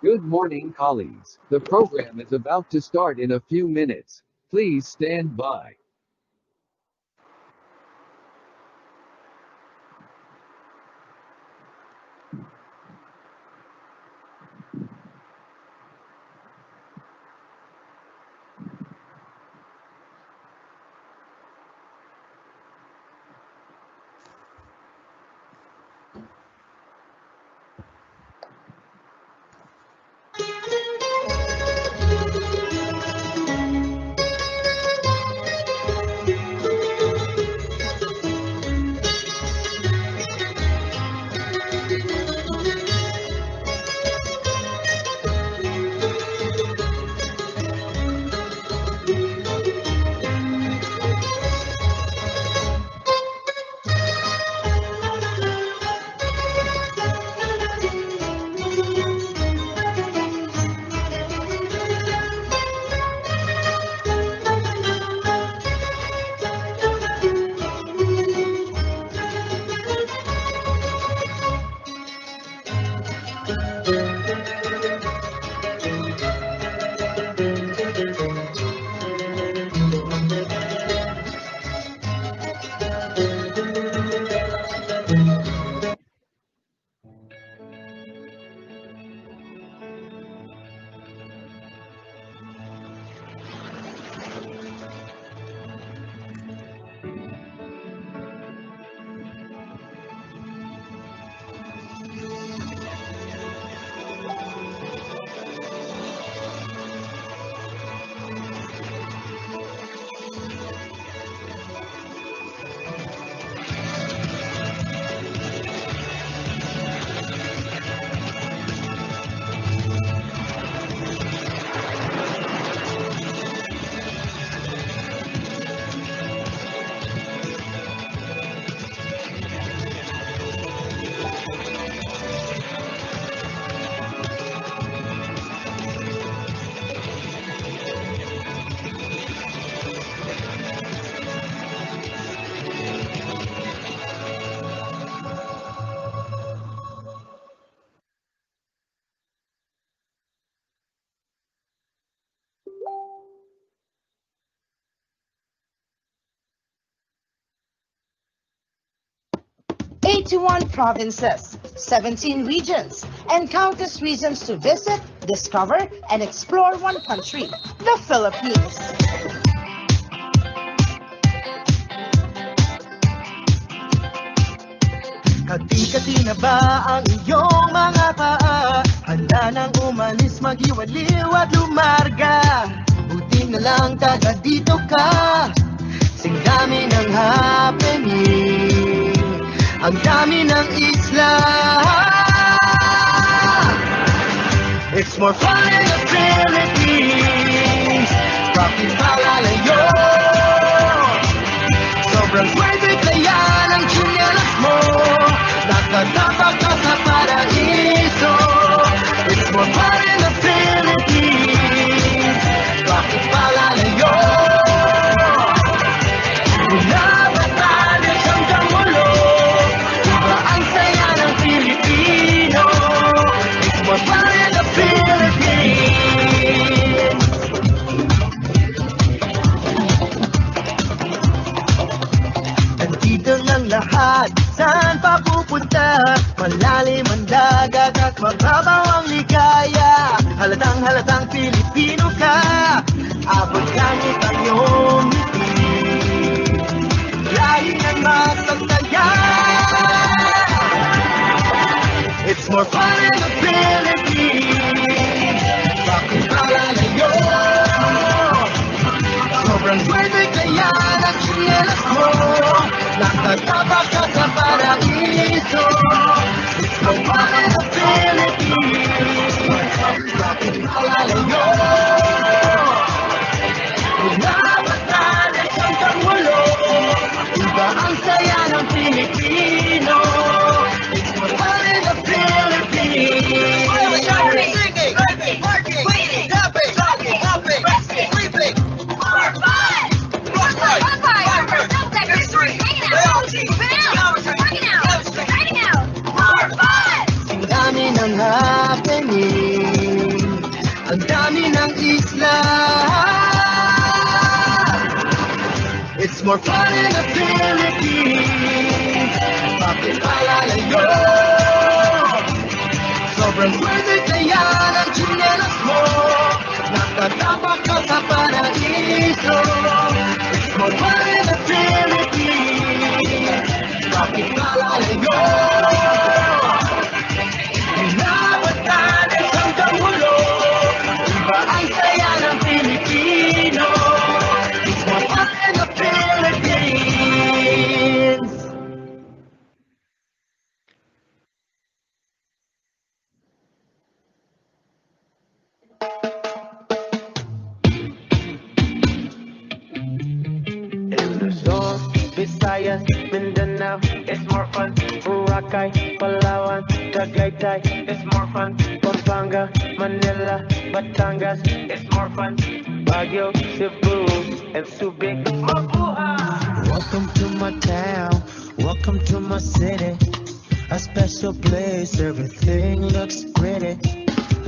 Good morning, colleagues. The program is about to start in a few minutes. Please stand by. "81 provinces, 17 regions, and countless reasons to visit, discover, and explore one country, the Philippines." Kati-kati na ba ang iyong mga paa? Handa nang umalis, mag-iwaliw at lumarga. Buti na lang taga dito ka. Sing dami ng happening, ang dami ng isla. It's more fun in the Philippines. Bakit palalayo? Sobrang swerte kaya ng tsinelas mo. Nakatapak ka sa paraiso. It's more fun in the Philippines. Bakit palalayo? Mula Batanes hanggang Mulo, iba ang saya ng Pilipino. It's more fun in the Philippines. Nandito ng lahat, saan pa pupunta? Malalim ang dagat at mababaw ang ligaya. Halatang Pilipino ka, abot gamit ang iyong ngiti. Lahi ng masasaya. It's more fun in the Philippines. Bakit palalayo? Sobrang swerte kaya ng tsinelas mo. Nakatapak ka sa paraiso. It's more fun in the Philippines. Bakit palalayo? Mula Batanes hanggang Mulo, iba ang saya ng Pilipino. It's more fun in the Philippines. Shopping, singing, working, cleaning, dapping, talking, hopping, resting, sleeping. More fun! More fun! Bonfire! Snow decorations! Hanging out! Working out! Writing out! More fun! Ang dami ng happening, Ang dami ng isla. It's more fun in the Philippines. Bakit malalayo? Sobrang pwede kaya ng chinelas mo. Nakatapak ka sa paraiso. It's more fun in the Philippines. Bakit malalayo? Pinapatan hanggang ulo. Iba ang saya ng Pilipino. It's more fun in the Philippines. Luzon, Visayas, Mindanao, it's more fun. Boracay, Palawan, Tagaytay, it's more fun. Pampanga, Manila, Batangas, it's more fun. Baguio, Cebu, and Subic, Mabuhay. Welcome to my town, welcome to my city. A special place, everything looks pretty.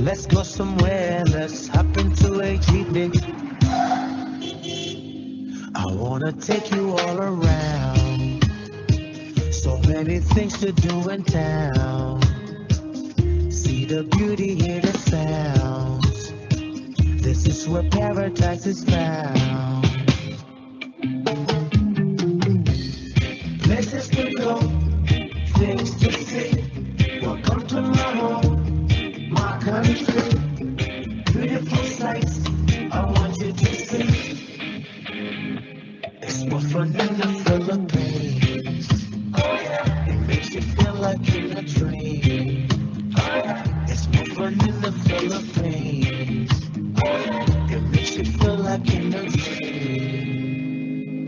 Let's go somewhere, let's hop into a jeepney. I wanna take you all around. So many things to do in town. See the beauty, hear the sounds. This is where paradise is found. Places to go, things to see. Welcome to my home, my country. Beautiful sights, I want you to see. It's more fun in the Philippines. Oh yeah. It makes you feel like in a dream. Oh yeah. It's more fun in the Philippines. Oh yeah. It makes you feel like in a dream.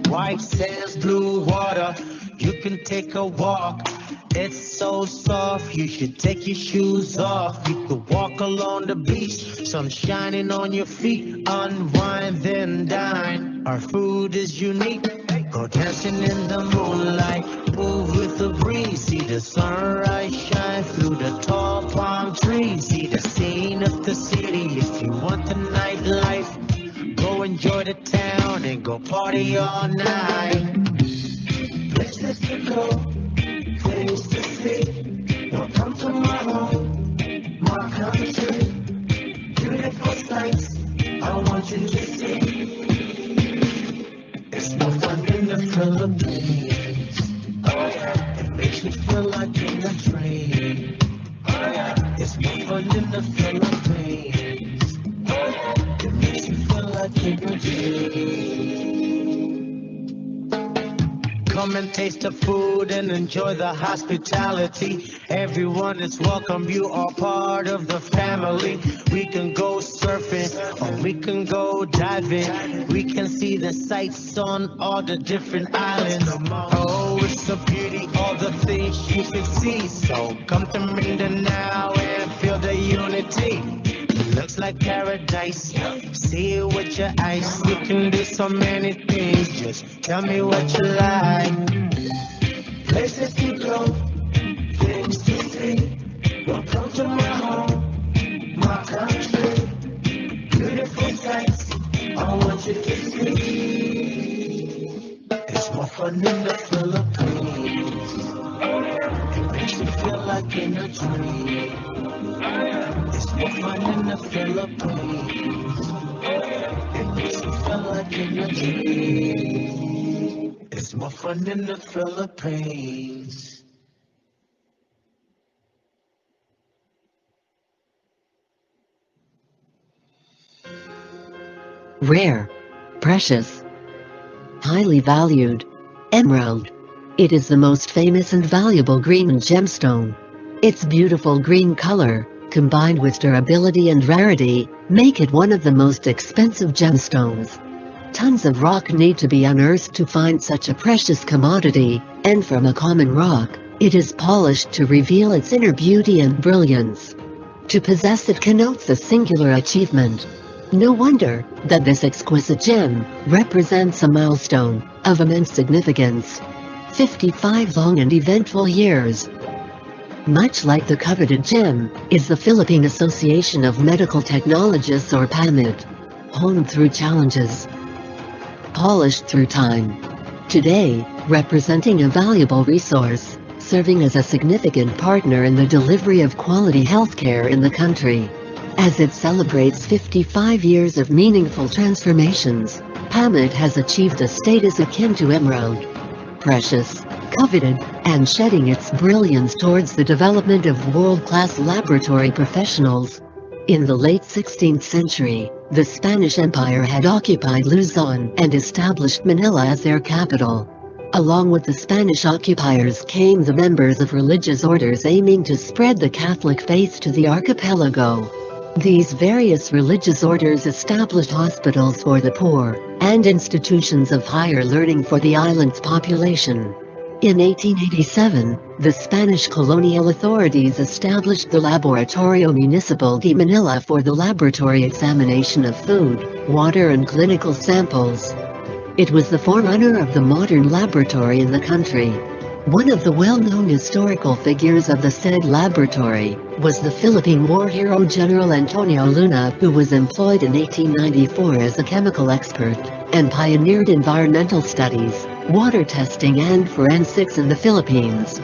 White sands, blue water, you can take a walk. It's so soft, you should take your shoes off. You could walk along the beach, sun shining on your feet. Unwind, then dine. Our food is unique. Go dancing in the moonlight, move with the breeze. See the sunrise shine through the tall palm trees. See the scene of the city. If you want the nightlife, go enjoy the town and go party all night. Places to go, things to see. Welcome to my home, my country. Beautiful sights, I want you to see. It's more fun in the Philippines. Oh yeah. It makes you feel like in a dream. Oh yeah. It's more fun in the Philippines. Oh yeah. It makes you feel like in a dream. Come and taste the food and enjoy the hospitality. Everyone is welcome, you are part of the family. We can go surfing or we can go diving. We can see the sights on all the different islands. Oh, it's a beauty, all the things you can see. So come to Mindanao and feel the unity. It looks like paradise. See it with your eyes. You can do so many things. Just tell me what you like. Places to go, things to see. Welcome to my home, my country. Beautiful sights, I want you to see. It's more fun in the Philippines. It makes you feel like in a dream. It's more fun in the Philippines. It makes you feel like in a dream. It's more fun in the Philippines. Rare, precious, highly valued, emerald. It is the most famous and valuable green gemstone. Its beautiful green color, combined with durability and rarity, make it one of the most expensive gemstones. Tons of rock need to be unearthed to find such a precious commodity, and from a common rock, it is polished to reveal its inner beauty and brilliance. To possess it connotes a singular achievement. No wonder that this exquisite gem represents a milestone of immense significance. 55 long and eventful years. Much like the coveted gem, is the Philippine Association of Medical Technologists or PAMET. Honed through challenges, polished through time. Today, representing a valuable resource, serving as a significant partner in the delivery of quality healthcare in the country. As it celebrates 55 years of meaningful transformations, PAMET has achieved a status akin to emerald. Precious, coveted, and shedding its brilliance towards the development of world-class laboratory professionals. In the late 16th century, the Spanish Empire had occupied Luzon and established Manila as their capital. Along with the Spanish occupiers came the members of religious orders aiming to spread the Catholic faith to the archipelago. These various religious orders established hospitals for the poor and institutions of higher learning for the island's population. In 1887, the Spanish colonial authorities established the Laboratorio Municipal de Manila for the laboratory examination of food, water and clinical samples. It was the forerunner of the modern laboratory in the country. One of the well-known historical figures of the said laboratory was the Philippine war hero General Antonio Luna, who was employed in 1894 as a chemical expert and pioneered environmental studies, water testing and forensics in the Philippines.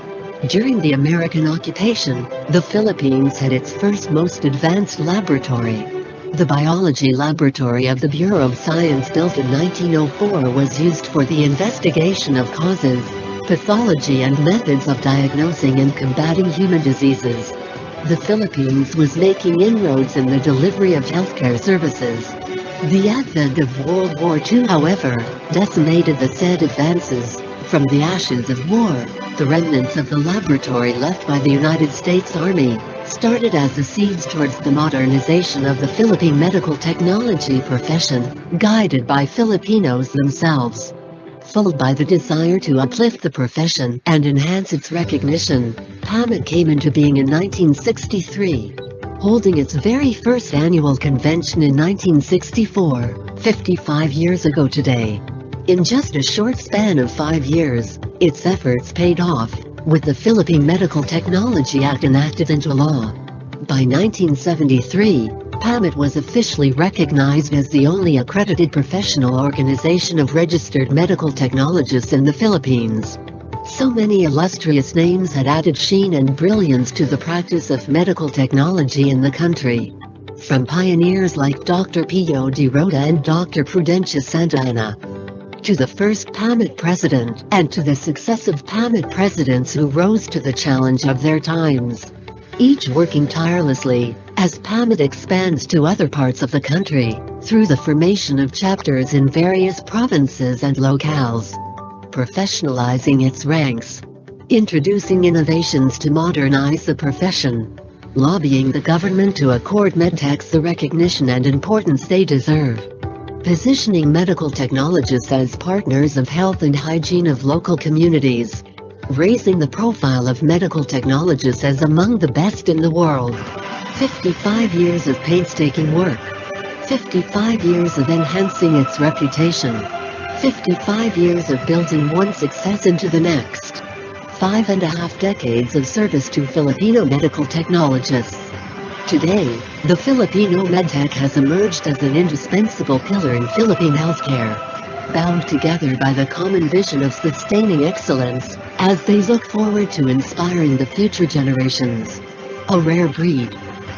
During the American occupation, the Philippines had its first most advanced laboratory. The biology laboratory of the Bureau of Science, built in 1904, was used for the investigation of causes, pathology and methods of diagnosing and combating human diseases. The Philippines was making inroads in the delivery of healthcare services. The advent of World War II, however, decimated the said advances. From the ashes of war, the remnants of the laboratory left by the United States Army started as the seeds towards the modernization of the Philippine medical technology profession, guided by Filipinos themselves. Fueled by the desire to uplift the profession and enhance its recognition, PAMET came into being in 1963, holding its very first annual convention in 1964, 55 years ago today. In just a short span of 5 years, its efforts paid off, with the Philippine Medical Technology Act enacted into law. By 1973, PAMET was officially recognized as the only accredited professional organization of registered medical technologists in the Philippines. So many illustrious names had added sheen and brilliance to the practice of medical technology in the country. From pioneers like Dr. Pio de Rota and Dr. Prudencia Santa Ana, to the first PAMET president, and to the successive PAMET presidents who rose to the challenge of their times. Each working tirelessly, as PAMET expands to other parts of the country, through the formation of chapters in various provinces and locales. Professionalizing its ranks. Introducing innovations to modernize the profession. Lobbying the government to accord medtechs the recognition and importance they deserve. Positioning medical technologists as partners of health and hygiene of local communities. Raising the profile of medical technologists as among the best in the world. 55 years of painstaking work. 55 years of enhancing its reputation. 55 years of building one success into the next. 5.5 decades of service to Filipino medical technologists. Today, the Filipino medtech has emerged as an indispensable pillar in Philippine healthcare, bound together by the common vision of sustaining excellence, as they look forward to inspiring the future generations. A rare breed,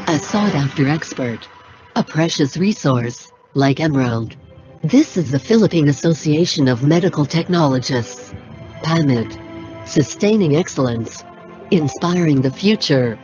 a sought-after expert, a precious resource, like emerald. This is the Philippine Association of Medical Technologists. PAMET. Sustaining excellence. Inspiring the future.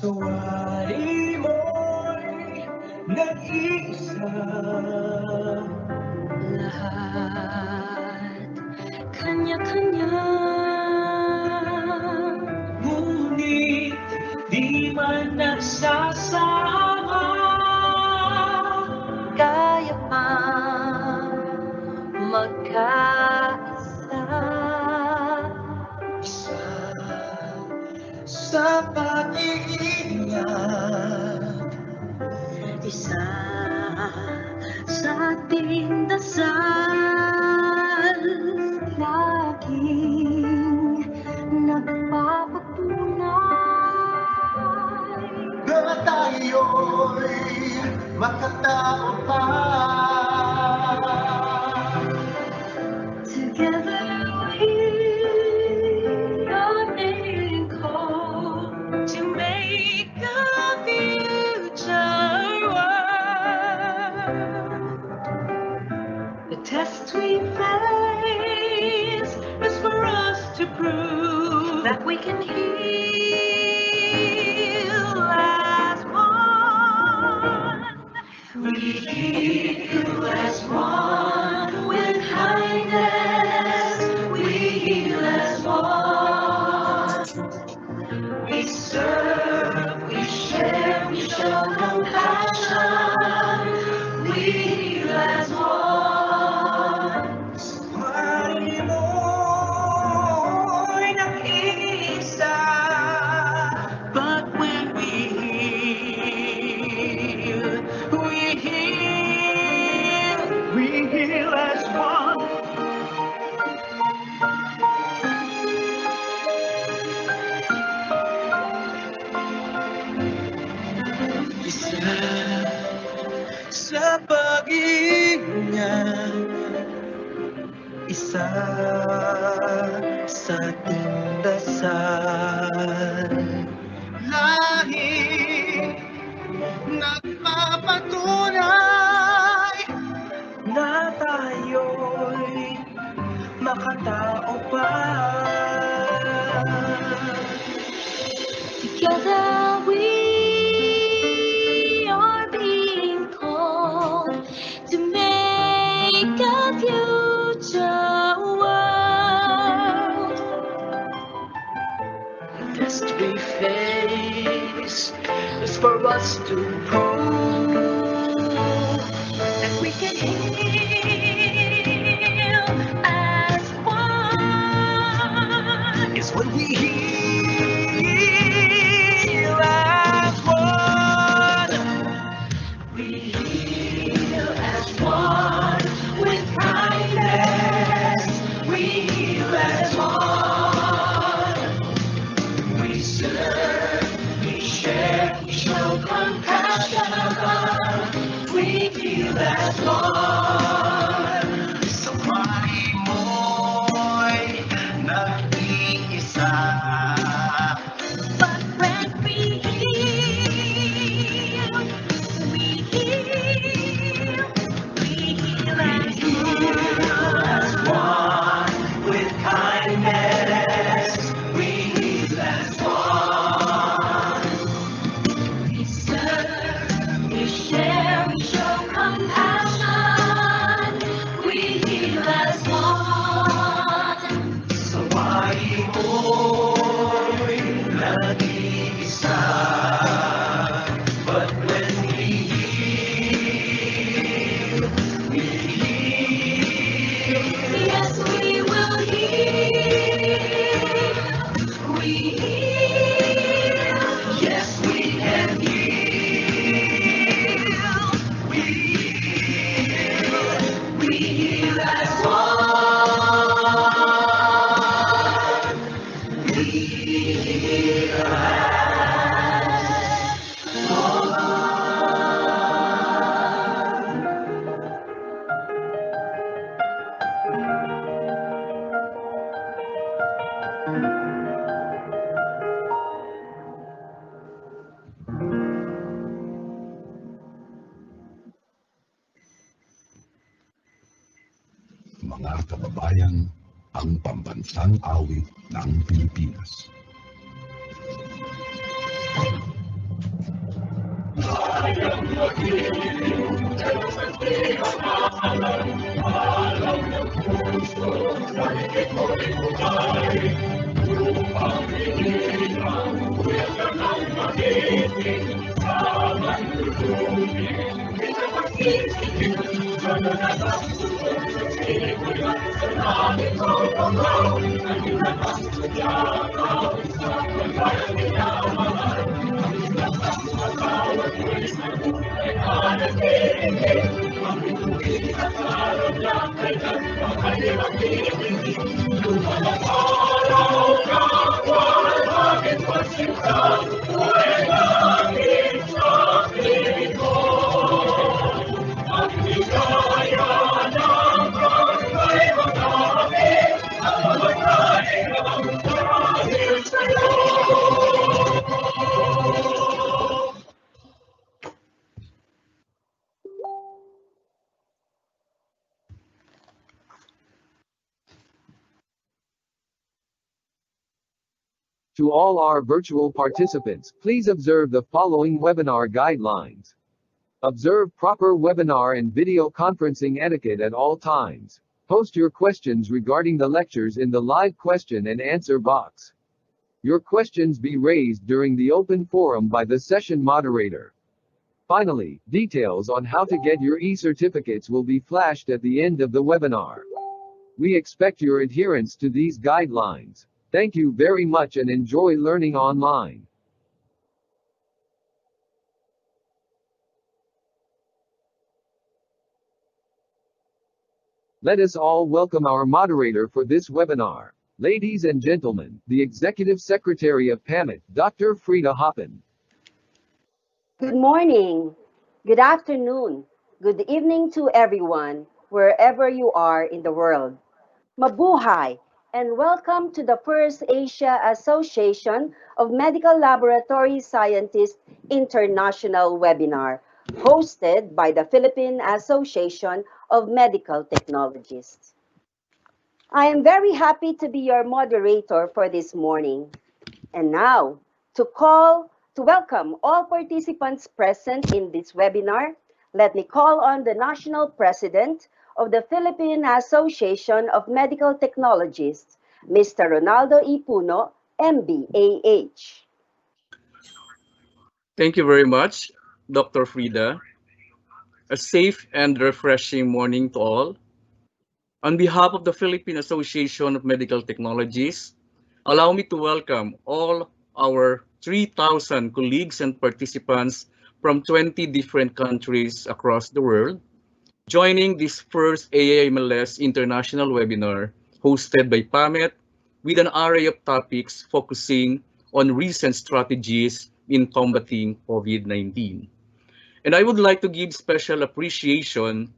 Suwari mo'y nag-iisa. Lahat kanya-kanya, Ngunit di man nagsasama. kaya pang magkaisa. Sa pag-iingat, Isa sa ating dasal, laging nagpapatunay. na tayo'y makatao pa. Together we are being called to make a future world. The test we face is for us to prove that we can heal as one. We heal as one with kindness. We heal as one. We serve, we share, we show compassion. We heal as one. Suwari mo'y nag-iisa. But when we heal, We heal as one. Isa sa pag-iingat, isa sa ating dasal. Lahing nagpapatunay na tayo'y makatao pa. together we are being called to make a future world. The test we face is for us to prove That we can heal as one. is when we heal as one. We heal as one with kindness. We heal as one. We serve, we share, we show compassion. We heal as one. Suwari mo'y nag-iisa. But when we heal, we heal, we heal as one. With kindness, we heal as one. We serve, we share, we show compassion. We heal as one. Suwari mo'y nag-iisa. But when we heal, Yes, we will heal. We heal. yes, we can heal. We heal as one. We heal as Mga kababayan, ang pambansang awit ng Pilipinas. To all our virtual participants, please observe the following webinar guidelines. Observe proper webinar and video conferencing etiquette at all times. Post your questions regarding the lectures in the live question and answer box. Your questions be raised during the open forum by the session moderator. Finally, details on how to get your e-certificates will be flashed at the end of the webinar. We expect your adherence to these guidelines. Thank you very much and enjoy learning online. Let us all welcome our moderator for this webinar. Ladies and gentlemen, the Executive Secretary of PAMET, Dr. Frida Hoppen. Good morning, good afternoon, good evening to everyone, wherever you are in the world. Mabuhay, and welcome to the first Asia Association of Medical Laboratory Scientists International webinar, hosted by the Philippine Association of Medical Technologists. I am very happy to be your moderator for this morning. And now, to welcome all participants present in this webinar, let me call on the National President of the Philippine Association of Medical Technologists, Mr. Ronaldo E. Puno, MBAH. Thank you very much, Dr. Frida. A safe and refreshing morning to all. On behalf of the Philippine Association of Medical Technologists, allow me to welcome all our 3,000 colleagues and participants from 20 different countries across the world, joining this first AAMLS International webinar hosted by PAMET with an array of topics focusing on recent strategies in combating COVID-19. And I would like to give special appreciation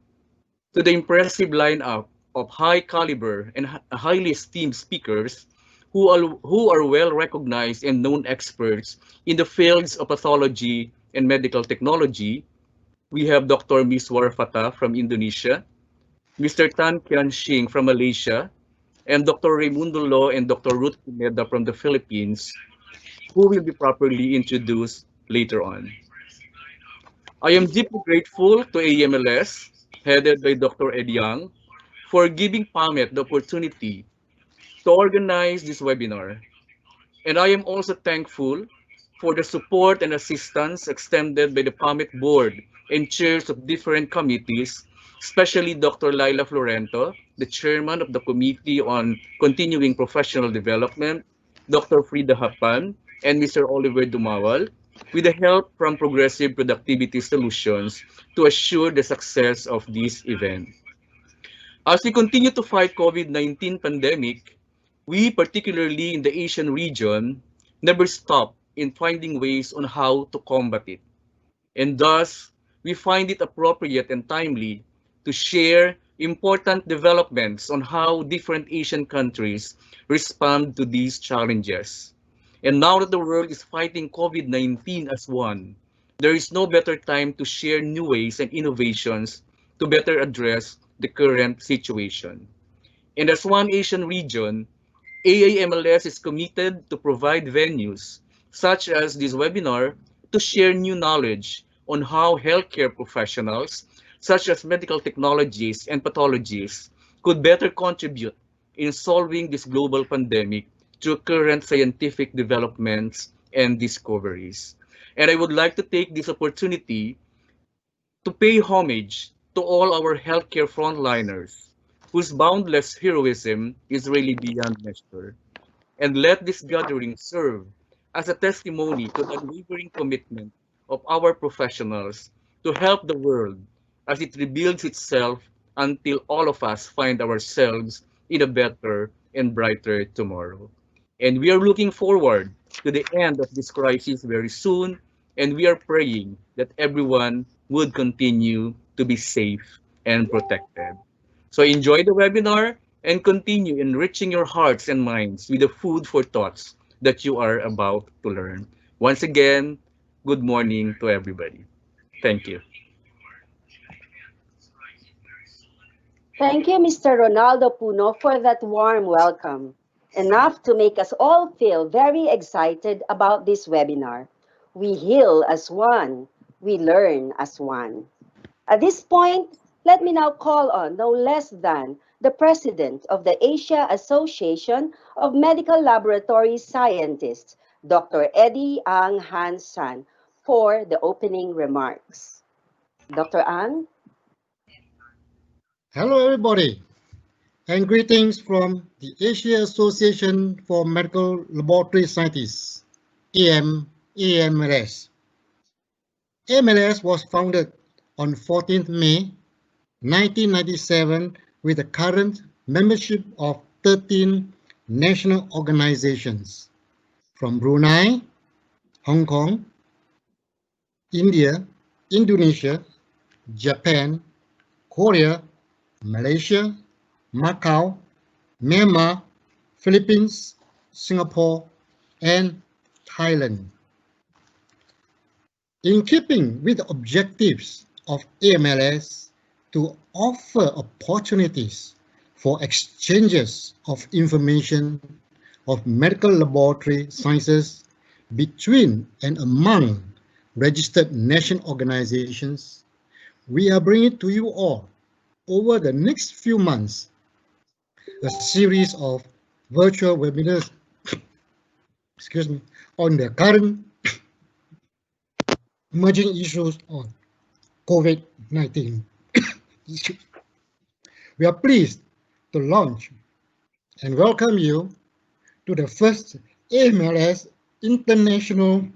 to the impressive lineup of high caliber and highly esteemed speakers who are well recognized and known experts in the fields of pathology and medical technology. We have Dr. Miswar Fatah from Indonesia, Mr. Tan Kian Shing from Malaysia, and Dr. Raimundo Lo and Dr. Ruth Pineda from the Philippines, who will be properly introduced later on. I am deeply grateful to AAMLS, headed by Dr. Ed Young, for giving PAMET the opportunity to organize this webinar. And I am also thankful for the support and assistance extended by the PAMET board and chairs of different committees, especially Dr. Laila Florento, the chairman of the Committee on Continuing Professional Development, Dr. Frida Hapan, and Mr. Oliver Dumawal, with the help from Progressive Productivity Solutions to assure the success of this event. As we continue to fight COVID-19 pandemic, we, particularly in the Asian region, never stop in finding ways on how to combat it. And thus, we find it appropriate and timely to share important developments on how different Asian countries respond to these challenges. And now that the world is fighting COVID-19 as one, there is no better time to share new ways and innovations to better address the current situation. And as one Asian region, AAMLS is committed to provide venues such as this webinar to share new knowledge on how healthcare professionals, such as medical technologists and pathologists, could better contribute in solving this global pandemic through current scientific developments and discoveries. And I would like to take this opportunity to pay homage to all our healthcare frontliners, whose boundless heroism is really beyond measure. And let this gathering serve as a testimony to the unwavering commitment of our professionals to help the world as it rebuilds itself until all of us find ourselves in a better and brighter tomorrow. And we are looking forward to the end of this crisis very soon, and we are praying that everyone would continue to be safe and protected. So enjoy the webinar and continue enriching your hearts and minds with the food for thoughts that you are about to learn. Once again, good morning to everybody. Thank you. Thank you, Mr. Ronaldo Puno, for that warm welcome. Enough to make us all feel very excited about this webinar. We heal as one, we learn as one. At this point, let me now call on no less than the President of the Asia Association of Medical Laboratory Scientists, Dr. Eddie Ang Han San, for the opening remarks. Dr. Ang? Hello, everybody, and greetings from the Asia Association for Medical Laboratory Scientists, AAMLS. AAMLS was founded on 14th May 1997 with a current membership of 13 national organizations from Brunei, Hong Kong, India, Indonesia, Japan, Korea, Malaysia, Macau, Myanmar, Philippines, Singapore, and Thailand. In keeping with the objectives of AAMLS to offer opportunities for exchanges of information of medical laboratory sciences between and among registered national organizations, we are bringing to you all over the next few months a series of virtual webinars on the current emerging issues on COVID-19. We are pleased to launch and welcome you to the first AAMLS International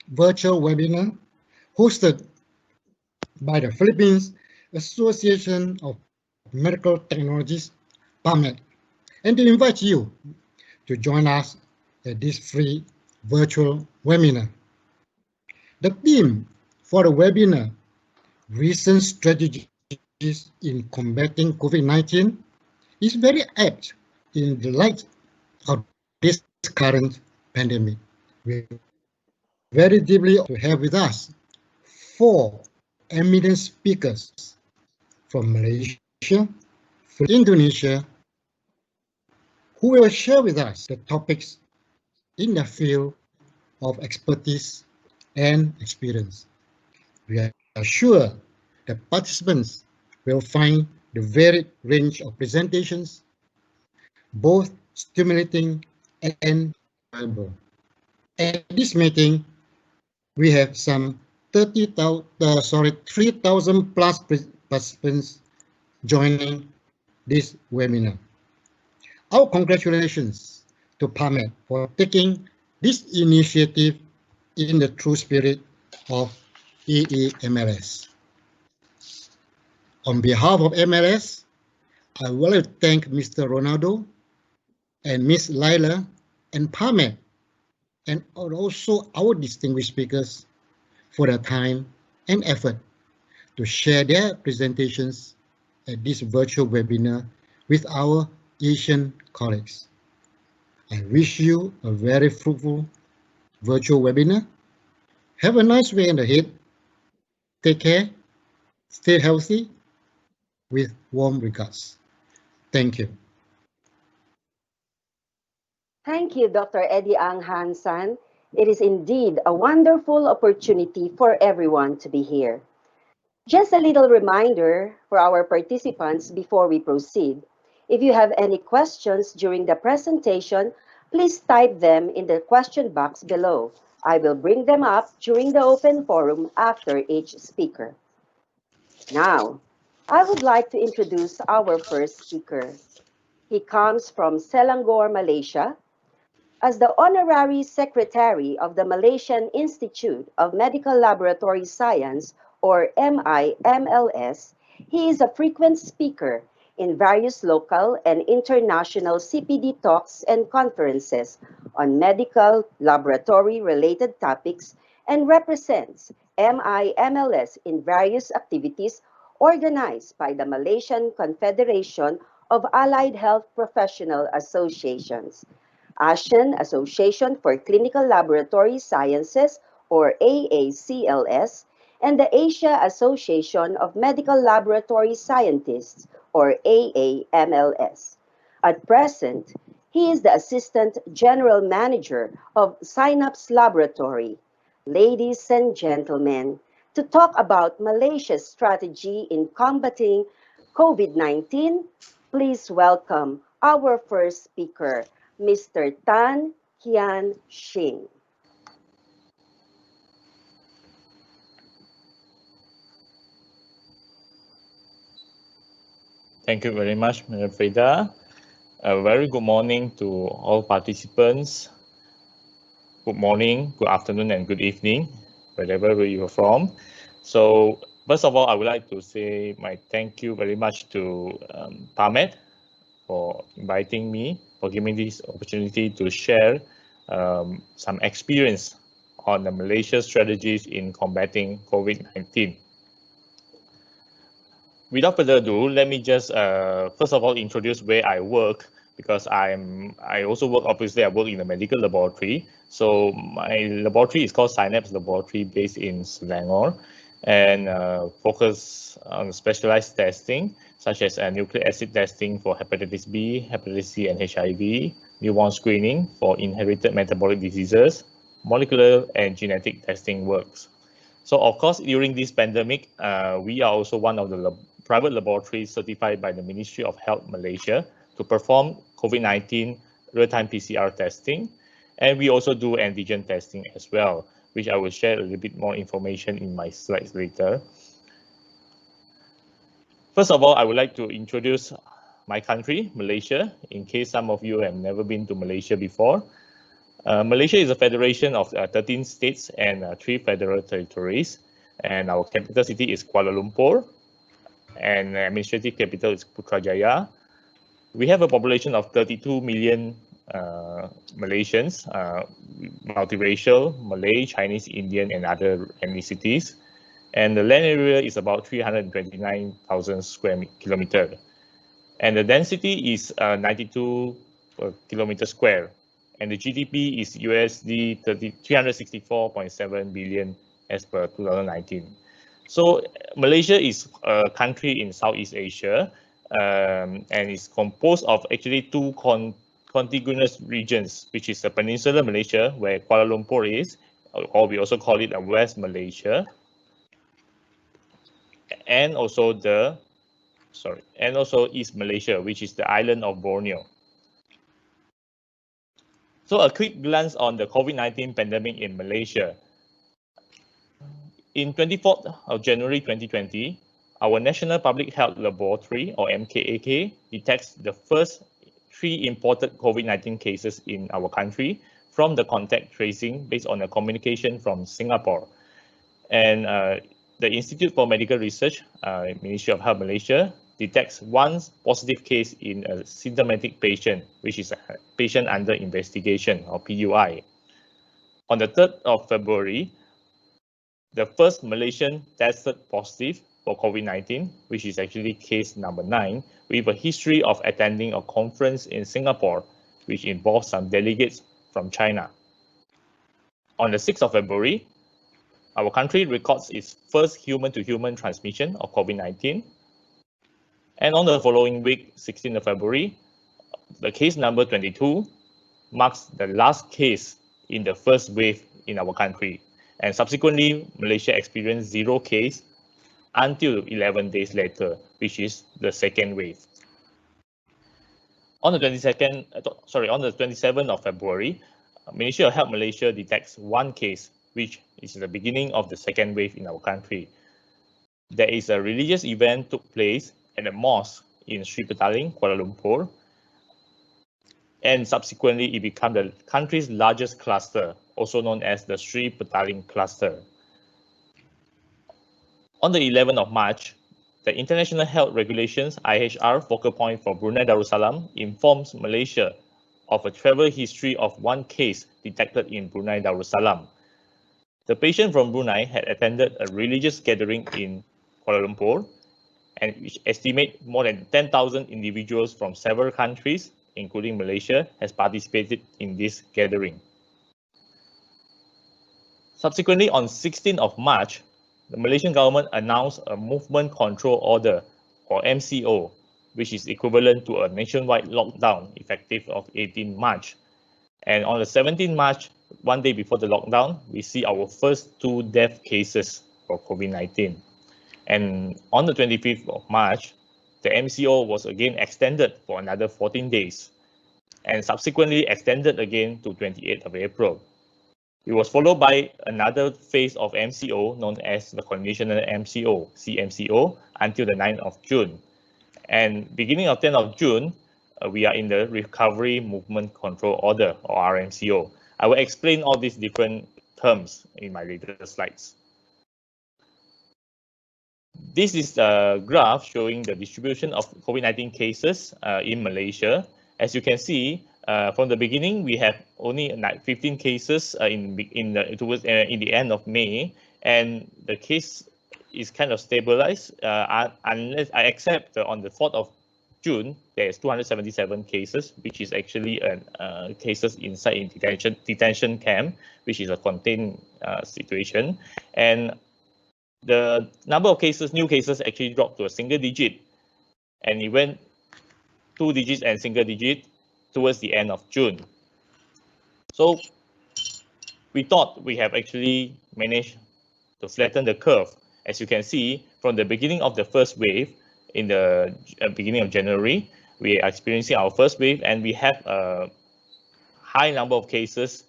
Virtual Webinar hosted by the Philippines Association of Medical Technologists, PAMET, and to invite you to join us at this free virtual webinar. The theme for the webinar, Recent Strategies in Combating COVID-19, is very apt in the light of this current pandemic. We are very deeply to have with us 4 eminent speakers from Malaysia, Indonesia, who will share with us the topics in the field of expertise and experience. We are sure that participants will find the varied range of presentations both stimulating and valuable. At this meeting, we have some 3,000 plus participants joining this webinar. Our congratulations to PAMET for taking this initiative in the true spirit of AAMLS. On behalf of MLS, I would like to thank Mr. Ronaldo and Ms. Laila and PAMET, and also our distinguished speakers for their time and effort to share their presentations at this virtual webinar with our Asian colleagues. I wish you a very fruitful virtual webinar. Have a nice weekend ahead. Take care, stay healthy, with warm regards. Thank you. Thank you, Dr. Eddie Ang Han San. It is indeed a wonderful opportunity for everyone to be here. Just a little reminder for our participants before we proceed. If you have any questions during the presentation, please type them in the question box below. I will bring them up during the open forum after each speaker. Now, I would like to introduce our first speaker. He comes from Selangor, Malaysia. As the Honorary Secretary of the Malaysian Institute of Medical Laboratory Science, or MIMLS, he is a frequent speaker in various local and international CPD talks and conferences on medical laboratory-related topics and represents MIMLS in various activities organized by the Malaysian Confederation of Allied Health Professional Associations, Asian Association for Clinical Laboratory Sciences, or AACLS, and the Asia Association of Medical Laboratory Scientists, or AAMLS. At present, he is the Assistant General Manager of Synapse Laboratory. Ladies and gentlemen, to talk about Malaysia's strategy in combating COVID-19, please welcome our first speaker, Mr. Tan Kian Shing. Thank you very much, Ms. Frida. A very good morning to all participants. Good morning, good afternoon, and good evening, wherever you are from. So, first of all, I would like to say my thank you very much to PAMET for inviting me, for giving me this opportunity to share some experience on the Malaysia strategies in combating COVID-19. Without further ado, let me just first of all introduce where I work, because I also work, obviously I work in the medical laboratory. So my laboratory is called Synapse Laboratory, based in Selangor, and focus on specialized testing such as nucleic acid testing for hepatitis B, hepatitis C, and HIV, newborn screening for inherited metabolic diseases, molecular and genetic testing works. So of course, during this pandemic, we are also one of the private laboratories certified by the Ministry of Health Malaysia to perform COVID-19 real-time PCR testing. And we also do antigen testing as well, which I will share a little bit more information in my slides later. First of all, I would like to introduce my country, Malaysia, in case some of you have never been to Malaysia before. Malaysia is a federation of 13 states and 3 federal territories, and our capital city is Kuala Lumpur, and administrative capital is Putrajaya. We have a population of 32 million Malaysians, multiracial, Malay, Chinese, Indian, and other ethnicities. And the land area is about 329,000 square kilometers. And the density is 92 per kilometer square. And the GDP is USD 364.7 billion as per 2019. So Malaysia is a country in Southeast Asia, and is composed of actually 2 contiguous regions, which is the Peninsular Malaysia, where Kuala Lumpur is, or we also call it West Malaysia, and also East Malaysia, which is the island of Borneo. So a quick glance on the COVID-19 pandemic in Malaysia. In 24th of January 2020, our National Public Health Laboratory, or MKAK, detects the first 3 imported COVID-19 cases in our country from the contact tracing based on a communication from Singapore. And the Institute for Medical Research, Ministry of Health Malaysia, detects 1 positive case in a symptomatic patient, which is a patient under investigation, or PUI. On the 3rd of February, the first Malaysian tested positive for COVID-19, which is actually case number 9, with a history of attending a conference in Singapore, which involves some delegates from China. On the 6th of February, our country records its first human-to-human transmission of COVID-19. And on the following week, 16th of February, the case number 22 marks the last case in the first wave in our country. And subsequently, Malaysia experienced 0 case until 11 days later, which is the second wave. On the 27th of February, Ministry of Health Malaysia detects 1 case, which is the beginning of the second wave in our country. There is a religious event took place at a mosque in Sri Petaling, Kuala Lumpur, and subsequently it became the country's largest cluster, also known as the Sri Petaling cluster. On the 11th of March, the International Health Regulations IHR focal point for Brunei Darussalam informs Malaysia of a travel history of 1 case detected in Brunei Darussalam. The patient from Brunei had attended a religious gathering in Kuala Lumpur, and which estimate more than 10,000 individuals from several countries, including Malaysia, has participated in this gathering. Subsequently, on 16th of March, the Malaysian government announced a Movement Control Order, or MCO, which is equivalent to a nationwide lockdown effective of 18 March. And on the 17th March, 1 day before the lockdown, we see our first 2 death cases for COVID-19. And on the 25th of March, the MCO was again extended for another 14 days and subsequently extended again to 28th of April. It was followed by another phase of MCO known as the Conditional MCO, CMCO, until the 9th of June. And beginning of 10th of June, we are in the Recovery Movement Control Order, or RMCO. I will explain all these different terms in my later slides. This is a graph showing the distribution of COVID-19 cases in Malaysia. As you can see, from the beginning, we have only 15 cases in the end of May, and the case is kind of stabilized unless I accept on the 4th of June, there's 277 cases, which is actually cases inside in detention camp, which is a contained situation. And the number of cases, new cases, actually dropped to a single digit, and it went 2 digits and single digit towards the end of June. So we thought we have actually managed to flatten the curve. As you can see, from the beginning of the first wave, in the beginning of January, we are experiencing our first wave, and we have a high number of cases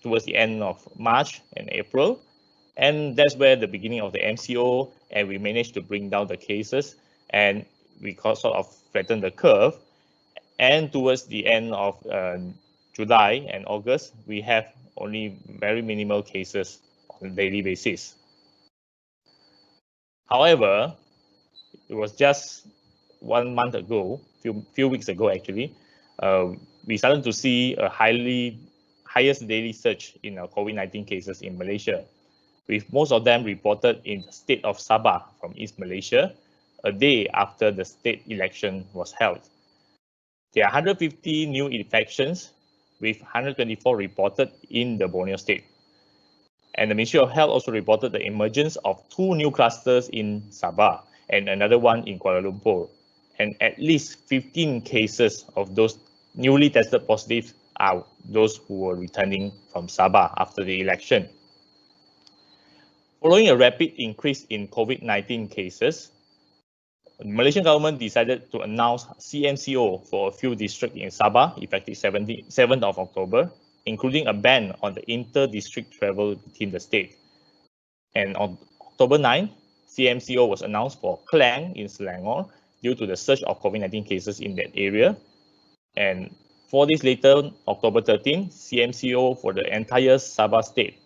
towards the end of March and April. And that's where the beginning of the MCO, and we managed to bring down the cases, and we sort of flattened the curve. And towards the end of July and August, we have only very minimal cases on a daily basis. However, it was just 1 month ago, few weeks ago actually, we started to see a highest daily surge in COVID-19 cases in Malaysia, with most of them reported in the state of Sabah from East Malaysia, a day after the state election was held. There are 150 new infections, with 124 reported in the Borneo state. And the Ministry of Health also reported the emergence of 2 new clusters in Sabah and another one in Kuala Lumpur. And at least 15 cases of those newly tested positive are those who were returning from Sabah after the election. Following a rapid increase in COVID-19 cases, the Malaysian government decided to announce CMCO for a few districts in Sabah, effective 7th of October, including a ban on the inter-district travel between the state. And on October 9, CMCO was announced for Klang in Selangor due to the surge of COVID-19 cases in that area. And 4 days later, October 13, CMCO for the entire Sabah state,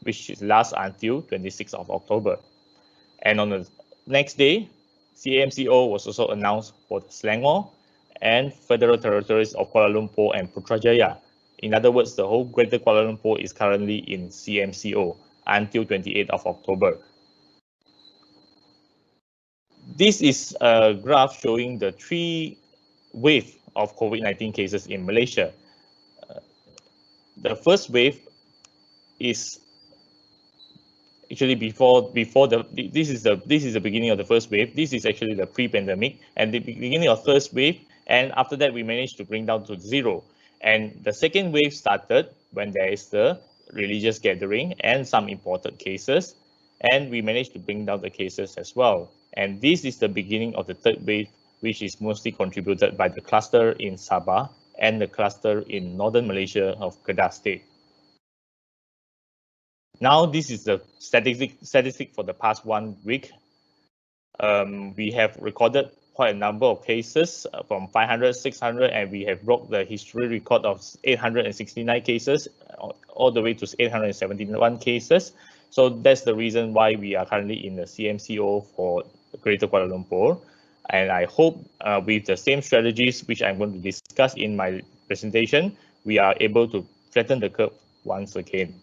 which lasts until 26th of October. And on the next day, CMCO was also announced for Selangor and Federal Territories of Kuala Lumpur and Putrajaya. In other words, the whole Greater Kuala Lumpur is currently in CMCO until 28th of October. This is a graph showing the 3 waves of COVID-19 cases in Malaysia. The first wave is actually this is the beginning of the first wave. This is actually the pre-pandemic and the beginning of first wave, and after that we managed to bring down to 0. And the second wave started when there is the religious gathering and some imported cases, and we managed to bring down the cases as well. And this is the beginning of the third wave, which is mostly contributed by the cluster in Sabah and the cluster in northern Malaysia of Kedah State. Now, this is the statistic for the past 1 week. We have recorded quite a number of cases from 500, 600, and we have broke the history record of 869 cases all the way to 871 cases. So that's the reason why we are currently in the CMCO for Greater Kuala Lumpur. And I hope with the same strategies which I'm going to discuss in my presentation, we are able to flatten the curve once again.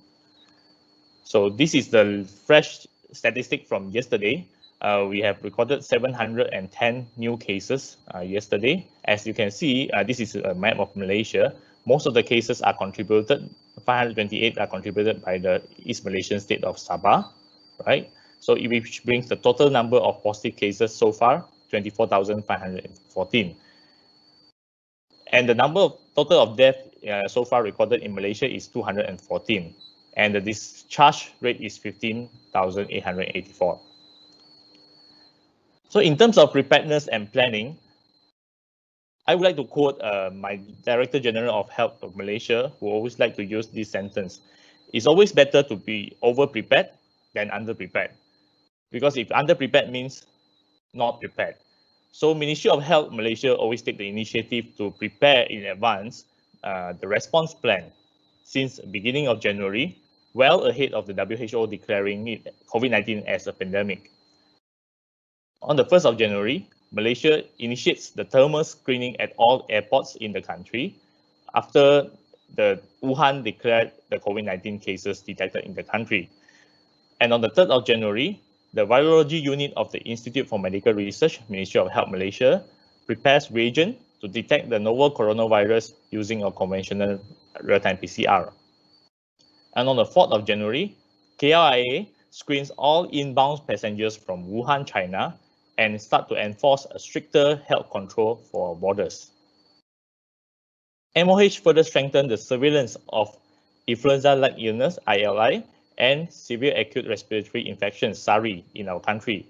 So this is the fresh statistic from yesterday. We have recorded 710 new cases yesterday. As you can see, this is a map of Malaysia. Most of the cases are contributed, 528 are contributed by the East Malaysian state of Sabah, right? So which brings the total number of positive cases so far, 24,514. And the number of total of death so far recorded in Malaysia is 214. And the discharge rate is 15,884. So in terms of preparedness and planning, I would like to quote my Director General of Health of Malaysia, who always like to use this sentence. It's always better to be over-prepared than under-prepared. Because if under-prepared means not prepared. So Ministry of Health Malaysia always take the initiative to prepare in advance the response plan since beginning of January, well ahead of the WHO declaring COVID-19 as a pandemic. On the 1st of January, Malaysia initiates the thermal screening at all airports in the country after the Wuhan declared the COVID-19 cases detected in the country. And on the 3rd of January, the Virology Unit of the Institute for Medical Research, Ministry of Health Malaysia, prepares reagent to detect the novel coronavirus using a conventional real-time PCR. And on the 4th of January, KLIA screens all inbound passengers from Wuhan, China, and start to enforce a stricter health control for borders. MOH further strengthened the surveillance of influenza-like illness, ILI, and severe acute respiratory infections, SARI, in our country.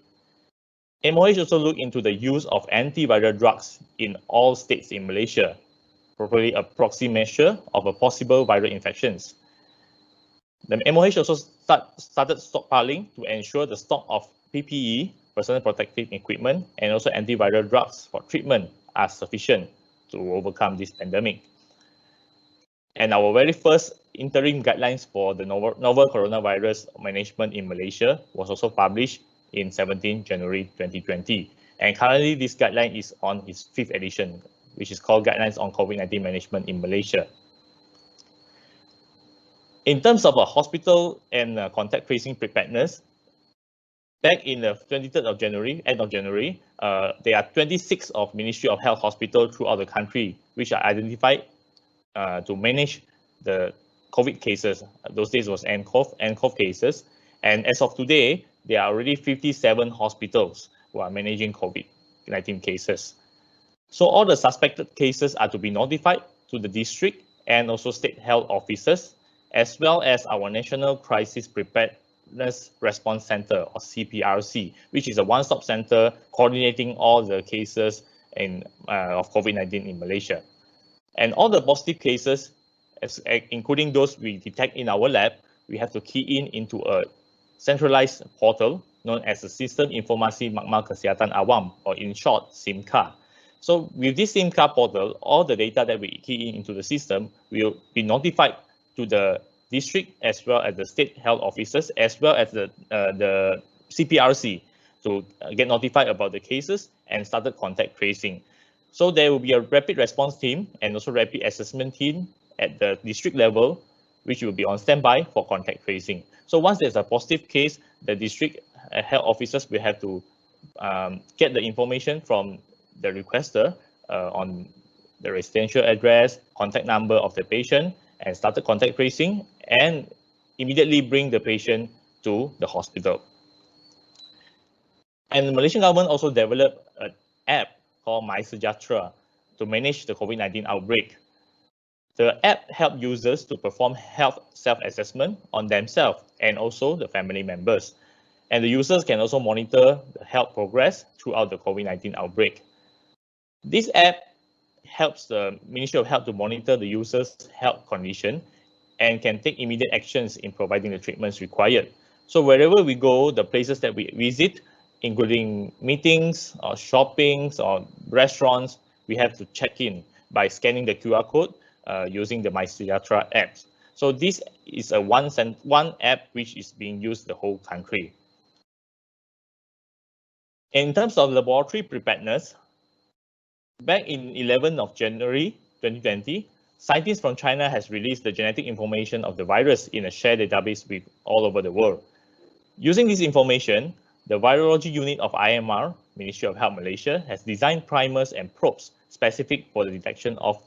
MOH also looked into the use of antiviral drugs in all states in Malaysia, probably a proxy measure of a possible viral infections. The MOH also started stockpiling to ensure the stock of PPE, personal protective equipment, and also antiviral drugs for treatment are sufficient to overcome this pandemic. And our very first interim guidelines for the novel coronavirus management in Malaysia was also published in 17 January 2020. And currently this guideline is on its 5th edition, which is called Guidelines on COVID-19 Management in Malaysia. In terms of a hospital and contact tracing preparedness, back in the 23rd of January, end of January, there are 26 of Ministry of Health hospitals throughout the country, which are identified to manage the COVID cases. Those days was NCOV cases. And as of today, there are already 57 hospitals who are managing COVID-19 cases. So all the suspected cases are to be notified to the district and also state health officers, as well as our National Crisis Preparedness Response Center, or CPRC, which is a one-stop center coordinating all the cases of COVID-19 in Malaysia. And all the positive cases, including those we detect in our lab, we have to key into a centralized portal known as the Sistem Informasi Makmal Kesihatan Awam, or in short, SIMCA. So with this SIMCA portal, all the data that we key into the system will be notified to the district as well as the state health officers, as well as the CPRC to get notified about the cases and started contact tracing. So there will be a rapid response team and also rapid assessment team at the district level, which will be on standby for contact tracing. So once there's a positive case, the district health officers will have to get the information from the requester on the residential address, contact number of the patient, and started contact tracing, and immediately bring the patient to the hospital. And the Malaysian government also developed an app called My Sejahtera to manage the COVID-19 outbreak. The app helps users to perform health self-assessment on themselves and also the family members. And the users can also monitor the health progress throughout the COVID-19 outbreak. This app helps the Ministry of Health to monitor the user's health condition and can take immediate actions in providing the treatments required. So wherever we go, the places that we visit, including meetings or shoppings or restaurants, we have to check in by scanning the QR code using the MySejahtera app. So this is a one app which is being used the whole country. In terms of laboratory preparedness, back in 11th of January 2020, scientists from China has released the genetic information of the virus in a shared database with all over the world. Using this information, the virology unit of IMR, Ministry of Health Malaysia, has designed primers and probes specific for the detection of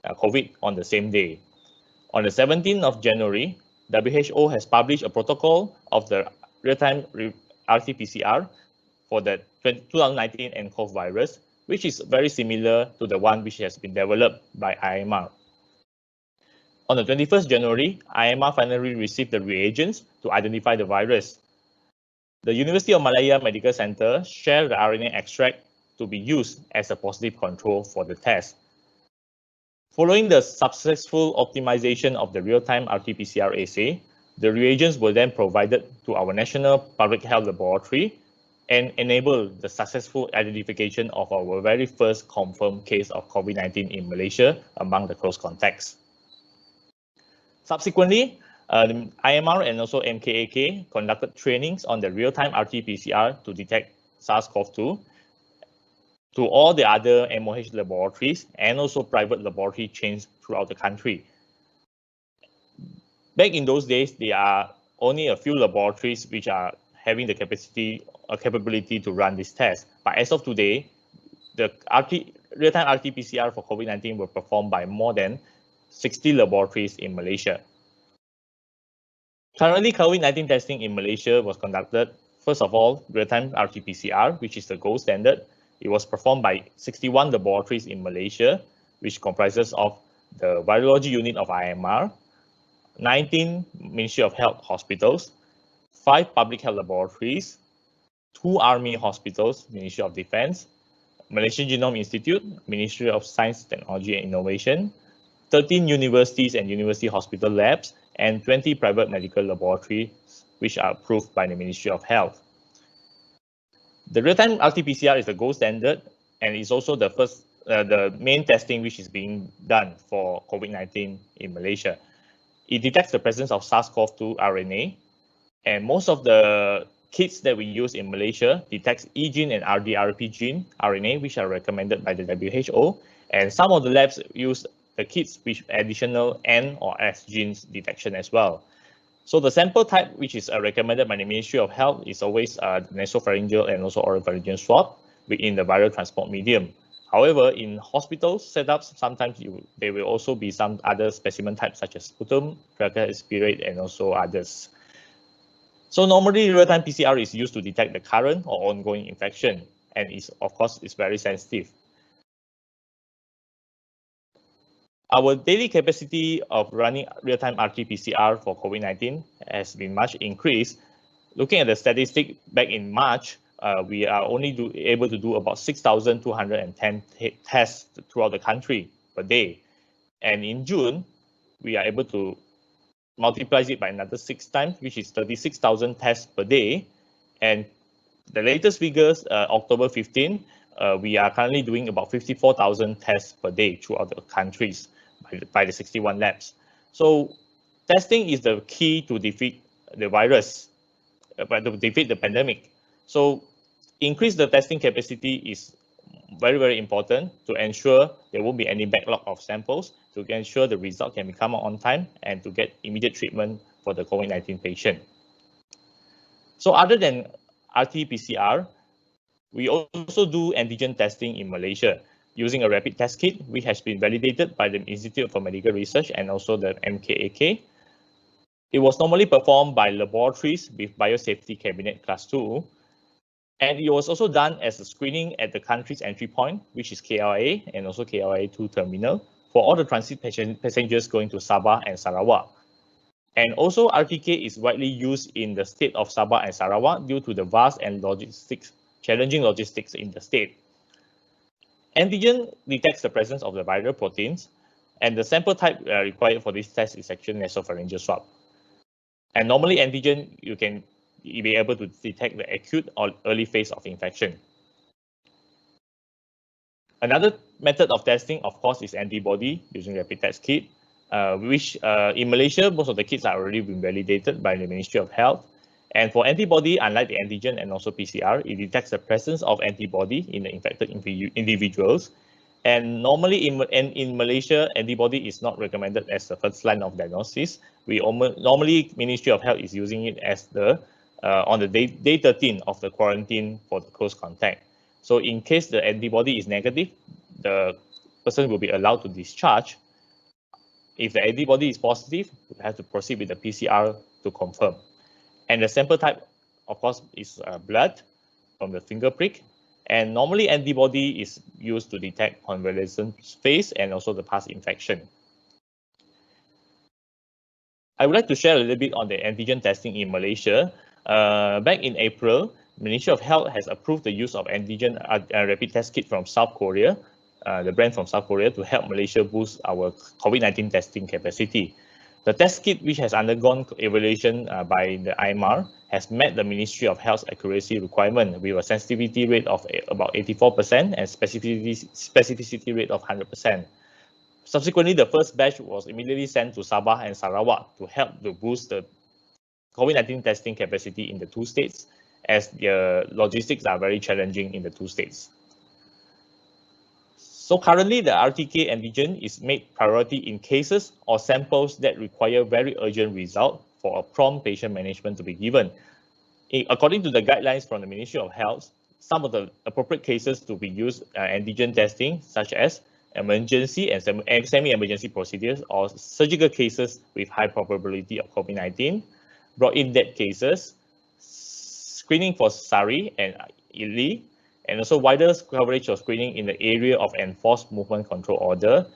COVID on the same day. On the 17th of January, WHO has published a protocol of the real-time RT-PCR for the 2019 nCoV virus, which is very similar to the one which has been developed by IMR. On the 21st January, IMR finally received the reagents to identify the virus. The University of Malaya Medical Center shared the RNA extract to be used as a positive control for the test. Following the successful optimization of the real-time RT-PCR assay, the reagents were then provided to our National Public Health Laboratory and enable the successful identification of our very first confirmed case of COVID-19 in Malaysia among the close contacts. Subsequently, IMR and also MKAK conducted trainings on the real-time RT-PCR to detect SARS-CoV-2 to all the other MOH laboratories and also private laboratory chains throughout the country. Back in those days, there are only a few laboratories which are having the capability to run this test. But as of today, the real-time RT-PCR for COVID-19 were performed by more than 60 laboratories in Malaysia. Currently, COVID-19 testing in Malaysia was conducted, first of all, real-time RT-PCR, which is the gold standard. It was performed by 61 laboratories in Malaysia, which comprises of the virology unit of IMR, 19 Ministry of Health hospitals, 5 public health laboratories, 2 army hospitals, Ministry of Defense, Malaysian Genome Institute, Ministry of Science, Technology and Innovation, 13 universities and university hospital labs, and 20 private medical laboratories, which are approved by the Ministry of Health. The real-time RT-PCR is the gold standard, and is also the first, the main testing which is being done for COVID-19 in Malaysia. It detects the presence of SARS-CoV-2 RNA, and most of the kits that we use in Malaysia detects E gene and RDRP gene RNA, which are recommended by the WHO, and some of the labs use the kits with additional N or S genes detection as well. So the sample type which is recommended by the Ministry of Health is always nasopharyngeal and also oropharyngeal swab within the viral transport medium. However, in hospital setups, sometimes there will also be some other specimen types such as sputum, tracheal aspirate, and also others. So normally, real-time PCR is used to detect the current or ongoing infection, and of course, is very sensitive. Our daily capacity of running real-time RT-PCR for COVID-19 has been much increased. Looking at the statistic back in March, we are only able to do about 6,210 tests throughout the country per day. And in June, we are able to multiply it by another 6 times, which is 36,000 tests per day. And the latest figures, October 15, we are currently doing about 54,000 tests per day throughout the countries by the 61 labs. So testing is the key to defeat the virus, to defeat the pandemic. So increase the testing capacity is very, very important to ensure there won't be any backlog of samples, to ensure the result can come out on time, and to get immediate treatment for the COVID-19 patient. So other than RT-PCR, we also do antigen testing in Malaysia using a rapid test kit, which has been validated by the Institute for Medical Research and also the MKAK. It was normally performed by laboratories with Biosafety Cabinet Class 2, and it was also done as a screening at the country's entry point, which is KLA and also KLA 2 terminal for all the transit passengers going to Sabah and Sarawak. And also RTK is widely used in the state of Sabah and Sarawak due to the vast and challenging logistics in the state. Antigen detects the presence of the viral proteins, and the sample type required for this test is actually nasopharyngeal swab. And normally antigen, you can be able to detect the acute or early phase of infection. Another method of testing, of course, is antibody using rapid test kit, which in Malaysia, most of the kits are already been validated by the Ministry of Health. And for antibody, unlike the antigen and also PCR, it detects the presence of antibody in the infected individuals. And normally in Malaysia, antibody is not recommended as the first line of diagnosis. Normally, Ministry of Health is using it as the on the day 13 of the quarantine for the close contact. So in case the antibody is negative, the person will be allowed to discharge. If the antibody is positive, we have to proceed with the PCR to confirm. And the sample type, of course, is blood from the finger prick. And normally antibody is used to detect convalescent phase and also the past infection. I would like to share a little bit on the antigen testing in Malaysia. Back in April, Ministry of Health has approved the use of antigen rapid test kit from South Korea, the brand from South Korea, to help Malaysia boost our COVID-19 testing capacity. The test kit, which has undergone evaluation by the IMR, has met the Ministry of Health's accuracy requirement with a sensitivity rate of about 84% and specificity rate of 100%. Subsequently, the first batch was immediately sent to Sabah and Sarawak to help to boost the COVID-19 testing capacity in the two states, as the logistics are very challenging in the two states. So currently, the RTK antigen is made priority in cases or samples that require very urgent result for a prompt patient management to be given. According to the guidelines from the Ministry of Health, some of the appropriate cases to be used antigen testing, such as emergency and semi-emergency procedures or surgical cases with high probability of COVID-19, brought-in dead cases, screening for SARI and ILI, and also wider coverage of screening in the area of enforced movement control order,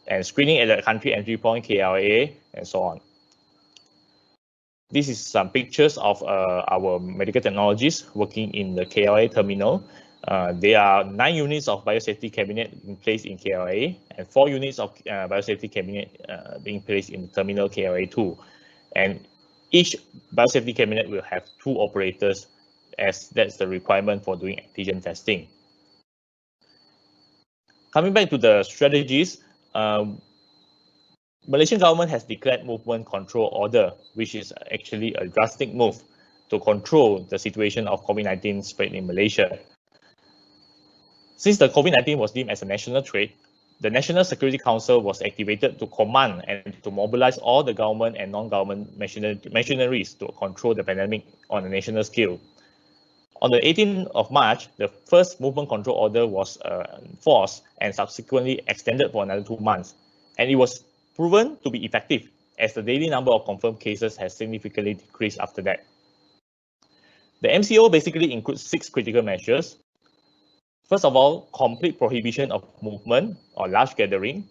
and screening at the country entry point, KLA, and so on. This is some pictures of our medical technologists working in the KLA terminal. There are 9 units of biosafety cabinet in place in KLA, and 4 units of biosafety cabinet being placed in terminal KLA2. And each biosafety cabinet will have 2 operators, as that's the requirement for doing antigen testing. Coming back to the strategies, Malaysian government has declared movement control order, which is actually a drastic move to control the situation of COVID-19 spread in Malaysia. Since the COVID-19 was deemed as a national threat, the National Security Council was activated to command and to mobilize all the government and non-government machineries to control the pandemic on a national scale. On the 18th of March, the first movement control order was enforced and subsequently extended for another 2 months. And it was proven to be effective, as the daily number of confirmed cases has significantly decreased after that. The MCO basically includes 6 critical measures. First of all, complete prohibition of movement or large gathering,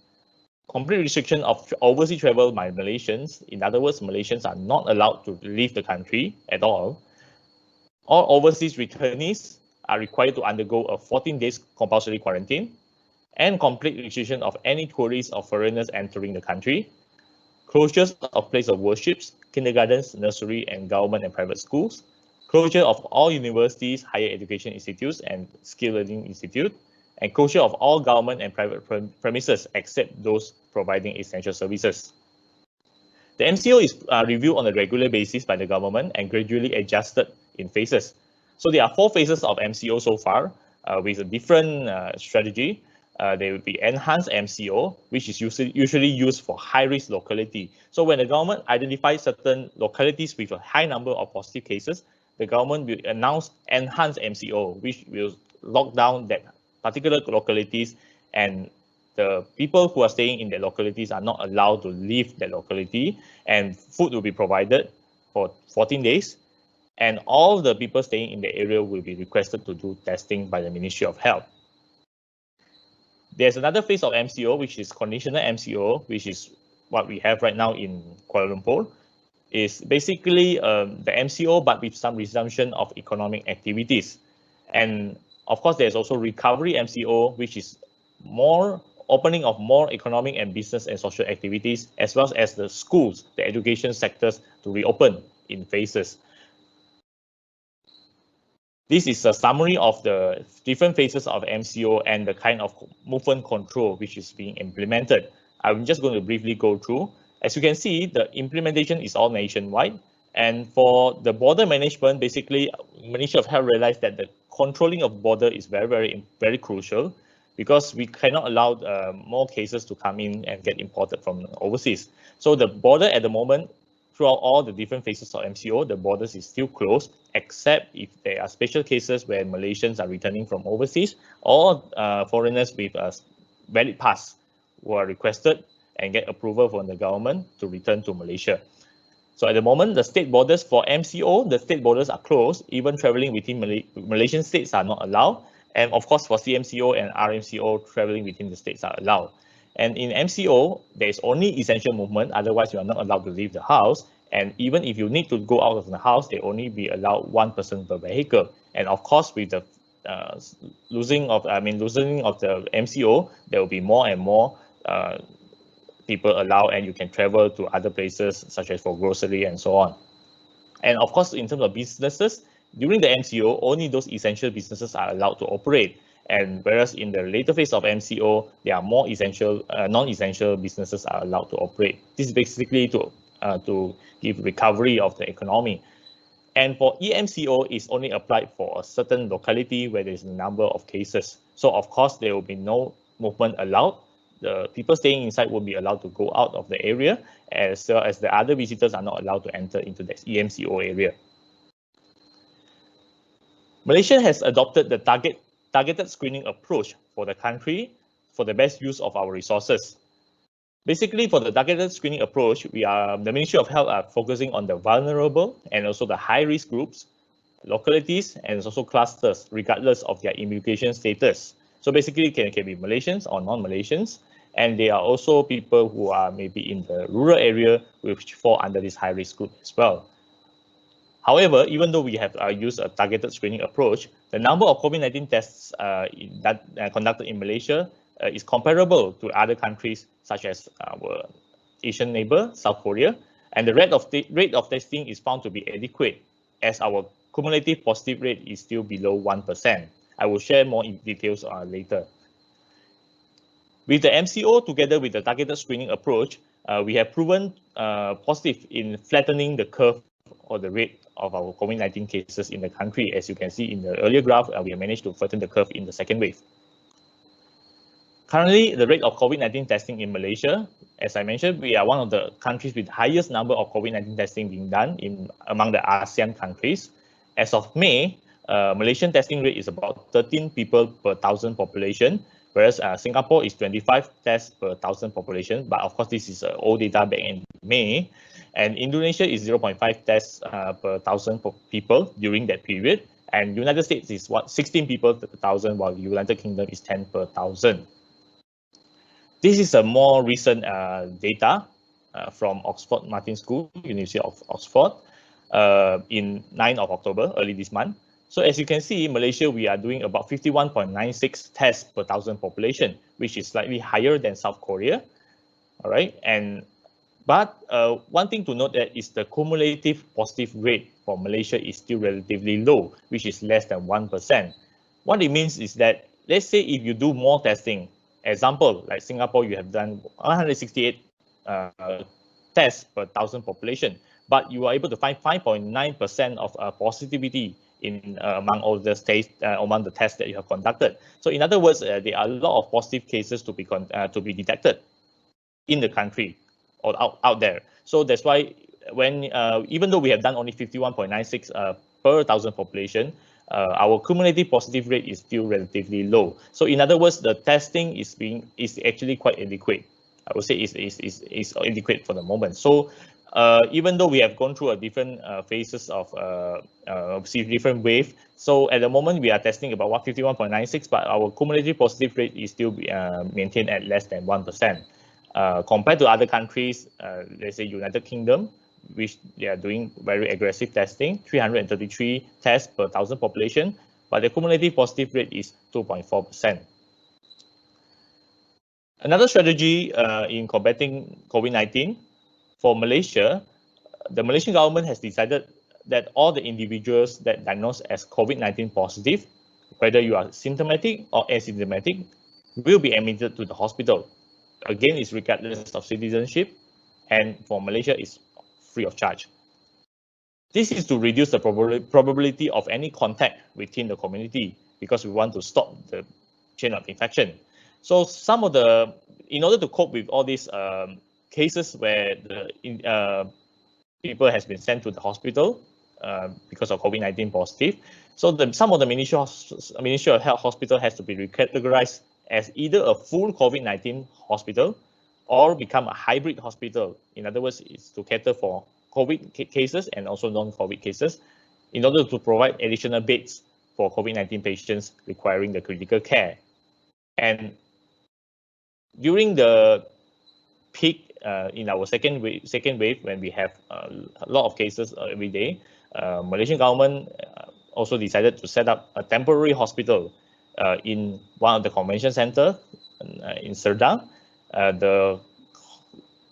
complete restriction of overseas travel by Malaysians. In other words, Malaysians are not allowed to leave the country at all. All overseas returnees are required to undergo a 14 days compulsory quarantine, and complete restriction of any tourists or foreigners entering the country, closures of place of worships, kindergartens, nursery, and government and private schools, closure of all universities, higher education institutes, and skill learning institute, and closure of all government and private premises except those providing essential services. The MCO is reviewed on a regular basis by the government and gradually adjusted in phases. So there are 4 phases of MCO so far, with a different strategy. There will be enhanced MCO, which is usually used for high-risk locality. So when the government identifies certain localities with a high number of positive cases, the government will announce enhanced MCO, which will lock down that particular localities, and the people who are staying in the localities are not allowed to leave that locality, and food will be provided for 14 days. And all the people staying in the area will be requested to do testing by the Ministry of Health. There's another phase of MCO, which is conditional MCO, which is what we have right now in Kuala Lumpur. Is basically the MCO, but with some resumption of economic activities. And of course, there's also recovery MCO, which is more opening of more economic and business and social activities, as well as the schools, the education sectors to reopen in phases. This is a summary of the different phases of MCO and the kind of movement control which is being implemented. I'm just going to briefly go through. As you can see, the implementation is all nationwide. And for the border management, basically, Ministry of Health realized that the controlling of border is very crucial, because we cannot allow more cases to come in and get imported from overseas. So the border at the moment, throughout all the different phases of MCO, the borders is still closed, except if there are special cases where Malaysians are returning from overseas, or foreigners with a valid pass who are requested and get approval from the government to return to Malaysia. So at the moment, the state borders for MCO, the state borders are closed. Even traveling within Malaysian states are not allowed. And of course, for CMCO and RMCO, traveling within the states are allowed. And in MCO, there is only essential movement. Otherwise, you are not allowed to leave the house. And even if you need to go out of the house, they only be allowed one person per vehicle. And of course, with the loosening of the MCO, there will be more and more people allowed, and you can travel to other places such as for grocery and so on. And of course, in terms of businesses, during the MCO, only those essential businesses are allowed to operate. And whereas in the later phase of MCO, there are more essential, non-essential businesses are allowed to operate. This is basically to give recovery of the economy. And for EMCO, it's only applied for a certain locality where there's a number of cases. So of course, there will be no movement allowed. The people staying inside will be allowed to go out of the area, as well as the other visitors are not allowed to enter into the EMCO area. Malaysia has adopted the targeted screening approach for the country for the best use of our resources. Basically, for the targeted screening approach, the Ministry of Health are focusing on the vulnerable and also the high-risk groups, localities, and also clusters, regardless of their immigration status. So basically, it can be Malaysians or non-Malaysians, and they are also people who are maybe in the rural area, which fall under this high-risk group as well. However, even though we have used a targeted screening approach, the number of COVID-19 tests conducted in Malaysia is comparable to other countries such as our Asian neighbor, South Korea, and the rate of testing is found to be adequate, as our cumulative positive rate is still below 1%. I will share more details later. With the MCO together with the targeted screening approach, we have proven positive in flattening the curve or the rate of our COVID-19 cases in the country. As you can see in the earlier graph, we have managed to flatten the curve in the second wave. Currently, the rate of COVID-19 testing in Malaysia, as I mentioned, we are one of the countries with the highest number of COVID-19 testing being done among the ASEAN countries. As of May, Malaysian testing rate is about 13 people per 1,000 population, whereas Singapore is 25 tests per 1,000 population. But of course, this is old data back in May. And Indonesia is 0.5 tests per 1,000 people during that period. And United States is 16 people per 1,000, while the United Kingdom is 10 per 1,000. This is a more recent data from Oxford Martin School, University of Oxford, in 9th of October, early this month. So as you can see, in Malaysia, we are doing about 51.96 tests per 1,000 population, which is slightly higher than South Korea. All right, but one thing to note that is the cumulative positive rate for Malaysia is still relatively low, which is less than 1%. What it means is that, let's say if you do more testing, example, like Singapore, you have done 168 tests per 1,000 population, but you are able to find 5.9% of positivity among all the states, among the tests that you have conducted. So in other words, there are a lot of positive cases to be detected in the country or out there. So that's why when even though we have done only 51.96 per 1,000 population, our cumulative positive rate is still relatively low. So in other words, the testing is actually quite adequate. I would say is adequate for the moment. So even though we have gone through a different phases of different wave. So at the moment we are testing about 51.96, but our cumulative positive rate is still maintained at less than 1%. Compared to other countries, let's say United Kingdom, which they are doing very aggressive testing, 333 tests per 1,000 population, but the cumulative positive rate is 2.4%. Another strategy in combating COVID-19 for Malaysia, the Malaysian government has decided that all the individuals that diagnosed as COVID-19 positive, whether you are symptomatic or asymptomatic, will be admitted to the hospital. Again, it's regardless of citizenship, and for Malaysia, it's free of charge. This is to reduce the probability of any contact within the community, because we want to stop the chain of infection. So in order to cope with all these cases where the people has been sent to the hospital because of COVID-19 positive, so some of the Ministry of Health hospital has to be recategorized as either a full COVID-19 hospital or become a hybrid hospital. In other words, it's to cater for COVID cases and also non-COVID cases in order to provide additional beds for COVID-19 patients requiring the critical care. And during the peak in our second wave, when we have a lot of cases every day, Malaysian government also decided to set up a temporary hospital in one of the convention center in Serdang. The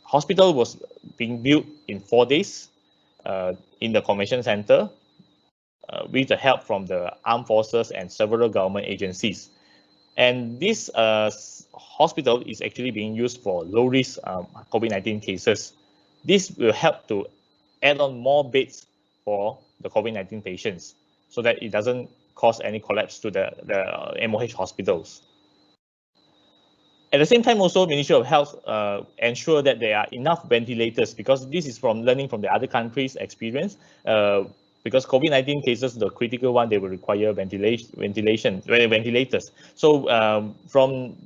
hospital was being built in 4 days in the convention center with the help from the armed forces and several government agencies. And this hospital is actually being used for low-risk COVID-19 cases. This will help to add on more beds for the COVID-19 patients so that it doesn't cause any collapse to the MOH hospitals. At the same time, also, Ministry of Health ensure that there are enough ventilators, because this is from learning from the other countries' experience. Because COVID-19 cases, the critical one, they will require ventilators. So from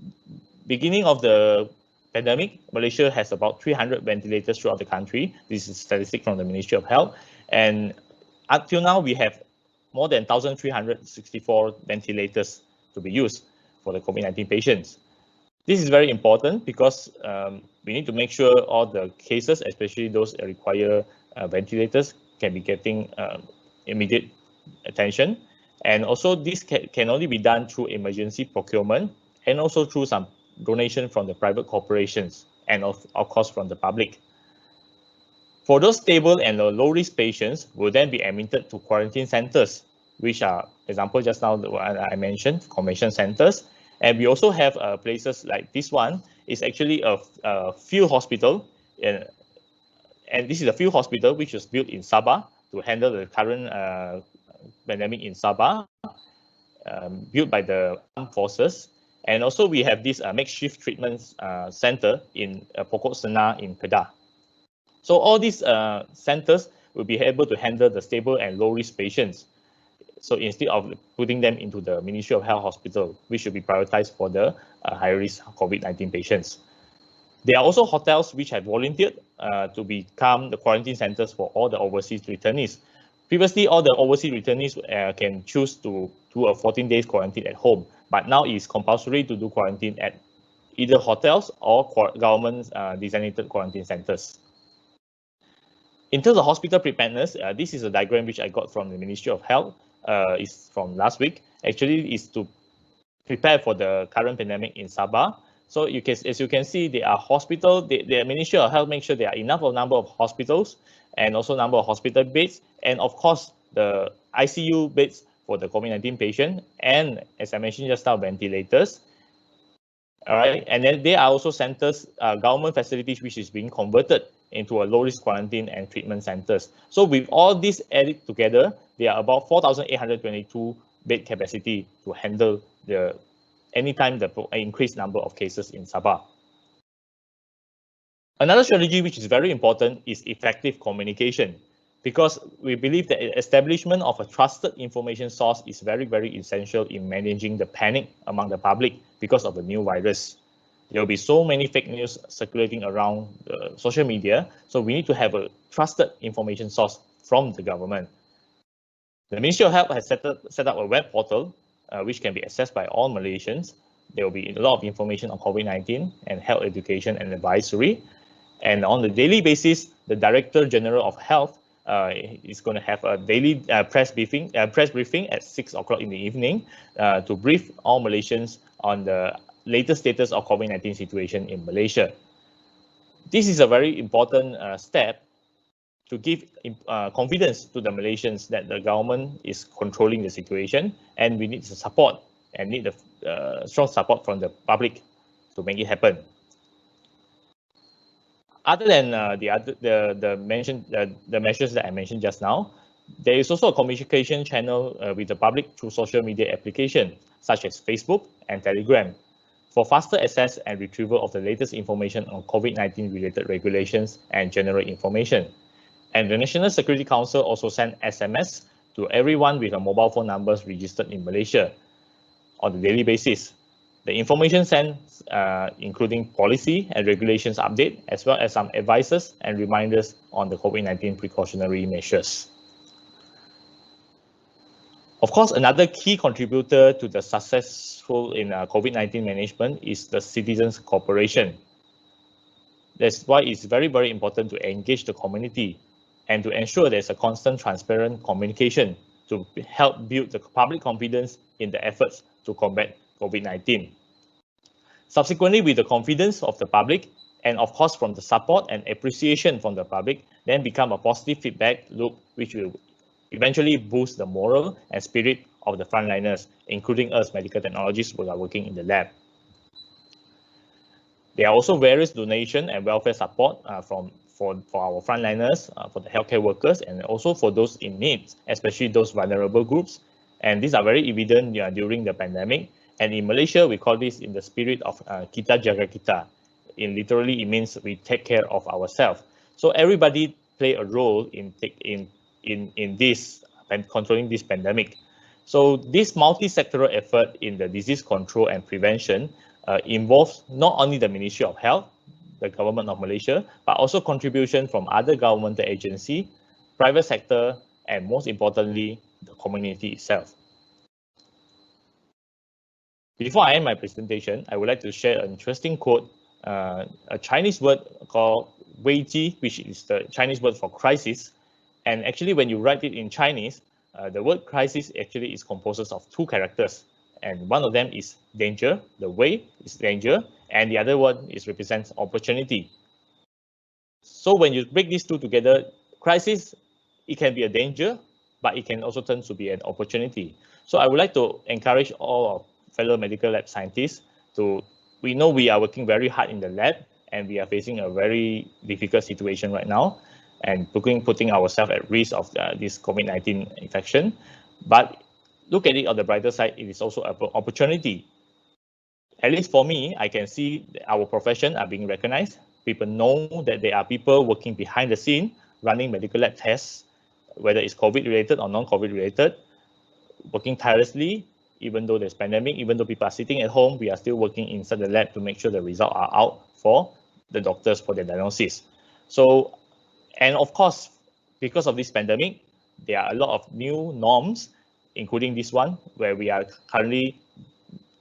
beginning of the pandemic, Malaysia has about 300 ventilators throughout the country. This is statistic from the Ministry of Health. And until now, we have more than 1,364 ventilators to be used for the COVID-19 patients. This is very important because we need to make sure all the cases, especially those that require ventilators, can be getting immediate attention. And also this can only be done through emergency procurement and also through some donation from the private corporations and of course from the public. For those stable and low-risk patients will then be admitted to quarantine centers, which are, example just now I mentioned, convention centers. And we also have places like this one is actually a field hospital, and this is a field hospital which was built in Sabah to handle the current pandemic in Sabah, built by the armed forces. And also we have this makeshift treatment center in Pokok Senar in Kedah. So all these centers will be able to handle the stable and low-risk patients. So instead of putting them into the Ministry of Health hospital, which should be prioritized for the high-risk COVID-19 patients. There are also hotels which have volunteered to become the quarantine centers for all the overseas returnees. Previously, all the overseas returnees can choose to do a 14 days quarantine at home, but now it's compulsory to do quarantine at either hotels or government designated quarantine centers. In terms of hospital preparedness, this is a diagram which I got from the Ministry of Health. It's from last week. Actually, is to prepare for the current pandemic in Sabah. So as you can see, there are hospitals. The Ministry of Health make sure there are enough number of hospitals and also number of hospital beds, and of course the ICU beds for the COVID-19 patient, and as I mentioned just now, ventilators. All right, and then there are also centers, government facilities which is being converted into a low-risk quarantine and treatment centers. So with all this added together, there are about 4,822 bed capacity to handle the anytime the increased number of cases in Sabah. Another strategy which is very important is effective communication, because we believe that establishment of a trusted information source is very, very essential in managing the panic among the public because of the new virus. There will be so many fake news circulating around social media, so we need to have a trusted information source from the government. The Ministry of Health has set up a web portal which can be accessed by all Malaysians. There will be a lot of information on COVID-19 and health education and advisory. And on a daily basis, the Director General of Health is going to have a daily press briefing at 6 o'clock in the evening to brief all Malaysians on the latest status of COVID-19 situation in Malaysia. This is a very important step to give confidence to the Malaysians that the government is controlling the situation, and we need the support and need the strong support from the public to make it happen. Other than the measures that I mentioned just now, there is also a communication channel with the public through social media applications such as Facebook and Telegram for faster access and retrieval of the latest information on COVID-19 related regulations and general information. And the National Security Council also sent SMS to everyone with a mobile phone numbers registered in Malaysia on a daily basis. The information sent including policy and regulations update, as well as some advices and reminders on the COVID-19 precautionary measures. Of course, another key contributor to the successful in COVID-19 management is the citizens' cooperation. That's why it's very, very important to engage the community and to ensure there's a constant, transparent communication to help build the public confidence in the efforts to combat COVID-19. Subsequently, with the confidence of the public, and of course from the support and appreciation from the public, then become a positive feedback loop, which will eventually boost the morale and spirit of the frontliners, including us medical technologists who are working in the lab. There are also various donation and welfare support for our frontliners, for the healthcare workers, and also for those in need, especially those vulnerable groups. And these are very evident during the pandemic. And in Malaysia, we call this in the spirit of kita jaga kita. Literally, it means we take care of ourselves. So everybody play a role in this and controlling this pandemic. So this multi-sectoral effort in the disease control and prevention involves not only the Ministry of Health, the government of Malaysia, but also contribution from other governmental agencies, private sector, and most importantly, the community itself. Before I end my presentation, I would like to share an interesting quote, a Chinese word called 危机, which is the Chinese word for crisis. And actually, when you write it in Chinese, the word crisis actually is composed of two characters. And one of them is danger, the way is danger, and the other one represents opportunity. So when you break these two together, crisis, it can be a danger, but it can also turn to be an opportunity. So I would like to encourage all of fellow medical lab scientists we know we are working very hard in the lab and we are facing a very difficult situation right now and putting ourselves at risk of this COVID-19 infection. But look at it on the brighter side, it is also an opportunity. At least for me, I can see our profession are being recognized. People know that there are people working behind the scene, running medical lab tests, whether it's COVID related or non-COVID related, working tirelessly. Even though there's pandemic, even though people are sitting at home, we are still working inside the lab to make sure the results are out for the doctors for their diagnosis. So, and of course, because of this pandemic, there are a lot of new norms, including this one, where we are currently,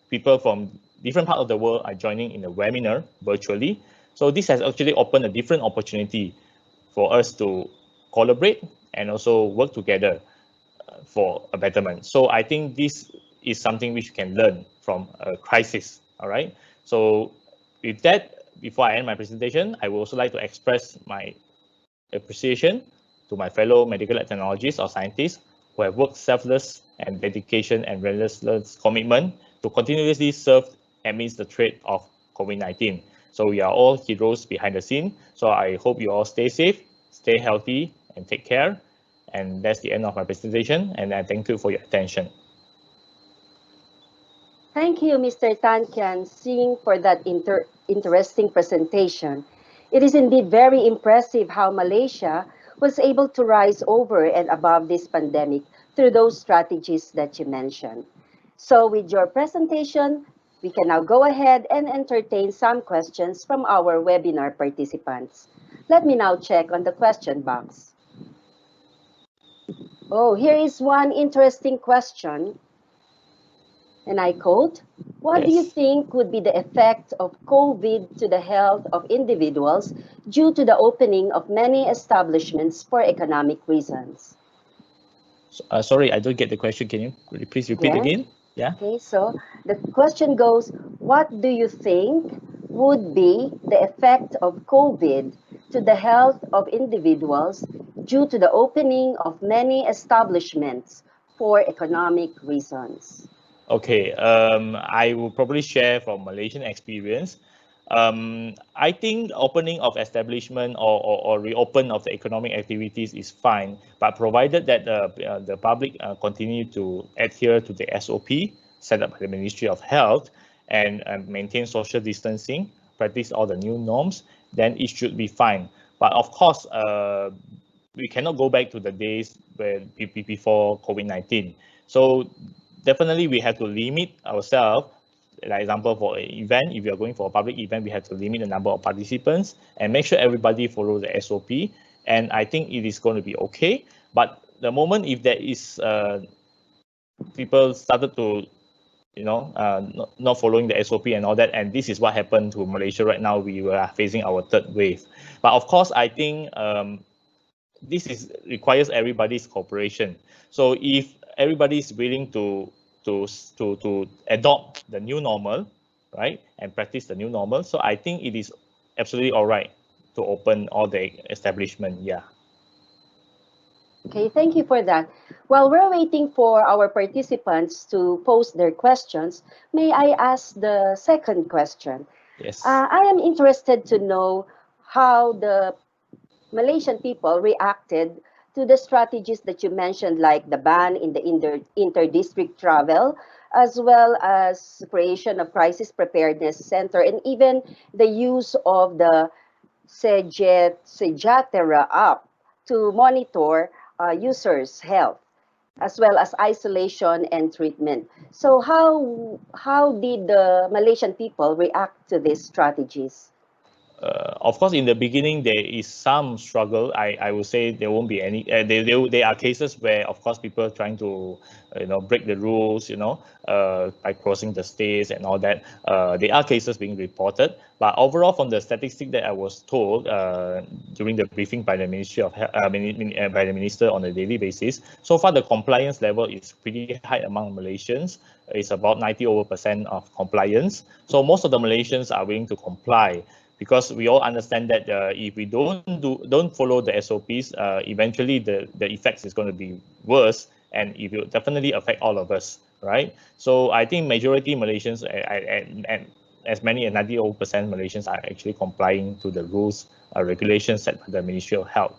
people from different parts of the world are joining in a webinar virtually. So this has actually opened a different opportunity for us to collaborate and also work together for a betterment. So I think this is something which you can learn from a crisis, all right? So with that, before I end my presentation, I would also like to express my appreciation to my fellow medical technologists or scientists who have worked selfless and dedication and relentless commitment to continuously serve amidst the threat of COVID-19. So we are all heroes behind the scene. So I hope you all stay safe, stay healthy, and take care. And that's the end of my presentation, and I thank you for your attention. Thank you, Mr. Tan Kian Sing, for that interesting presentation. It is indeed very impressive how Malaysia was able to rise over and above this pandemic through those strategies that you mentioned. So with your presentation, We can now go ahead and entertain some questions from our webinar participants. Let me now check on the question box. Oh, here is one interesting question. And I quote, what do you Yes. think would be the effect of COVID to the health of individuals due to the opening of many establishments for economic reasons? Sorry, I don't get the question. Can you please repeat Yes. again? Yeah. Okay, so the question goes, what do you think would be the effect of COVID to the health of individuals due to the opening of many establishments for economic reasons? Okay, I will probably share from Malaysian experience. I think opening of establishment or reopen of the economic activities is fine, but provided that the public continue to adhere to the SOP set up by the Ministry of Health and maintain social distancing, practice all the new norms, then it should be fine. But of course, we cannot go back to the days where before COVID-19. So definitely we have to limit ourselves. Like example, for an event, if you're going for a public event, we have to limit the number of participants and make sure everybody follow the SOP. And I think it is going to be okay. But the moment if there is people started to not following the SOP and all that, and this is what happened to Malaysia right now. We are facing our third wave. But of course, I think this requires everybody's cooperation. So if everybody is willing to adopt the new normal, right, and practice the new normal, so I think it is absolutely all right to open all the establishment. Yeah. Okay, thank you for that. While we're waiting for our participants to post their questions, may I ask the second question? Yes. I am interested to know how the Malaysian people reacted to the strategies that you mentioned, like the ban in the inter-district travel, as well as creation of crisis preparedness center, and even the use of the Sejatera app to monitor users' health, as well as isolation and treatment. So how did the Malaysian people react to these strategies? Of course, in the beginning, there is some struggle. I would say there won't be any. There are cases where, of course, people are trying to, break the rules, by crossing the states and all that. There are cases being reported. But overall, from the statistic that I was told during the briefing by the Ministry of by the minister on a daily basis, so far the compliance level is pretty high among Malaysians. It's about 90% of compliance. So most of the Malaysians are willing to comply, because we all understand that if we don't follow the SOPs, eventually the effects is going to be worse, and it will definitely affect all of us, right? So I think majority Malaysians and as many as 90% Malaysians are actually complying to the rules, regulations set by the Ministry of Health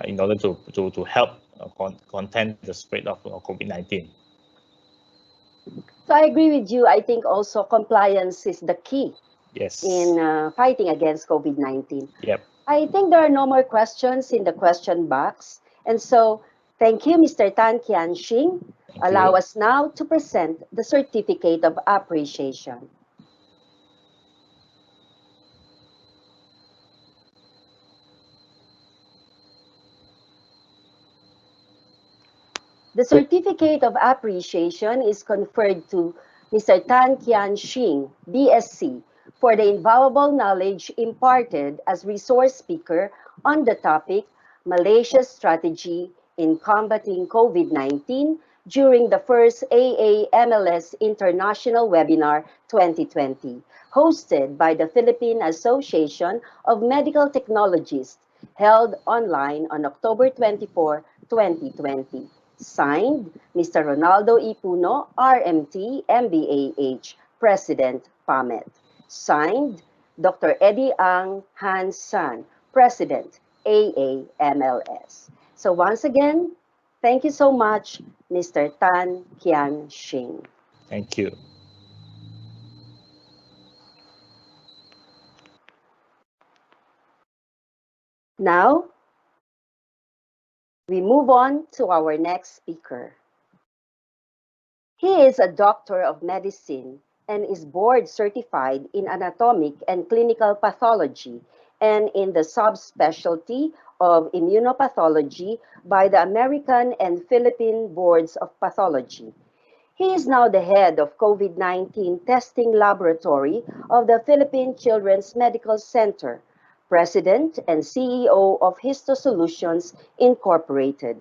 in order to help contain the spread of COVID-19. So I agree with you. I think also compliance is the key Yes. in fighting against COVID-19. Yep. I think there are no more questions in the question box. And so thank you, Mr. Tan Kian Shing. Allow us now to present the Certificate of Appreciation. The Certificate of Appreciation is conferred to Mr. Tan Kian Shing, BSc, for the invaluable knowledge imparted as resource speaker on the topic Malaysia's Strategy in Combating COVID-19 during the first AAMLS International Webinar 2020, hosted by the Philippine Association of Medical Technologists, held online on October 24, 2020. Signed, Mr. Ronaldo E. Puno, RMT, MBAH, President, PAMET. Signed, Dr. Eddie Ang Han San, President, AAMLS. So once again, thank you so much, Mr. Tan Kian Shing. Thank you. Now, we move on to our next speaker. He is a doctor of medicine and is board certified in anatomic and clinical pathology and in the subspecialty of immunopathology by the American and Philippine Boards of Pathology. He is now the head of COVID-19 testing laboratory of the Philippine Children's Medical Center, president and CEO of HistoSolutions Incorporated.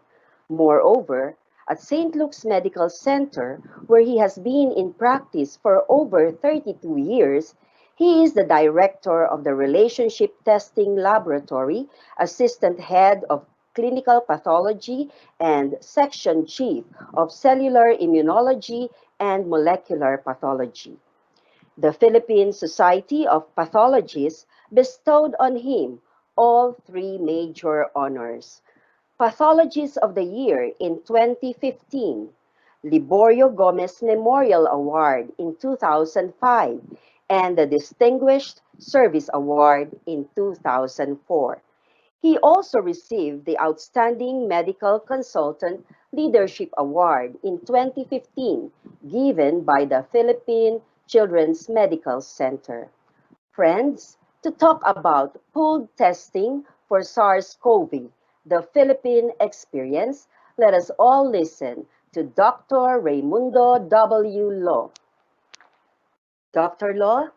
Moreover, at St. Luke's Medical Center, where he has been in practice for over 32 years, he is the director of the Relationship Testing Laboratory, assistant head of clinical pathology, and section chief of cellular immunology and molecular pathology. The Philippine Society of Pathologists bestowed on him all three major honors: Pathologist of the Year in 2015, Liborio Gomez Memorial Award in 2005, and the Distinguished Service Award in 2004. He also received the Outstanding Medical Consultant Leadership Award in 2015, given by the Philippine Children's Medical Center. Friends, to talk about pooled testing for SARS-CoV, the Philippine experience, let us all listen to Dr. Raimundo W. Lo. Dr. Lo?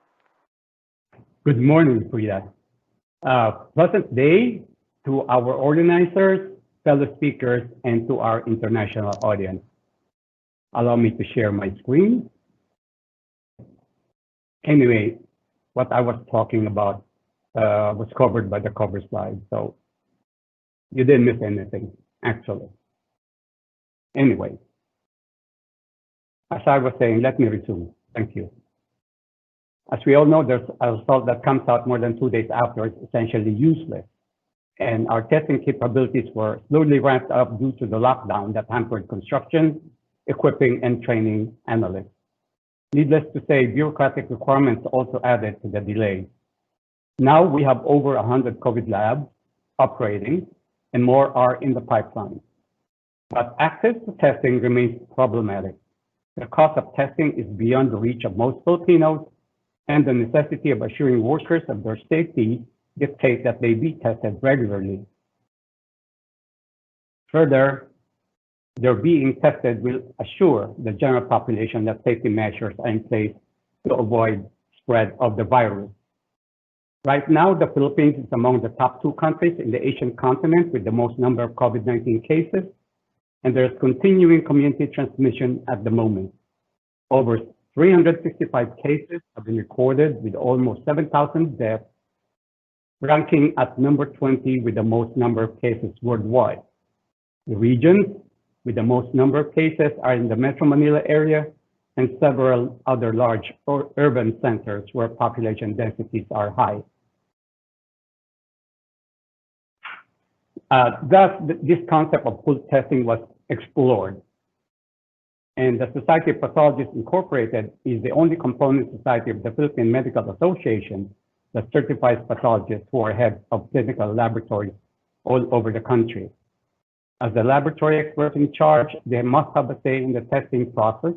Good morning, Frida. Pleasant day to our organizers, fellow speakers, and to our international audience. Allow me to share my screen. Anyway, what I was talking about was covered by the cover slide, so you didn't miss anything, actually. Anyway, as I was saying, let me resume. Thank you. As we all know, there's a result that comes out more than 2 days after is essentially useless. And our testing capabilities were slowly ramped up due to the lockdown that hampered construction, equipping, and training analysts. Needless to say, bureaucratic requirements also added to the delay. Now we have over 100 COVID labs operating, and more are in the pipeline. But access to testing remains problematic. The cost of testing is beyond the reach of most Filipinos, and the necessity of assuring workers of their safety dictate that they be tested regularly. Further, their being tested will assure the general population that safety measures are in place to avoid spread of the virus. Right now, the Philippines is among the top 2 countries in the Asian continent with the most number of COVID-19 cases, and there's continuing community transmission at the moment. Over 365 cases have been recorded with almost 7,000 deaths, ranking at number 20 with the most number of cases worldwide. The regions with the most number of cases are in the Metro Manila area and several other large urban centers where population densities are high. Thus, this concept of pooled testing was explored. And the Society of Pathologists Incorporated is the only component society of the Philippine Medical Association that certifies pathologists who are heads of clinical laboratories all over the country. As the laboratory experts in charge, they must have a say in the testing process,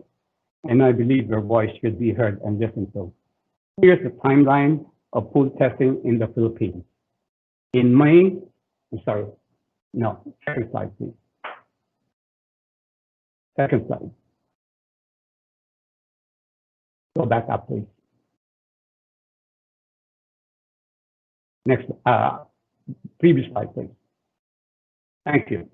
and I believe their voice should be heard and listened to. Here's the timeline of pooled testing in the Philippines. In May, second slide, please. Second slide. Go back up, please. Next, previous slide, please. Thank you.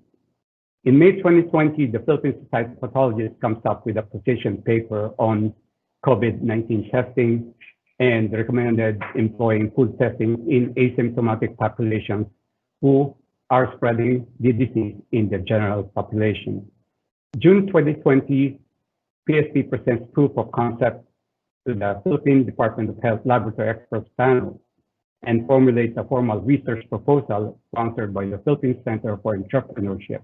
In May 2020, the Philippine Society of Pathologists comes up with a position paper on COVID-19 testing and recommended employing pooled testing in asymptomatic populations who are spreading the disease in the general population. June 2020, PSP presents proof of concept to the Philippine Department of Health Laboratory Experts Panel and formulates a formal research proposal sponsored by the Philippine Center for Entrepreneurship.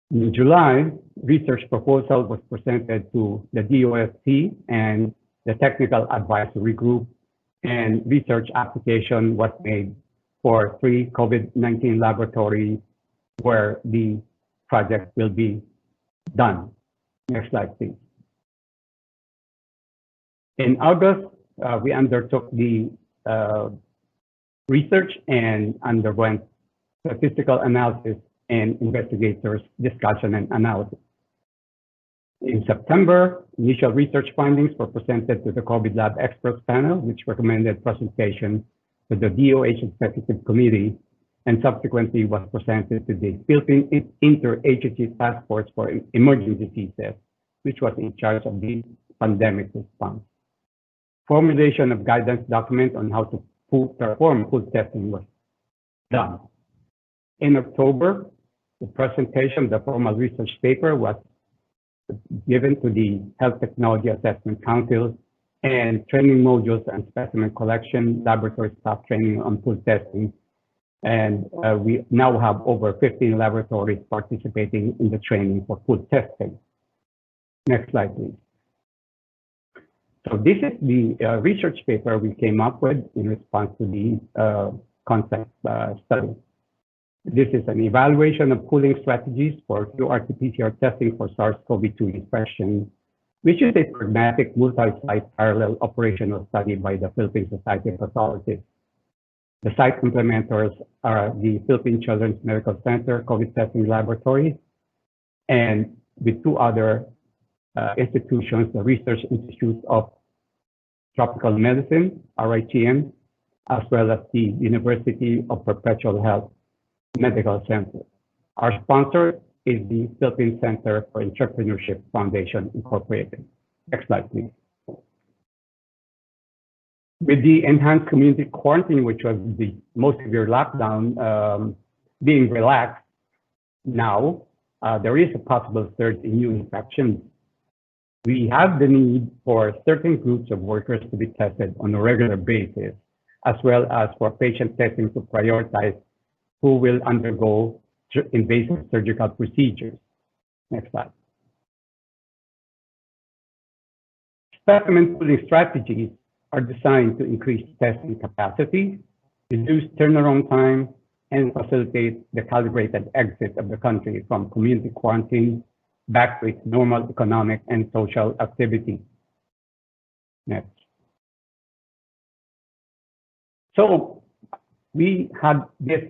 In July, research proposal was presented to the DOST and the Technical Advisory Group, and research application was made for 3 COVID-19 laboratories where the project will be done. Next slide, please. In August, we undertook the research and underwent statistical analysis and investigators' discussion and analysis. In September, initial research findings were presented to the COVID Lab Experts Panel, which recommended presentation to the DOH Executive Committee, and subsequently was presented to the Philippine Interagency Task Force for Emerging Diseases, which was in charge of the pandemic response. Formulation of guidance document on how to perform pool testing was done. In October, the presentation of the formal research paper was given to the Health Technology Assessment Council, and training modules and specimen collection, laboratory staff training on pool testing. And we now have over 15 laboratories participating in the training for pool testing. Next slide, please. So this is the research paper we came up with in response to the concept study. This is an evaluation of pooling strategies for qRT-PCR testing for SARS-CoV-2 infection, which is a pragmatic multi-site parallel operational study by the Philippine Society of Pathologists. The site implementers are the Philippine Children's Medical Center COVID Testing Laboratory, and with two other institutions, the Research Institute of Tropical Medicine, RITM, as well as the University of Perpetual Health Medical Center. Our sponsor is the Philippine Center for Entrepreneurship Foundation, Incorporated. Next slide, please. With the enhanced community quarantine, which was the most severe lockdown, being relaxed now, there is a possible surge in new infections. We have the need for certain groups of workers to be tested on a regular basis, as well as for patient testing to prioritize who will undergo invasive surgical procedures. Next slide. Specimen pooling strategies are designed to increase testing capacity, reduce turnaround time, and facilitate the calibrated exit of the country from community quarantine back to its normal economic and social activity. Next. So we had this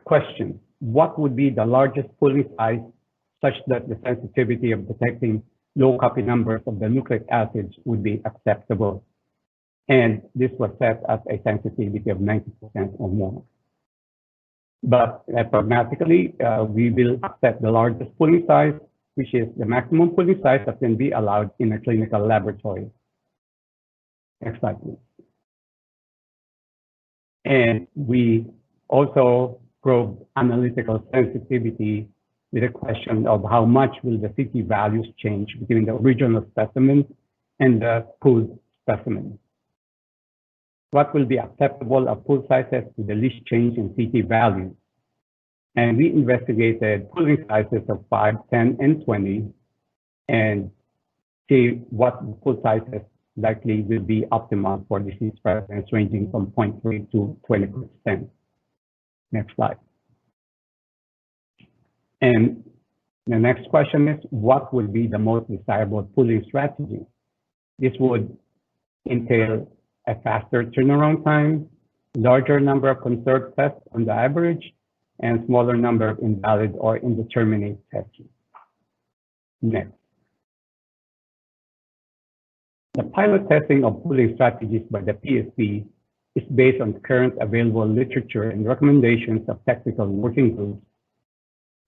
question: what would be the largest pooling size such that the sensitivity of detecting low copy numbers of the nucleic acids would be acceptable? And this was set at a sensitivity of 90% or more. But pragmatically, we will accept the largest pooling size, which is the maximum pooling size that can be allowed in a clinical laboratory. Next slide, please. And we also probe analytical sensitivity with a question of how much will the CT values change between the original specimen and the pooled specimen. What will be acceptable of pool sizes with the least change in CT values? And we investigated pooling sizes of 5, 10, and 20, and see what pool sizes likely will be optimal for disease prevalence ranging from 0.3 to 20%. Next slide. And the next question is, what would be the most desirable pooling strategy? This would entail a faster turnaround time, larger number of conserved tests on the average, and smaller number of invalid or indeterminate tests. Next. The pilot testing of pooling strategies by the PSP is based on current available literature and recommendations of technical working groups.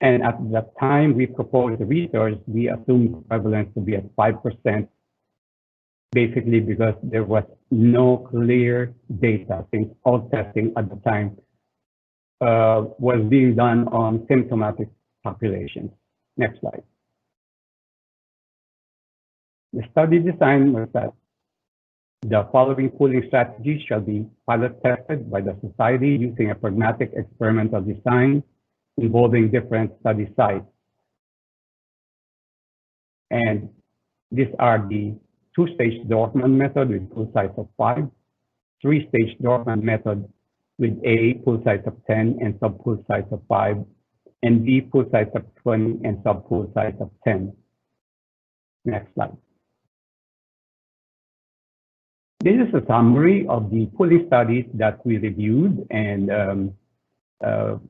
And at the time we proposed the research, we assumed prevalence to be at 5%, basically because there was no clear data since all testing at the time was being done on symptomatic populations. Next slide. The study design was that the following pooling strategies shall be pilot tested by the society using a pragmatic experimental design involving different study sites. And these are the two-stage Dorfman method with pool size of 5, three-stage Dorfman method with A, pool size of 10 and sub-pool size of 5, and B, pool size of 20 and sub-pool size of 10. Next slide. This is a summary of the pooling studies that we reviewed and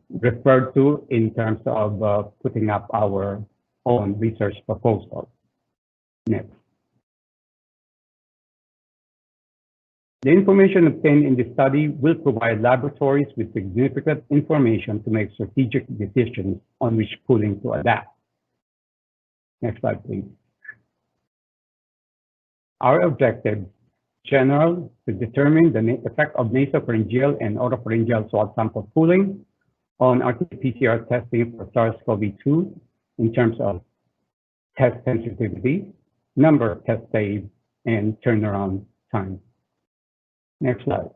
referred to in terms of putting up our own research proposal. Next. The information obtained in this study will provide laboratories with significant information to make strategic decisions on which pooling to adapt. Next slide, please. Our objective, general, to determine the effect of nasopharyngeal and oropharyngeal swab sample pooling on RT-PCR testing for SARS-CoV-2 in terms of test sensitivity, number of tests saved, and turnaround time. Next slide.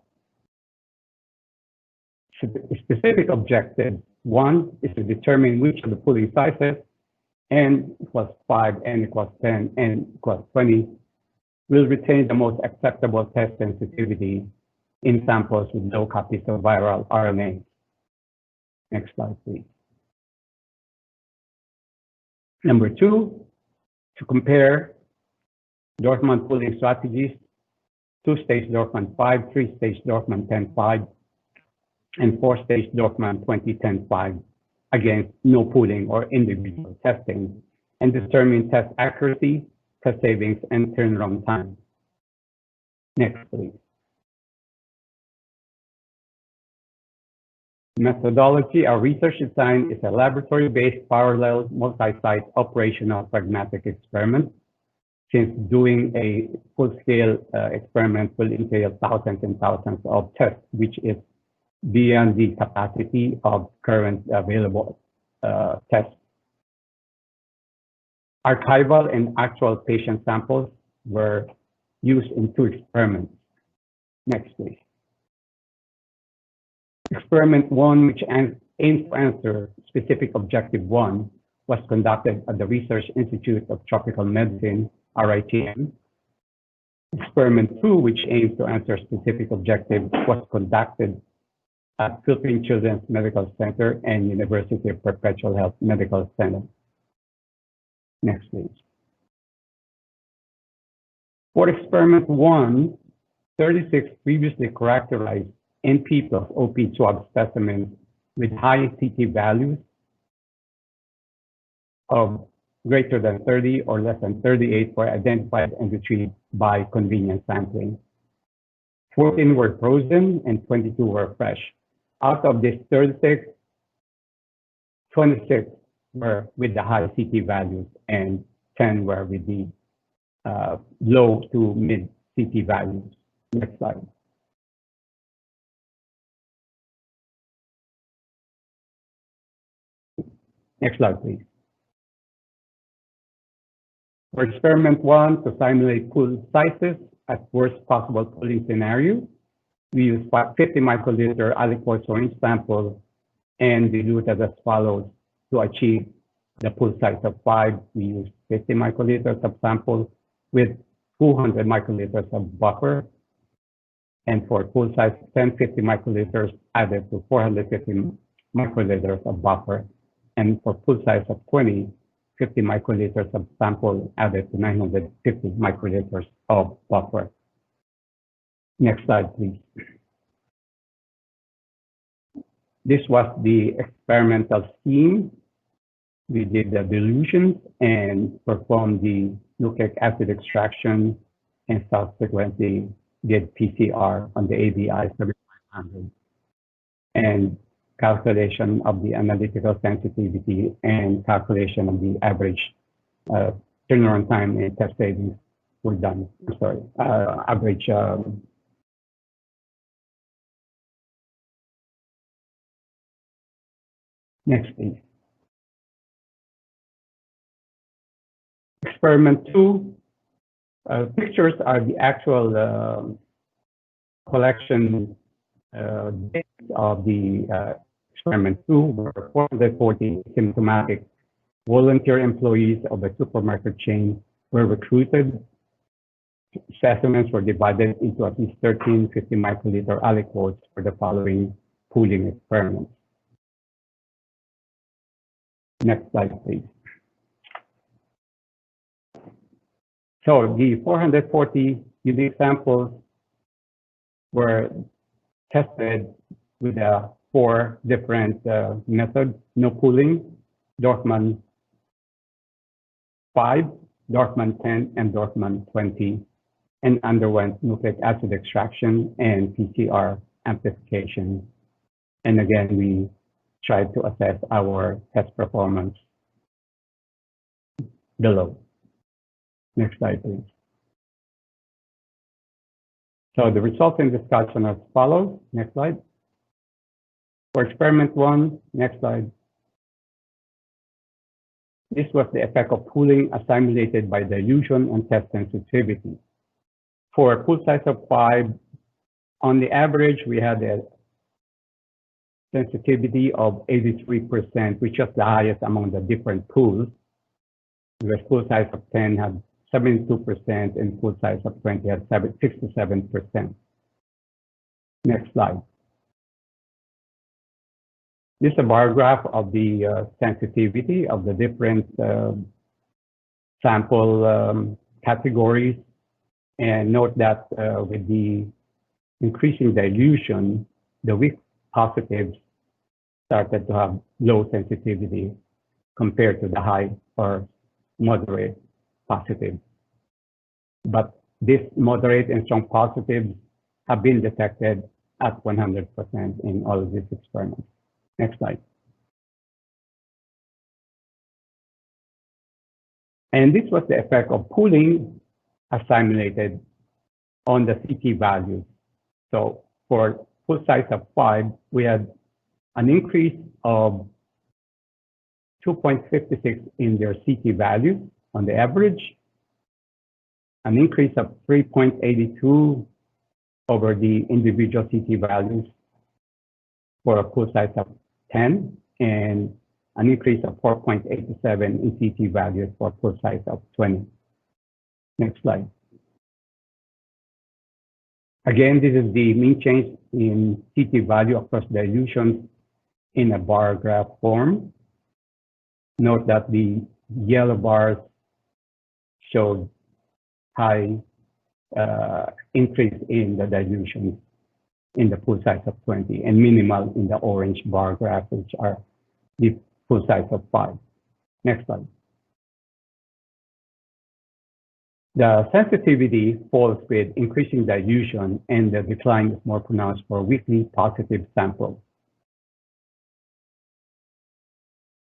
Specific objective 1 is to determine which of the pooling sizes, n equals 5, n equals 10, n equals 20, will retain the most acceptable test sensitivity in samples with low copies of viral RNA. Next slide, please. Number 2, to compare Dorfman pooling strategies, 2-stage Dorfman 5, 3-stage Dorfman 10-5, and 4-stage Dorfman 20-10-5 against no pooling or individual testing, and determine test accuracy, test savings, and turnaround time. Next, please. Methodology. Our research design is a laboratory-based parallel multi-site operational pragmatic experiment. Since doing a full-scale experiment will entail thousands and thousands of tests, which is beyond the capacity of current available tests. Archival and actual patient samples were used in 2 experiments. Next, please. Experiment 1, which aims to answer specific objective 1, was conducted at the Research Institute of Tropical Medicine, RITM. Experiment 2, which aims to answer specific objective, was conducted at Philippine Children's Medical Center and University of Perpetual Health Medical Center. Next, please. For experiment 1, 36 previously characterized NP plus OP swab specimens with high CT values of greater than 30 or less than 38 were identified and retrieved by convenience sampling. 14 were frozen and 22 were fresh. Out of these 36, 26 were with the high CT values and 10 were with the low to mid CT values. Next slide. Next slide, please. For experiment 1, to simulate pool sizes at worst possible pooling scenario, we use 50 microliter aliquot syringe sample and dilute as follows. To achieve the pool size of 5, we use 50 microliters of sample with 200 microliters of buffer. And for pool size 10, 50 microliters added to 450 microliters of buffer. And for pool size of 20, 50 microliters of sample added to 950 microliters of buffer. Next slide, please. This was the experimental scheme. We did the dilutions and performed the nucleic acid extraction and subsequently did PCR on the ABI 7500 and calculation of the analytical sensitivity and calculation of the average turnaround time and test savings were done. I'm sorry, average next, please. Experiment 2, pictures are the actual collection dates of the experiment 2, where 440 symptomatic volunteer employees of a supermarket chain were recruited. Specimens were divided into at least 13 50 microliter aliquots for the following pooling experiments. Next slide, please. So the 440 unique samples were tested with 4 different methods: no pooling, Dorfman 5, Dorfman 10, and Dorfman 20, and underwent nucleic acid extraction and PCR amplification. And again, we tried to assess our test performance below. Next slide, please. So the resulting discussion as follows. Next slide. For experiment 1, next slide. This was the effect of pooling assimilated by dilution and test sensitivity. For a pool size of 5, on the average, we had a sensitivity of 83%, which was the highest among the different pools. The pool size of 10 had 72%, and pool size of 20 had 67%. Next slide. This is a bar graph of the sensitivity of the different sample categories. And note that with the increasing dilution, the weak positives started to have low sensitivity compared to the high or moderate positives. But these moderate and strong positives have been detected at 100% in all of these experiments. Next slide. And this was the effect of pooling assimilated on the CT values. So for pool size of 5, we had an increase of 2.56 in their CT values on the average, an increase of 3.82 over the individual CT values for a pool size of 10, and an increase of 4.87 in CT values for pool size of 20. Next slide. Again, this is the mean change in CT value across dilutions in a bar graph form. Note that the yellow bars showed high increase in the dilution in the pool size of 20 and minimal in the orange bar graph, which are the pool size of 5. Next slide. The sensitivity falls with increasing dilution, and the decline is more pronounced for weakly positive samples.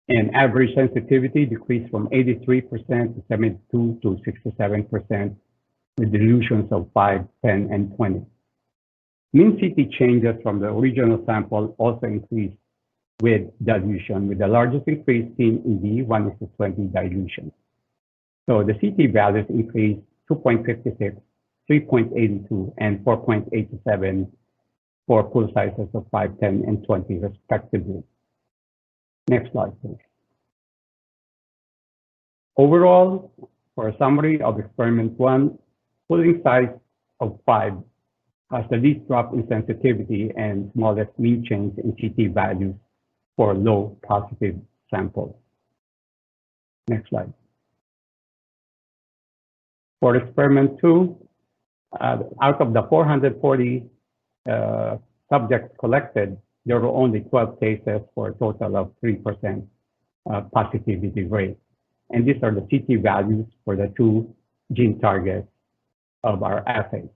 And average sensitivity decreased from 83% to 72 to 67% with dilutions of 5, 10, and 20. Mean CT changes from the original sample also increased with dilution, with the largest increase seen in the 1:20 dilution. So the CT values increased 2.56, 3.82, and 4.87 for pool sizes of 5, 10, and 20 respectively. Next slide, please. Overall, for a summary of experiment 1, pooling size of 5 has the least drop in sensitivity and smallest mean change in CT values for low positive samples. Next slide. For experiment 2, out of the 440 subjects collected, there were only 12 cases for a total of 3% positivity rate. And these are the CT values for the 2 gene targets of our assay.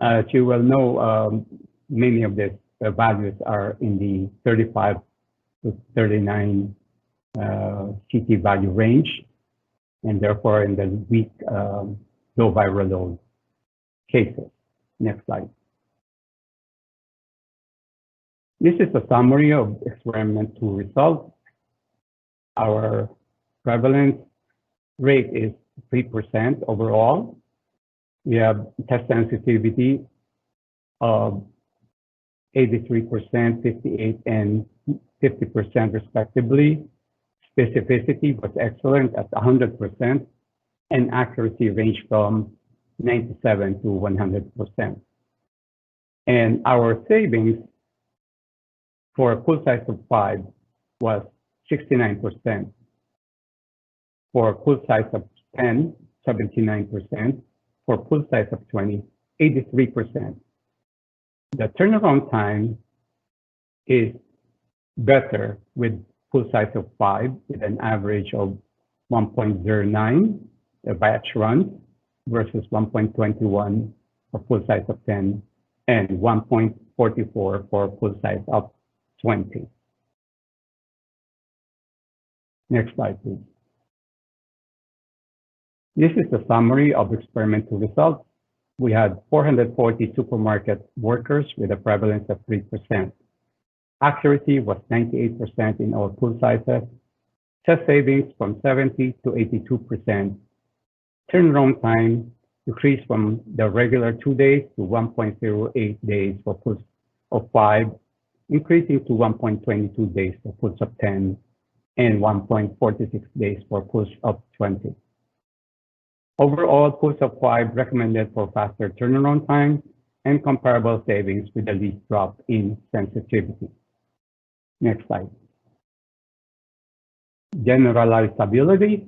As you will know, many of these values are in the 35 to 39 CT value range, and therefore in the weak low viral load cases. Next slide. This is a summary of experiment 2 results. Our prevalence rate is 3% overall. We have test sensitivity of 83%, 58%, and 50% respectively. Specificity was excellent at 100%, and accuracy ranged from 97 to 100%. And our savings for a pool size of 5 was 69%. For a pool size of 10, 79%. For pool size of 20, 83%. The turnaround time is better with pool size of 5, with an average of 1.09 batch runs versus 1.21 for pool size of 10 and 1.44 for pool size of 20. Next slide, please. This is the summary of experimental results. We had 440 supermarket workers with a prevalence of 3%. Accuracy was 98% in all pool sizes. Test savings from 70 to 82%. Turnaround time decreased from the regular 2 days to 1.08 days for pools of 5, increasing to 1.22 days for pools of 10, and 1.46 days for pools of 20. Overall, pools of 5 recommended for faster turnaround time and comparable savings with the least drop in sensitivity. Next slide. Generalizability.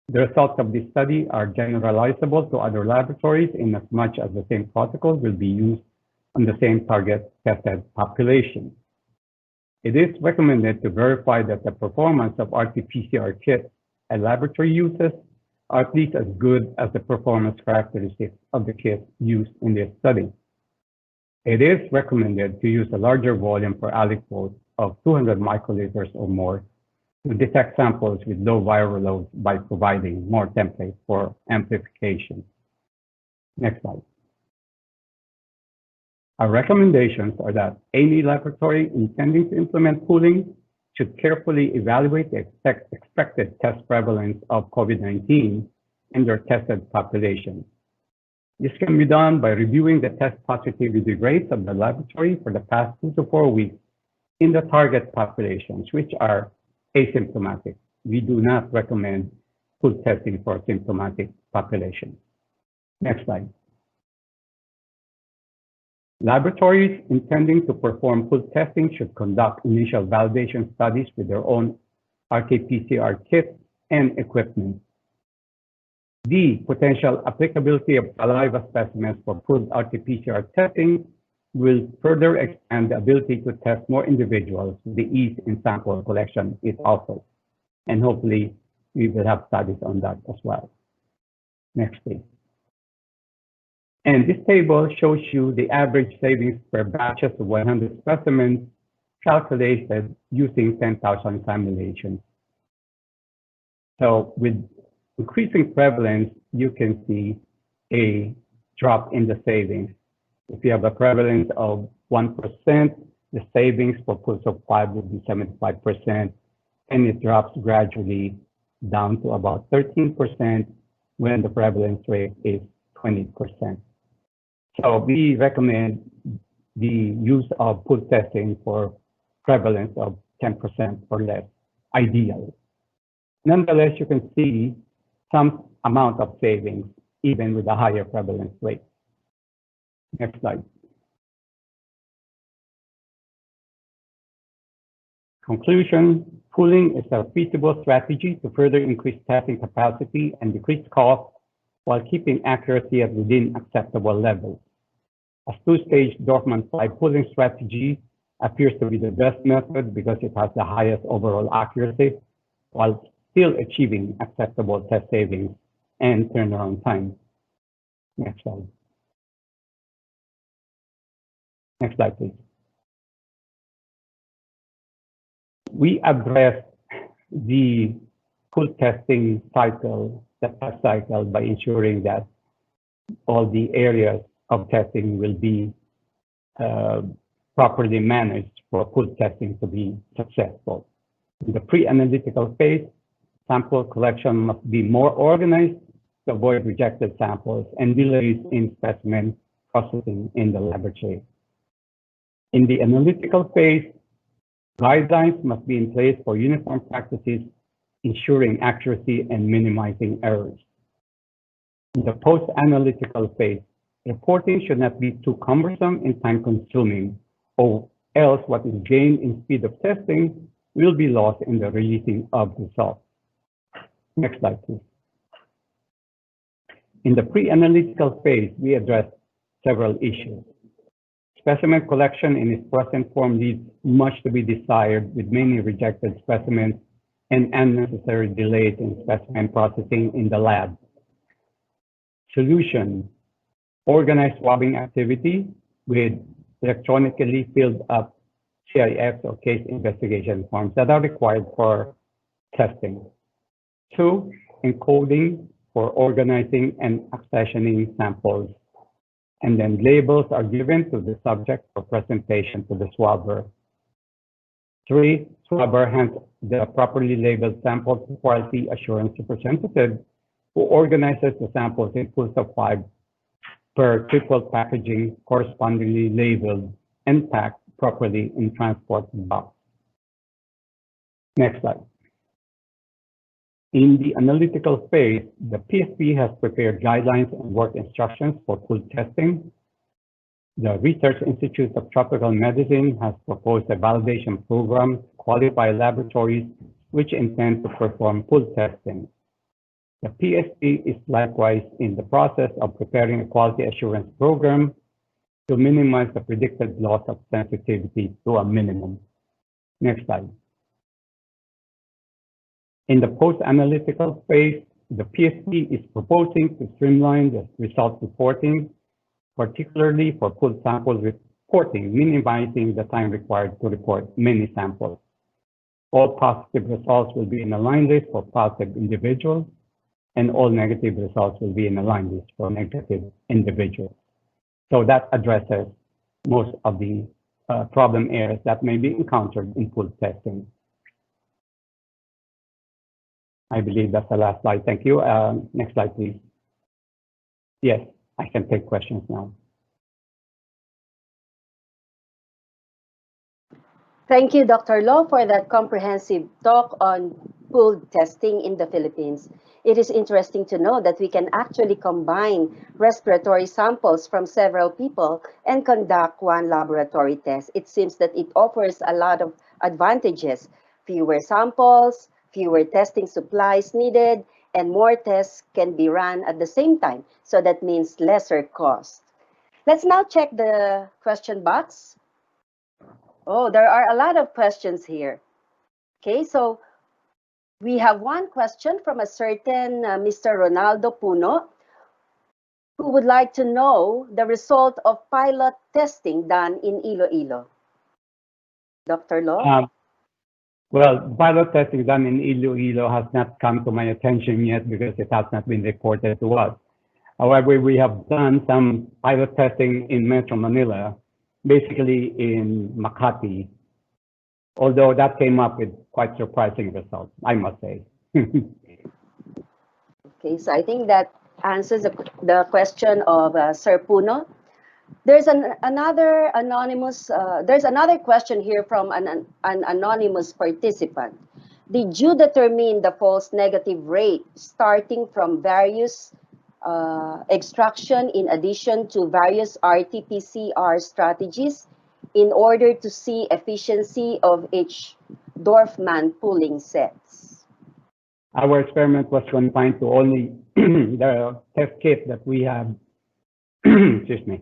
The results of this study are generalizable to other laboratories in as much as the same protocol will be used on the same target tested population. It is recommended to verify that the performance of RT-PCR kits a laboratory uses are at least as good as the performance characteristics of the kits used in this study. It is recommended to use a larger volume per aliquot of 200 microliters or more to detect samples with low viral loads by providing more templates for amplification. Next slide. Our recommendations are that any laboratory intending to implement pooling should carefully evaluate the expected test prevalence of COVID-19 in their tested population. This can be done by reviewing the test positivity rates of the laboratory for the past 2 to 4 weeks in the target populations, which are asymptomatic. We do not recommend pool testing for symptomatic population. Next slide. Laboratories intending to perform pool testing should conduct initial validation studies with their own RT-PCR kits and equipment. The potential applicability of saliva specimens for pooled RT-PCR testing will further expand the ability to test more individuals with the ease in sample collection it offers. And hopefully, we will have studies on that as well. Next, please. And this table shows you the average savings per batches of 100 specimens calculated using 10,000 simulations. So with increasing prevalence, you can see a drop in the savings. If you have a prevalence of 1%, the savings for pools of 5 would be 75%, and it drops gradually down to about 13% when the prevalence rate is 20%. So we recommend the use of pool testing for prevalence of 10% or less, ideally. Nonetheless, you can see some amount of savings even with a higher prevalence rate. Next slide. Conclusion, pooling is a feasible strategy to further increase testing capacity and decrease costs while keeping accuracy at within acceptable levels. A two-stage Dorfman 5 pooling strategy appears to be the best method because it has the highest overall accuracy while still achieving acceptable test savings and turnaround time. Next slide. Next slide, please. We addressed the pool testing cycle, the test cycle, by ensuring that all the areas of testing will be properly managed for pool testing to be successful. In the pre-analytical phase, sample collection must be more organized to avoid rejected samples and delays in specimen processing in the laboratory. In the analytical phase, guidelines must be in place for uniform practices, ensuring accuracy and minimizing errors. In the post-analytical phase, reporting should not be too cumbersome and time-consuming, or else what is gained in speed of testing will be lost in the releasing of results. Next slide, please. In the pre-analytical phase, we address several issues. Specimen collection in its present form leaves much to be desired, with many rejected specimens and unnecessary delays in specimen processing in the lab. Solution: organized swabbing activity with electronically filled up CIFs or case investigation forms that are required for testing. 2, encoding for organizing and accessioning samples. And then labels are given to the subject for presentation to the swabber. 3, swabber hands the properly labeled sample to quality assurance representative who organizes the samples in pools of 5 per triple packaging, correspondingly labeled and packed properly in transport box. Next slide. In the analytical phase, the PSP has prepared guidelines and work instructions for pool testing. The Research Institute of Tropical Medicine has proposed a validation program to qualify laboratories which intend to perform pool testing. The PSP is likewise in the process of preparing a quality assurance program to minimize the predicted loss of sensitivity to a minimum. Next slide. In the post-analytical phase, the PSP is proposing to streamline the result reporting, particularly for pool sample reporting, minimizing the time required to report many samples. All positive results will be in a line list for positive individuals, and all negative results will be in a line list for negative individuals. So that addresses most of the problem areas that may be encountered in pool testing. I believe that's the last slide. Thank you. Next slide, please. Yes, I can take questions now. Thank you, Dr. Lo, for that comprehensive talk on pool testing in the Philippines. It is interesting to know that we can actually combine respiratory samples from several people and conduct one laboratory test. It seems that it offers a lot of advantages: fewer samples, fewer testing supplies needed, and more tests can be run at the same time. So that means lesser cost. Let's now check the question box. Oh, there are a lot of questions here. Okay, so we have one question from a certain Mr. Ronaldo Puno, who would like to know the result of pilot testing done in Iloilo. Dr. Lo? Well, pilot testing done in Iloilo has not come to my attention yet because it has not been reported to us. However, we have done some pilot testing in Metro Manila, basically in Makati, although that came up with quite surprising results, I must say. Okay, so I think that answers the question of Sir Puno. There's another question here from an anonymous participant. Did you determine the false negative rate starting from various extraction in addition to various RT-PCR strategies in order to see efficiency of each Dorfman pooling sets? Our experiment was confined to only the test kit that we have, excuse me,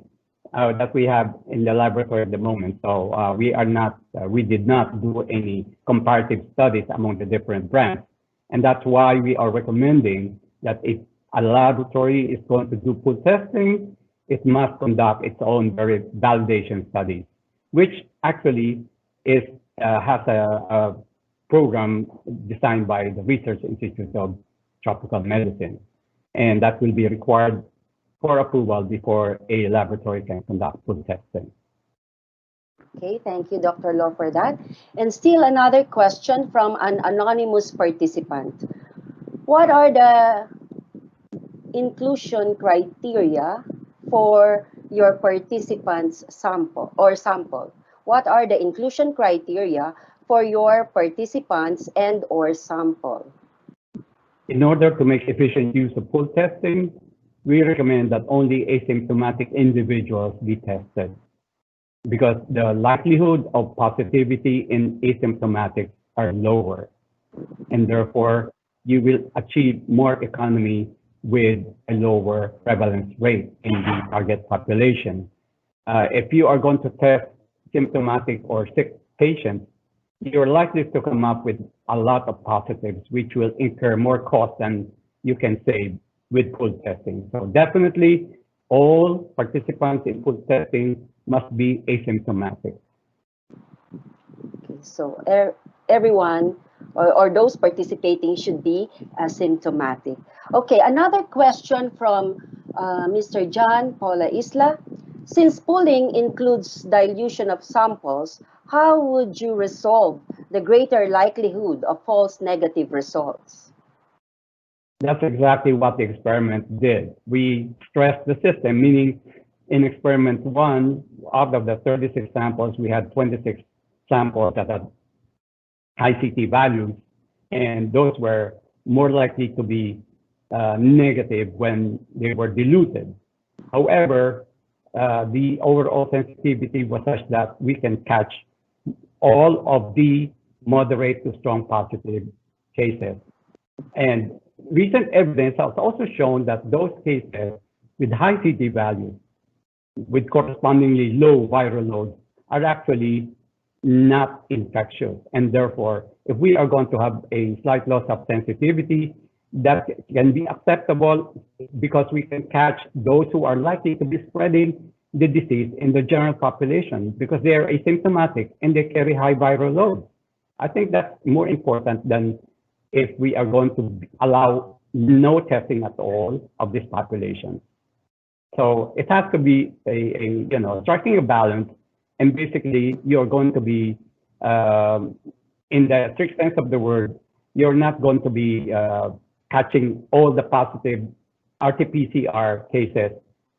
that we have in the laboratory at the moment. So we did not do any comparative studies among the different brands. And that's why we are recommending that if a laboratory is going to do pool testing, it must conduct its own validation studies, which actually has a program designed by the Research Institute of Tropical Medicine. And that will be required for approval before a laboratory can conduct pool testing. Okay, thank you, Dr. Lo, for that. And still another question from an anonymous participant. What are the inclusion criteria for your participants' sample? What are the inclusion criteria for your participants and or sample? In order to make efficient use of pool testing, we recommend that only asymptomatic individuals be tested because the likelihood of positivity in asymptomatics are lower, and therefore you will achieve more economy with a lower prevalence rate in the target population. If you are going to test symptomatic or sick patients, you're likely to come up with a lot of positives, which will incur more cost than you can save with pool testing. So definitely all participants in pool testing must be asymptomatic. Okay, so everyone or those participating should be asymptomatic. Okay, another question from Mr. John Paula Isla. Since pooling includes dilution of samples, how would you resolve the greater likelihood of false negative results? That's exactly what the experiment did. We stressed the system, meaning in experiment 1, out of the 36 samples, we had 26 samples that had high CT values, and those were more likely to be negative when they were diluted. However, the overall sensitivity was such that we can catch all of the moderate to strong positive cases. And recent evidence has also shown that those cases with high CT values with correspondingly low viral loads are actually not infectious. And therefore, if we are going to have a slight loss of sensitivity, that can be acceptable because we can catch those who are likely to be spreading the disease in the general population because they are asymptomatic and they carry high viral loads. I think that's more important than if we are going to allow no testing at all of this population. So it has to be striking a balance, and basically you're going to be, in the strict sense of the word, you're not going to be catching all the positive RT-PCR cases,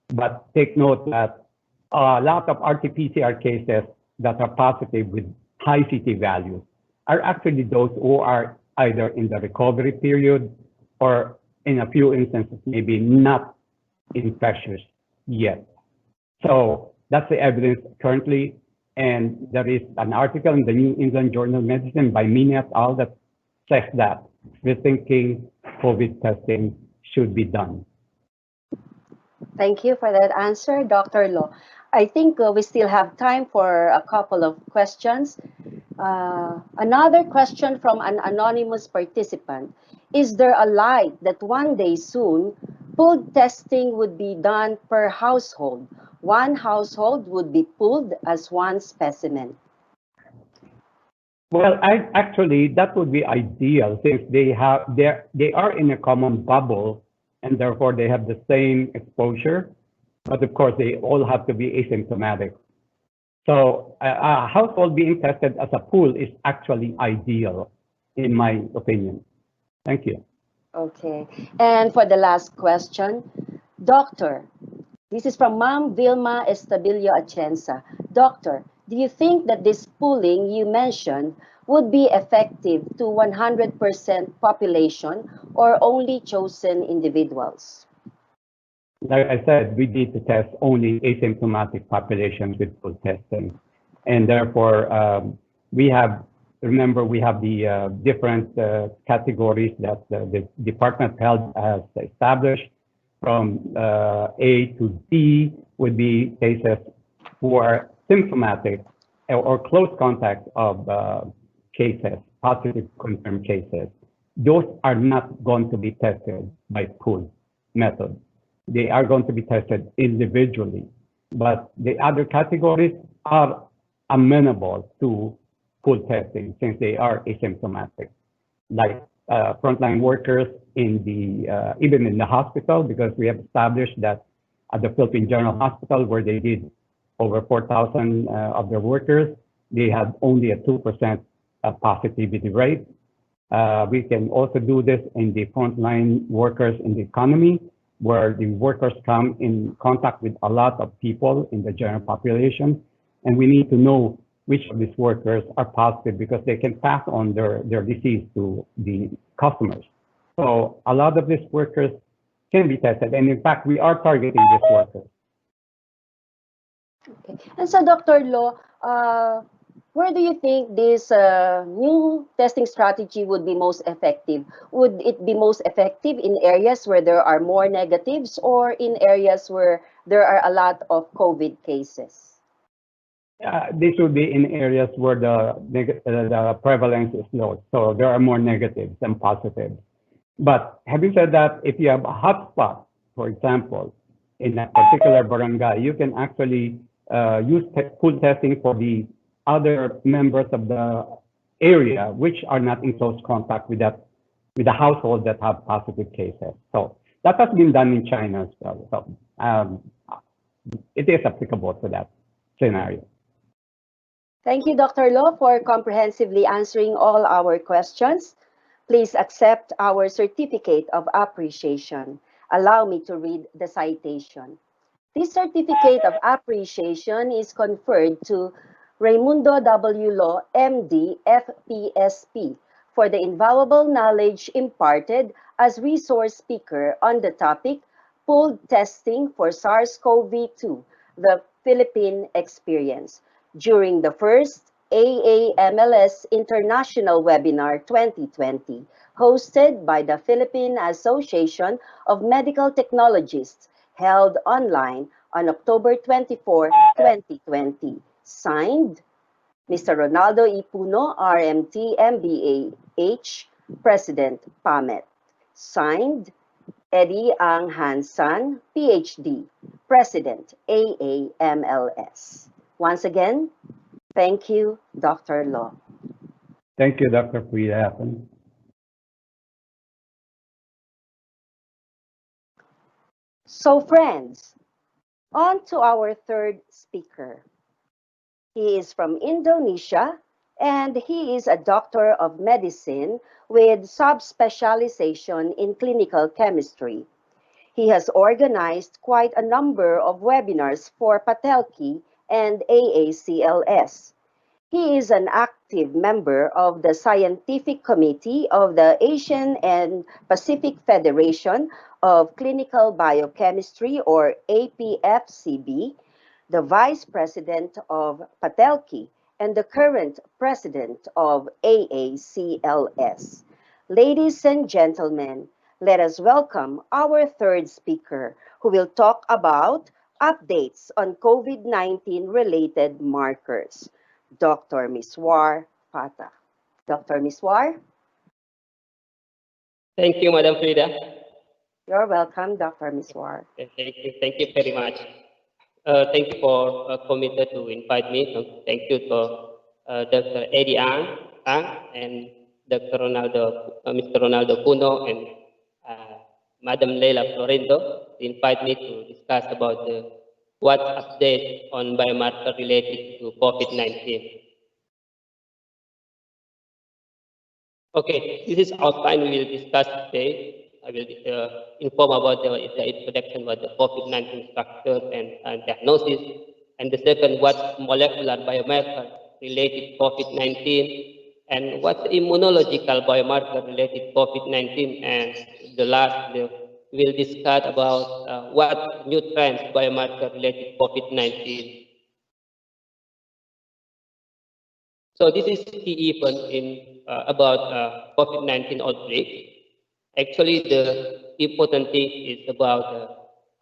but take note that a lot of RT-PCR cases that are positive with high CT values are actually those who are either in the recovery period or in a few instances, maybe not infectious yet. So that's the evidence currently. And there is an article in the New England Journal of Medicine by Mina et al. That says that we're thinking COVID testing should be done. Thank you for that answer, Dr. Lo. I think we still have time for a couple of questions. Another question from an anonymous participant. Is there a light that one day soon, pooled testing would be done per household? One household would be pooled as one specimen. Well, actually, that would be ideal since they are in a common bubble and therefore they have the same exposure. But of course, they all have to be asymptomatic. So a household being tested as a pool is actually ideal, in my opinion. Thank you. Okay. And for the last question, Doctor, this is from Ma'am Vilma Estabilio Atienza. Doctor, do you think that this pooling you mentioned would be effective to 100% population or only chosen individuals? Like I said, we need to test only asymptomatic populations with pool testing. And therefore, we have the different categories that the Department of Health has established. From A to D would be cases who are symptomatic or close contact of cases, positive confirmed cases. Those are not going to be tested by pool method. They are going to be tested individually. But the other categories are amenable to pool testing since they are asymptomatic, like frontline workers in the even in the hospital, because we have established that at the Philippine General Hospital, where they did over 4,000 of their workers, they had only a 2% positivity rate. We can also do this in the frontline workers in the economy, where the workers come in contact with a lot of people in the general population, and we need to know which of these workers are positive because they can pass on their disease to the customers. So a lot of these workers can be tested, and in fact, we are targeting these workers. Okay. And so, Dr. Lo, Where do you think this new testing strategy would be most effective? Would it be most effective in areas where there are more negatives or in areas where there are a lot of COVID cases? This would be in areas where the prevalence is low, so there are more negatives than positives. But having said that, if you have a hotspot, for example, in a particular barangay, you can actually use pool testing for the other members of the area which are not in close contact with the household that have positive cases. So that has been done in China as well. So it is applicable to that scenario. Thank you, Dr. Lo, for comprehensively answering all our questions. Please accept our certificate of appreciation. Allow me to read the citation. This certificate of appreciation is conferred to Raimundo W. Lo, MD, FPSP, for the invaluable knowledge imparted as resource speaker on the topic Pooled Testing for SARS-CoV-2, the Philippine Experience, during the first AAMLS International Webinar 2020, hosted by the Philippine Association of Medical Technologists, held online on October 24, 2020. Signed, Mr. Ronaldo E. Puno, RMT, MBA, President, PAMET. Signed, Eddie Ang Hansan, PhD, President, AAMLS. Once again, thank you, Dr. Lo. Thank you, Dr. Frida. So friends, on to our third speaker. He is from Indonesia and he is a doctor of medicine with subspecialization in clinical chemistry. He has organized quite a number of webinars for Patelki and AACLS. He is an active member of the Scientific Committee of the Asian and Pacific Federation of Clinical Biochemistry, or APFCB, the Vice President of Patelki, and the current President of AACLS. Ladies and gentlemen, let us welcome our third speaker, who will talk about updates on COVID-19 related markers, Dr. Miswar Pata. Dr. Miswar? Thank you, Madam Frida. You're welcome, Dr. Miswar. Thank you very much. Thank you for committed to invite me. Thank you to Dr. Eddie Ang and Dr. Mr. Ronaldo Puno and Madam Leila Florento to invite me to discuss about what update on biomarker related to COVID-19. Okay, this is outline we will discuss today. I will inform about the introduction about the COVID-19 structure and diagnosis. And the second, what molecular biomarker related COVID-19 and what immunological biomarker related COVID-19. And the last, we will discuss about what new trends biomarker related COVID-19. So this is key event in about COVID-19 outbreak. Actually, the important thing is about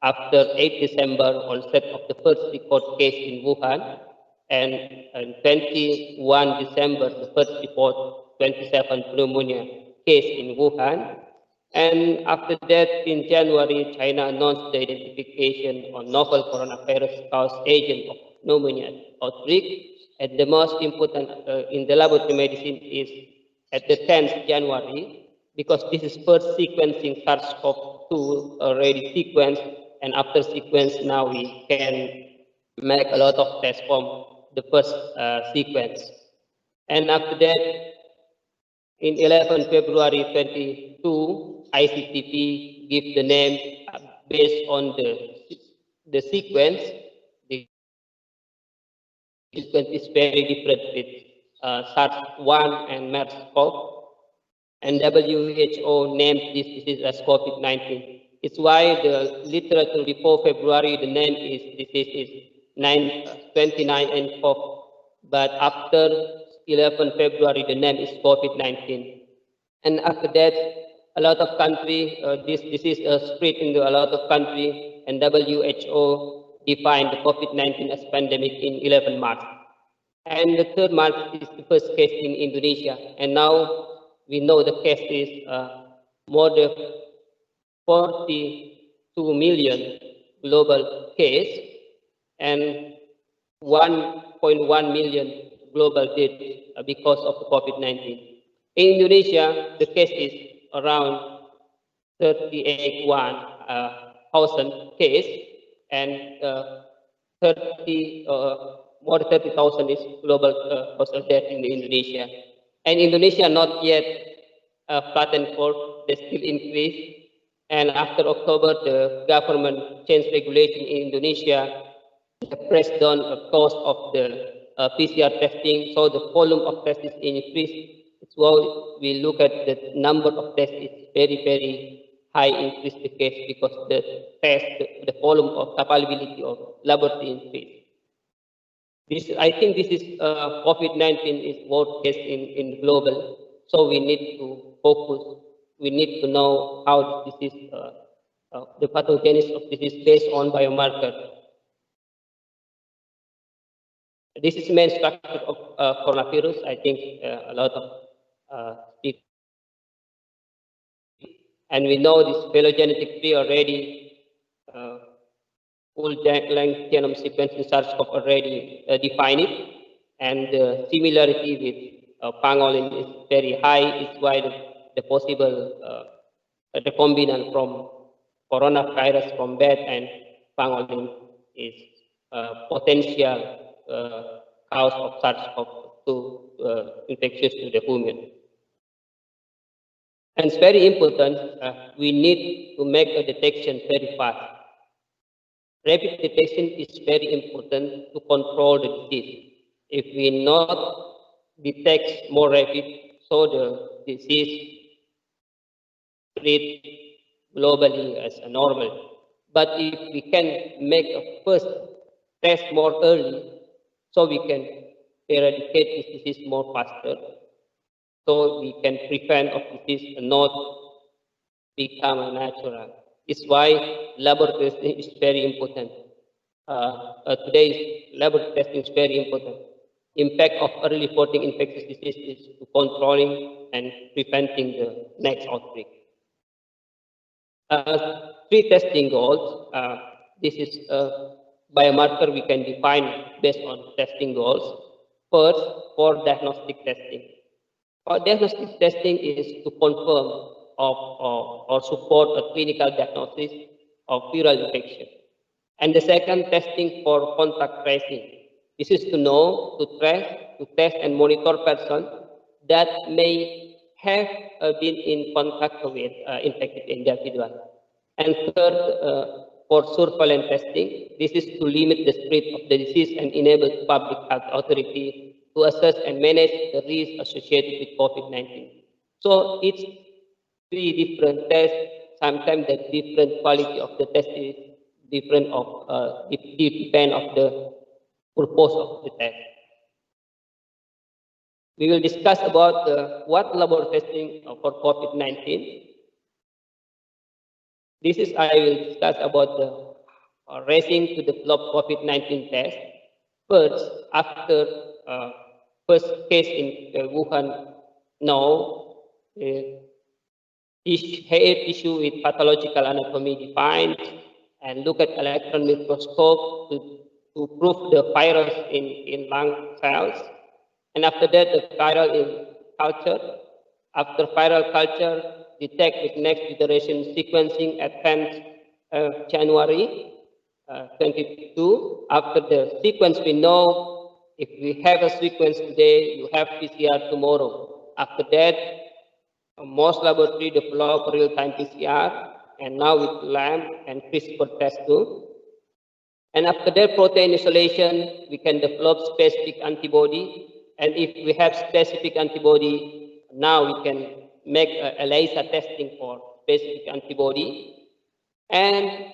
after 8 December onset of the first record case in Wuhan, and 21 December the first report 27 pneumonia case in Wuhan, and after that in January China announced the identification on novel coronavirus caused agent of pneumonia outbreak. And the most important in the laboratory medicine is at the 10th January, because this is first sequencing SARS-CoV-2 already sequenced, and after sequence now we can make a lot of tests from the first sequence. And after that, in 11 February 22, ICTP give the name based on the sequence. The sequence is very different with SARS-1 and MERS-CoV. And WHO named this disease as COVID-19. It's why the literature before February, the name is disease is 29 and but after 11 February, the name is COVID-19. And after that, a lot of country, this disease spread into a lot of country, and WHO defined the COVID-19 as pandemic in 11 March. And the 3rd March is the first case in Indonesia. And now we know the case is more than 42 million global case and 1.1 million global deaths because of the COVID-19. In Indonesia, the case is around 38,000 case and 30 more than 30,000 is global cause of death in Indonesia. And Indonesia not yet flattened curve, they still increase. And after October, the government changed regulation in Indonesia, pressed down the cost of the PCR testing, so the volume of tests is increased. So we look at the number of tests is very high increase the case because the test, the volume of capability of laboratory increase. This, I think this is COVID-19 is world case in global, so we need to focus. We need to know how this is the pathogenesis of disease based on biomarker. This is main structure of coronavirus. I think a lot of speak, and we know this phylogenetic tree already. Full length genome sequence in SARS-CoV already defined it, and the similarity with pangolin is very high. It's why the possible recombinant from coronavirus from bat and pangolin is potential cause of SARS-CoV-2 infectious to the human. And it's very important. We need to make a detection very fast. Rapid detection is very important to control the disease. If we not detect more rapid, so the disease spread globally as a normal. But if we can make a first test more early, so we can eradicate this disease more faster, so we can prevent of disease and not become natural. It's why laboratory testing is very important. Today's laboratory testing is very important. Impact of early reporting infectious disease is to controlling and preventing the next outbreak. 3 testing goals. This is a biomarker we can define based on testing goals. First, for diagnostic testing. For diagnostic testing is to confirm or support a clinical diagnosis of viral infection. And the second, testing for contact tracing. This is to know, to trace, to test and monitor persons that may have been in contact with infected individuals. And third, for surveillance testing, this is to limit the spread of the disease and enable public health authority to assess and manage the risk associated with COVID-19. So it's 3 different tests. Sometimes the different quality of the test is different of depend of the purpose of the test. We will discuss about what laboratory testing for COVID-19. This is I will discuss about the racing to develop COVID-19 test. First, after first case in Wuhan, now hair tissue with pathological anatomy defined, and look at electron microscope to prove the virus in lung cells. And after that, the viral in culture. After viral culture, detect with next generation sequencing at 10th January 22. After the sequence, we know if we have a sequence today, you have PCR tomorrow. After that, most laboratory develop real-time PCR, and now with LAMP and CRISPR test too. And after that, protein isolation, we can develop specific antibody. And if we have specific antibody, now we can make a ELISA testing for specific antibody. And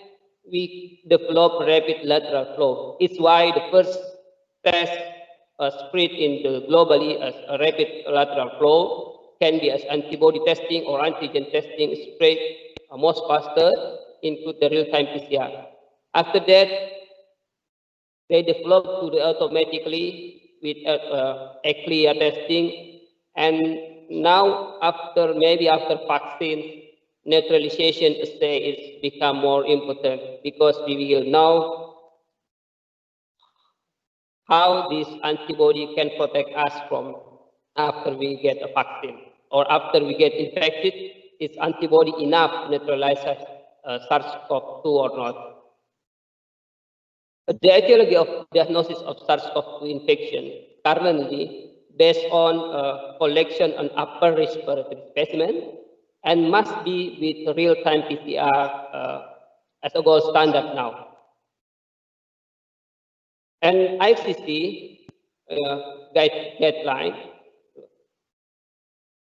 we develop rapid lateral flow. It's why the first test spread in the globally as a rapid lateral flow, can be as antibody testing or antigen testing spread most faster, include the real-time PCR. After that, they develop to the automatically with a clear testing, and now after vaccine, neutralization assay is become more important because we will know how this antibody can protect us from after we get a vaccine or after we get infected. Is antibody enough to neutralize SARS-CoV-2 or not? The etiology of diagnosis of SARS-CoV-2 infection currently based on collection on upper respiratory specimen and must be with real-time PCR as a gold standard now. And ICC guideline,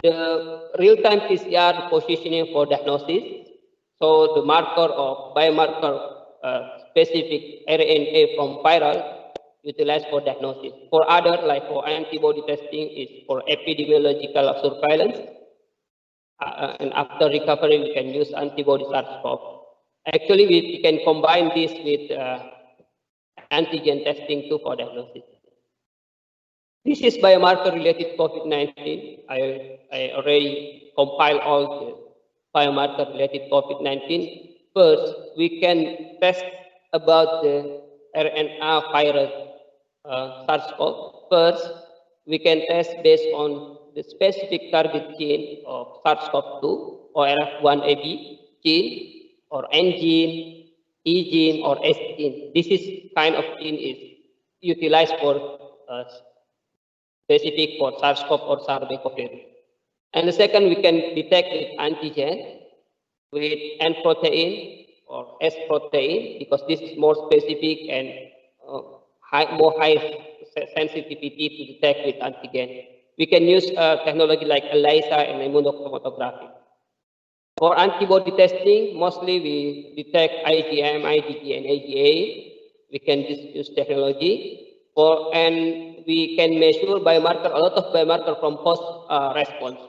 the real-time PCR positioning for diagnosis, so the marker of biomarker specific RNA from viral utilized for diagnosis. For other, like for antibody testing, is for epidemiological surveillance. And after recovery, we can use antibody SARS-CoV. Actually, we can combine this with antigen testing too for diagnosis. This is biomarker related COVID-19. I already compiled all the biomarker related COVID-19. First, we can test about the RNA virus SARS-CoV. First, we can test based on the specific target gene of SARS-CoV-2 or RF1AB gene or N gene, E gene or S gene. This is kind of gene is utilized for specific for SARS-CoV or SARS-CoV-2. And the second, we can detect with antigen with N protein or S protein because this is more specific and more high sensitivity to detect with antigen. We can use technology like ELISA and immunochromatography. For antibody testing, mostly we detect IgM, IgG, and AGA. We can just use technology. And we can measure biomarker, a lot of biomarker from host response,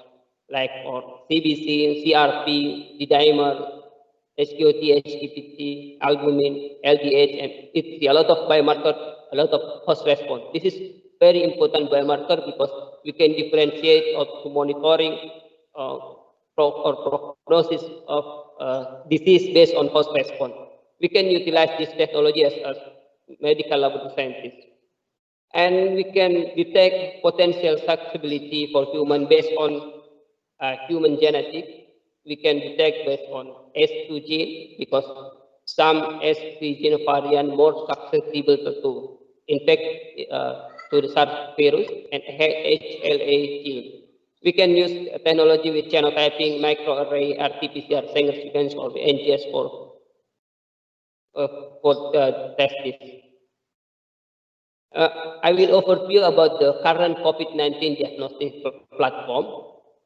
like for CBC, CRP, D-dimer, SQT, HTPT, albumin, LDH, and it's a lot of biomarker, a lot of host response. This is very important biomarker because we can differentiate or monitoring or prognosis of disease based on host response. We can utilize this technology as medical laboratory scientists. And we can detect potential susceptibility for human based on human genetics. We can detect based on S2 gene because some S3 gene variant more susceptible to infect to the SARS virus and HLA gene. We can use technology with genotyping, microarray, RT-PCR, single sequence, or NGS for test this. I will overview about the current COVID-19 diagnostic platform.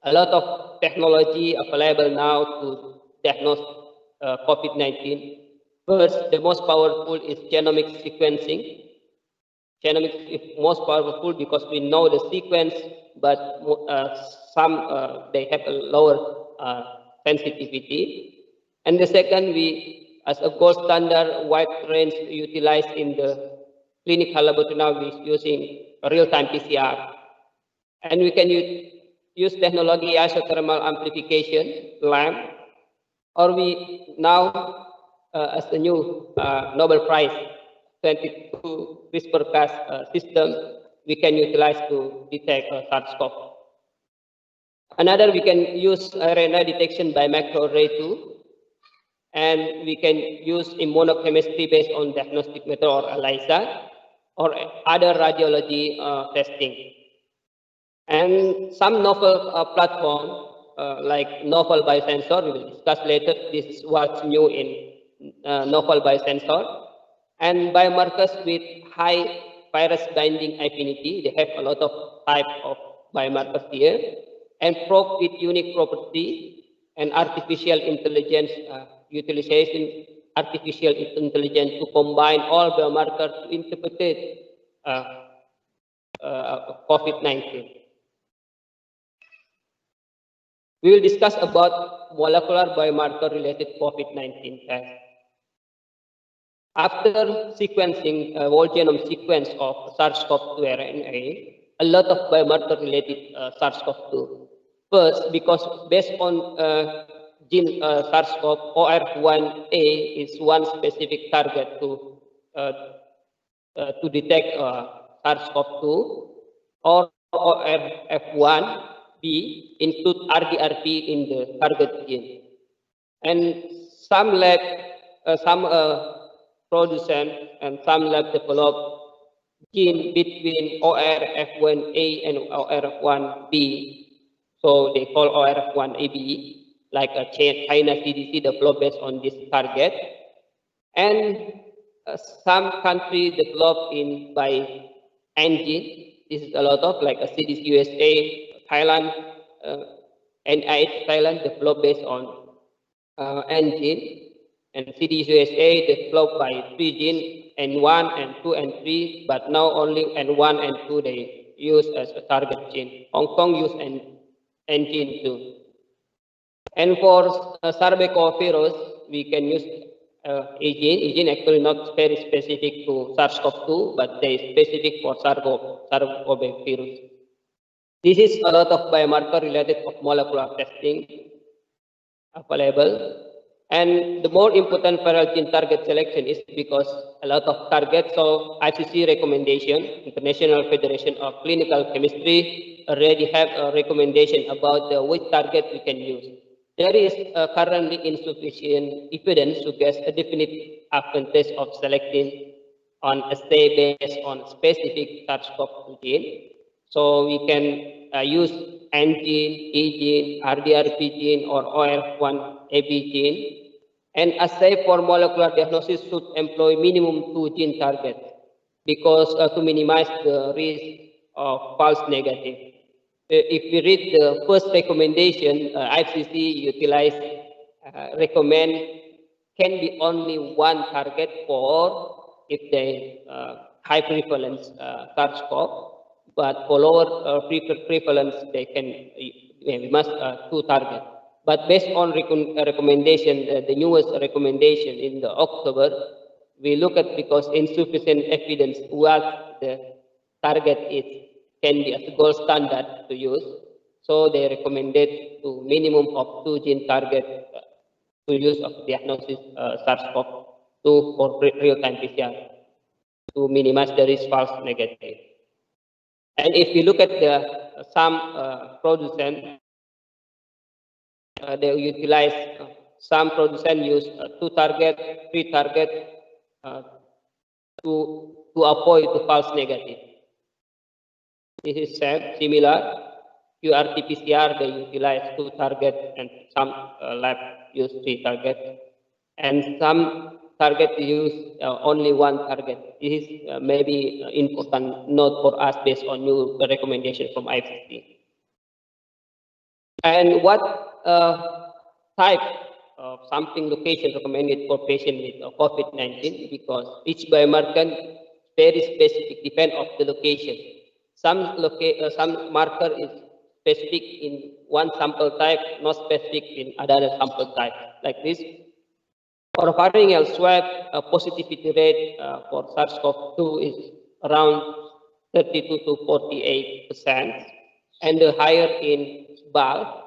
A lot of technology available now to diagnose COVID-19. First, the most powerful is genomic sequencing. Genomics is most powerful because we know the sequence, but some they have a lower sensitivity. And the second, we as a gold standard wide range utilized in the clinical laboratory now is using real-time PCR. And we can use technology isothermal amplification, LAMP, or we now, as the new Nobel Prize, 22 CRISPR-Cas system, we can utilize to detect SARS-CoV. Another, we can use RNA detection by microarray too, and we can use immunochemistry based on diagnostic method or ELISA, or other radiology testing. And some novel platform like novel biosensor, we will discuss later. This is what's new in novel biosensor. And biomarkers with high virus binding affinity, they have a lot of type of biomarkers here. And probe with unique property and artificial intelligence utilization, artificial intelligence to combine all biomarkers to interpret COVID-19. We will discuss about molecular biomarker-related COVID-19 test. After sequencing whole genome sequence of SARS-CoV-2 RNA, a lot of biomarker-related SARS-CoV-2. First, because based on gene SARS-CoV, OR1A is one specific target to detect SARS-CoV-2, or ORF1B include RDRP in the target gene. And some lab, producent and some lab develop gene between ORF1A and ORF1B. So they call ORF1AB, like a China CDC developed based on this target. And some countries developed by engine. This is a lot of like a CDC USA, Thailand, NIH Thailand developed based on engine. And CDC USA developed by 3 genes, N1, N2, and 3, but now only N1 and 2 they use as a target gene. Hong Kong use N-gene too. And for Sarbecovirus, we can use A-gene. A-gene actually not very specific to SARS-CoV-2, but they specific for Sarbecovirus. This is a lot of biomarker related of molecular testing available. And the more important viral gene target selection is because a lot of targets, so ICC recommendation, International Federation of Clinical Chemistry, already have a recommendation about which target we can use. There is currently insufficient evidence to get a definite advantage of selecting on assay based on specific SARS-CoV-2 gene. So we can use N-gene, E-gene, RDRP gene, or ORF1AB gene. And assay for molecular diagnosis should employ minimum 2 gene targets because to minimize the risk of false negative. If we read the first recommendation, ICC recommend can be only 1 target for if they high prevalence SARS-CoV, but for lower prevalence they can we must 2 targets. But based on recommendation, the newest recommendation in the October, we look at because insufficient evidence what the target is can be as a gold standard to use. So they recommended to minimum of 2 gene target to use of diagnosis SARS-CoV-2 for real-time PCR to minimize the risk false negative. And if you look at the some producers, they utilize some producers use 2 target, 3 target to avoid the false negative. This is similar. QRT-PCR they utilize 2 targets and some lab use 3 targets, and some target use only 1 target. This is maybe important note for us based on new recommendation from ICC. And what type of sampling location recommended for patient with COVID-19? Because each biomarker very specific, depend of the location. Some marker is specific in one sample type, not specific in other sample type. Like this. For pharyngeal swab, positivity rate for SARS-CoV-2 is around 32 to 48%, and the higher in bulk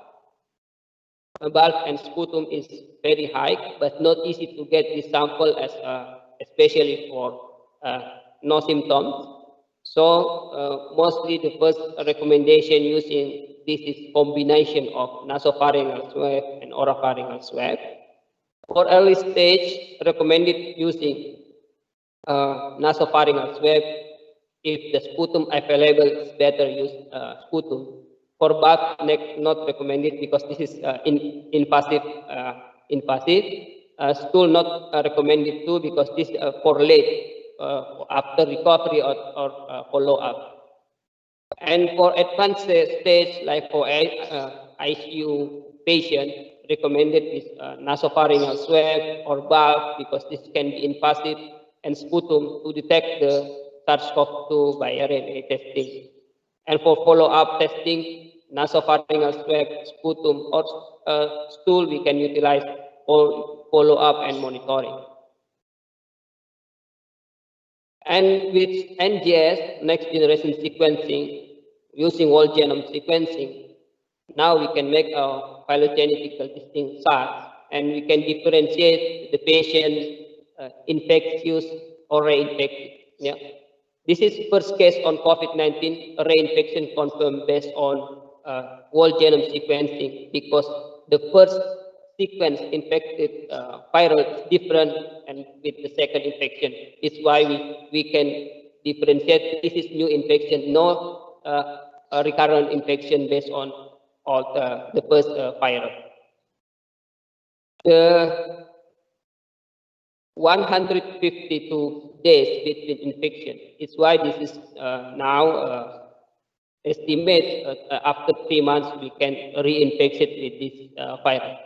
and sputum is very high, but not easy to get this sample as especially for no symptoms. So mostly the first recommendation using this is combination of nasopharyngeal swab and oropharyngeal swab. For early stage, recommended using nasopharyngeal swab. If the sputum available, is better use sputum. For bulk, not recommended because this is invasive. Stool not recommended too because this correlate after recovery or follow-up. And for advanced stage, like for ICU patient, recommended is nasopharyngeal swab or bulk because this can be invasive, and sputum to detect the SARS-CoV-2 by RNA testing. And for follow-up testing, nasopharyngeal swab, sputum, or stool, we can utilize for follow-up and monitoring. And with NGS, next generation sequencing, using whole genome sequencing, now we can make a phylogenetical distinct charts, and we can differentiate the patient infectious or reinfected. Yeah. This is first case on COVID-19, reinfection confirmed based on whole genome sequencing, because the first sequence infected viral is different and with the second infection. It's why we can differentiate this is new infection, no a recurrent infection based on all the first viral. The 152 days between infection is why this is now estimate after 3 months we can reinfect it with this virus.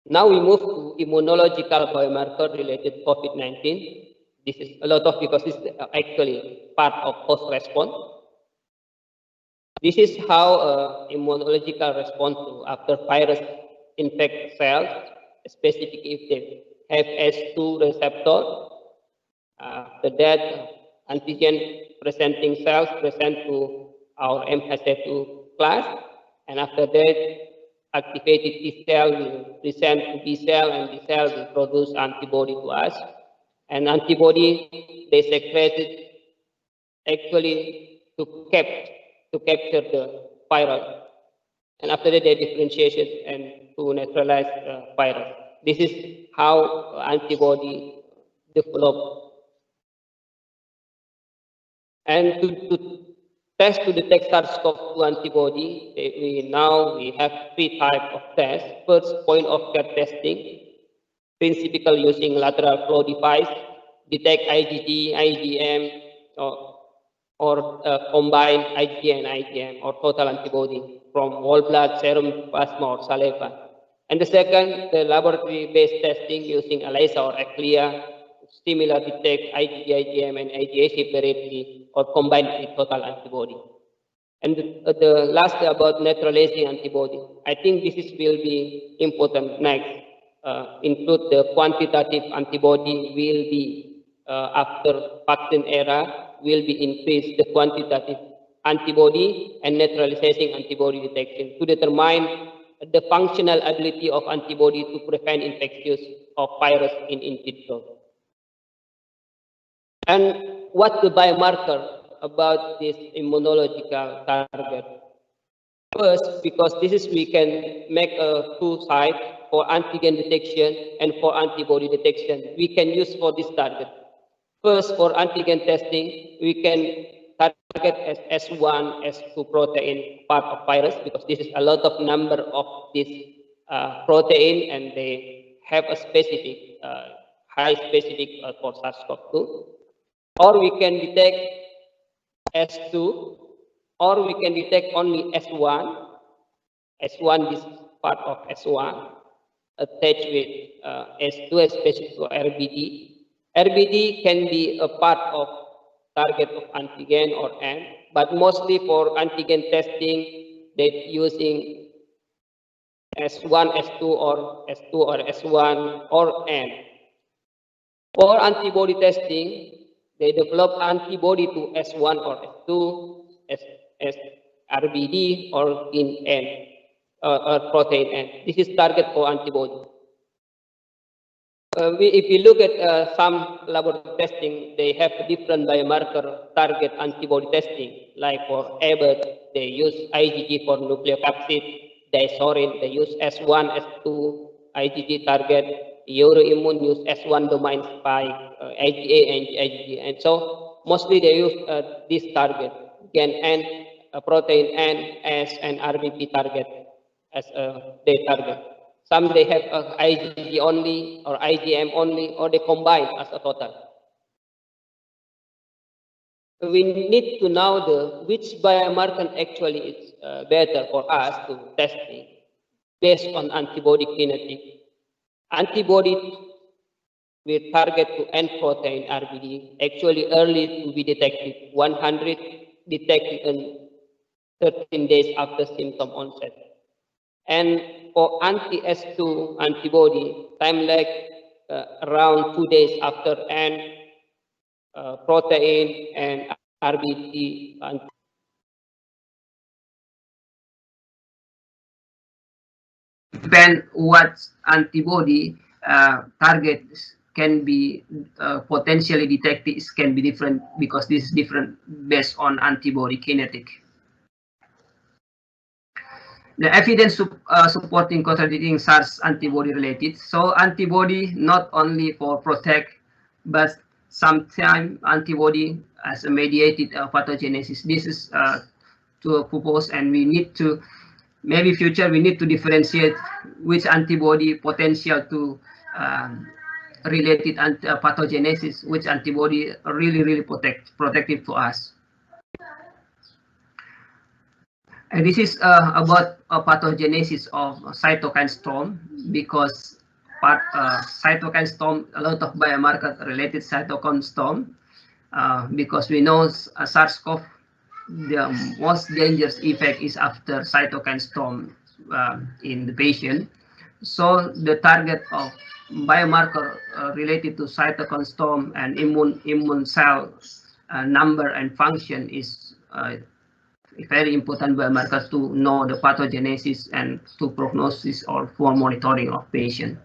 Now we move to immunological biomarker related COVID-19. This is a lot of because it's actually part of post response. This is how immunological response to after virus infect cells, specifically if they have S2 receptor. After that, antigen presenting cells present to our MHC2 class, and after that, activated T cell will present to B cell, and B cell will produce antibody to us. And antibody they secreted actually to capture the viral, and after that they differentiation and to neutralize the virus. This is how antibody develop. And to test to detect SARS-CoV-2 antibody, we have 3 types of tests. First, point of care testing, principally using lateral flow device, detect IgG, IgM, or combine IgG and IgM or total antibody from whole blood, serum, plasma, or saliva. And the second, the laboratory-based testing using ELISA or ECLIA, similar detect IgG, IgM, and IgA separately or combined with total antibody. And the last about neutralizing antibody. I think this will be important next. Include the quantitative antibody will be after vaccine era will be increased the quantitative antibody and neutralizing antibody detection to determine the functional ability of antibody to prevent infectious of virus in vitro. And what the biomarker about this immunological target? First, because this is we can make a 2 sites for antigen detection and for antibody detection. We can use for this target. First, for antigen testing, we can target as S1, S2 protein part of virus because this is a lot of number of this protein and they have a specific, high specific for SARS-CoV-2. Or we can detect S2, or we can detect only S1. S1 is part of S1 attached with S2, especially to RBD. RBD can be a part of target of antigen or N, but mostly for antigen testing, they're using S1, S2, or S2 or S1 or N. For antibody testing, they develop antibody to S1 or S2, S RBD or in N, or protein N. This is target for antibody. If you look at some laboratory testing, they have different biomarker target antibody testing. Like for Abbott, they use IgG for nucleocapsid. Diazorin, they use S1, S2 IgG target. Euroimmune use S1 domain spike, IgA and IgG, and so mostly they use this target. Again, N, protein N, S, and RBP target as their target. Some they have IgG only or IgM only, or they combine as a total. We need to know which biomarker actually is better for us to testing based on antibody kinetic. Antibody with target to N protein RBD, actually early to be detected, 100 detected in 13 days after symptom onset. And for anti-S2 antibody, time lag around 2 days after N protein and RBD. Depend what antibody targets can be potentially detected can be different because this is different based on antibody kinetic. The evidence supporting contradicting SARS antibody related. So antibody not only for protect, but sometimes antibody as a mediated pathogenesis. This is to propose, and we need to maybe future we need to differentiate which antibody potential to related pathogenesis, which antibody really protective to us. And this is about pathogenesis of cytokine storm, because cytokine storm, a lot of biomarker related cytokine storm, because we know SARS-CoV, the most dangerous effect is after cytokine storm in the patient. So the target of biomarker related to cytokine storm and immune cell number and function is very important biomarkers to know the pathogenesis and to prognosis or for monitoring of patient.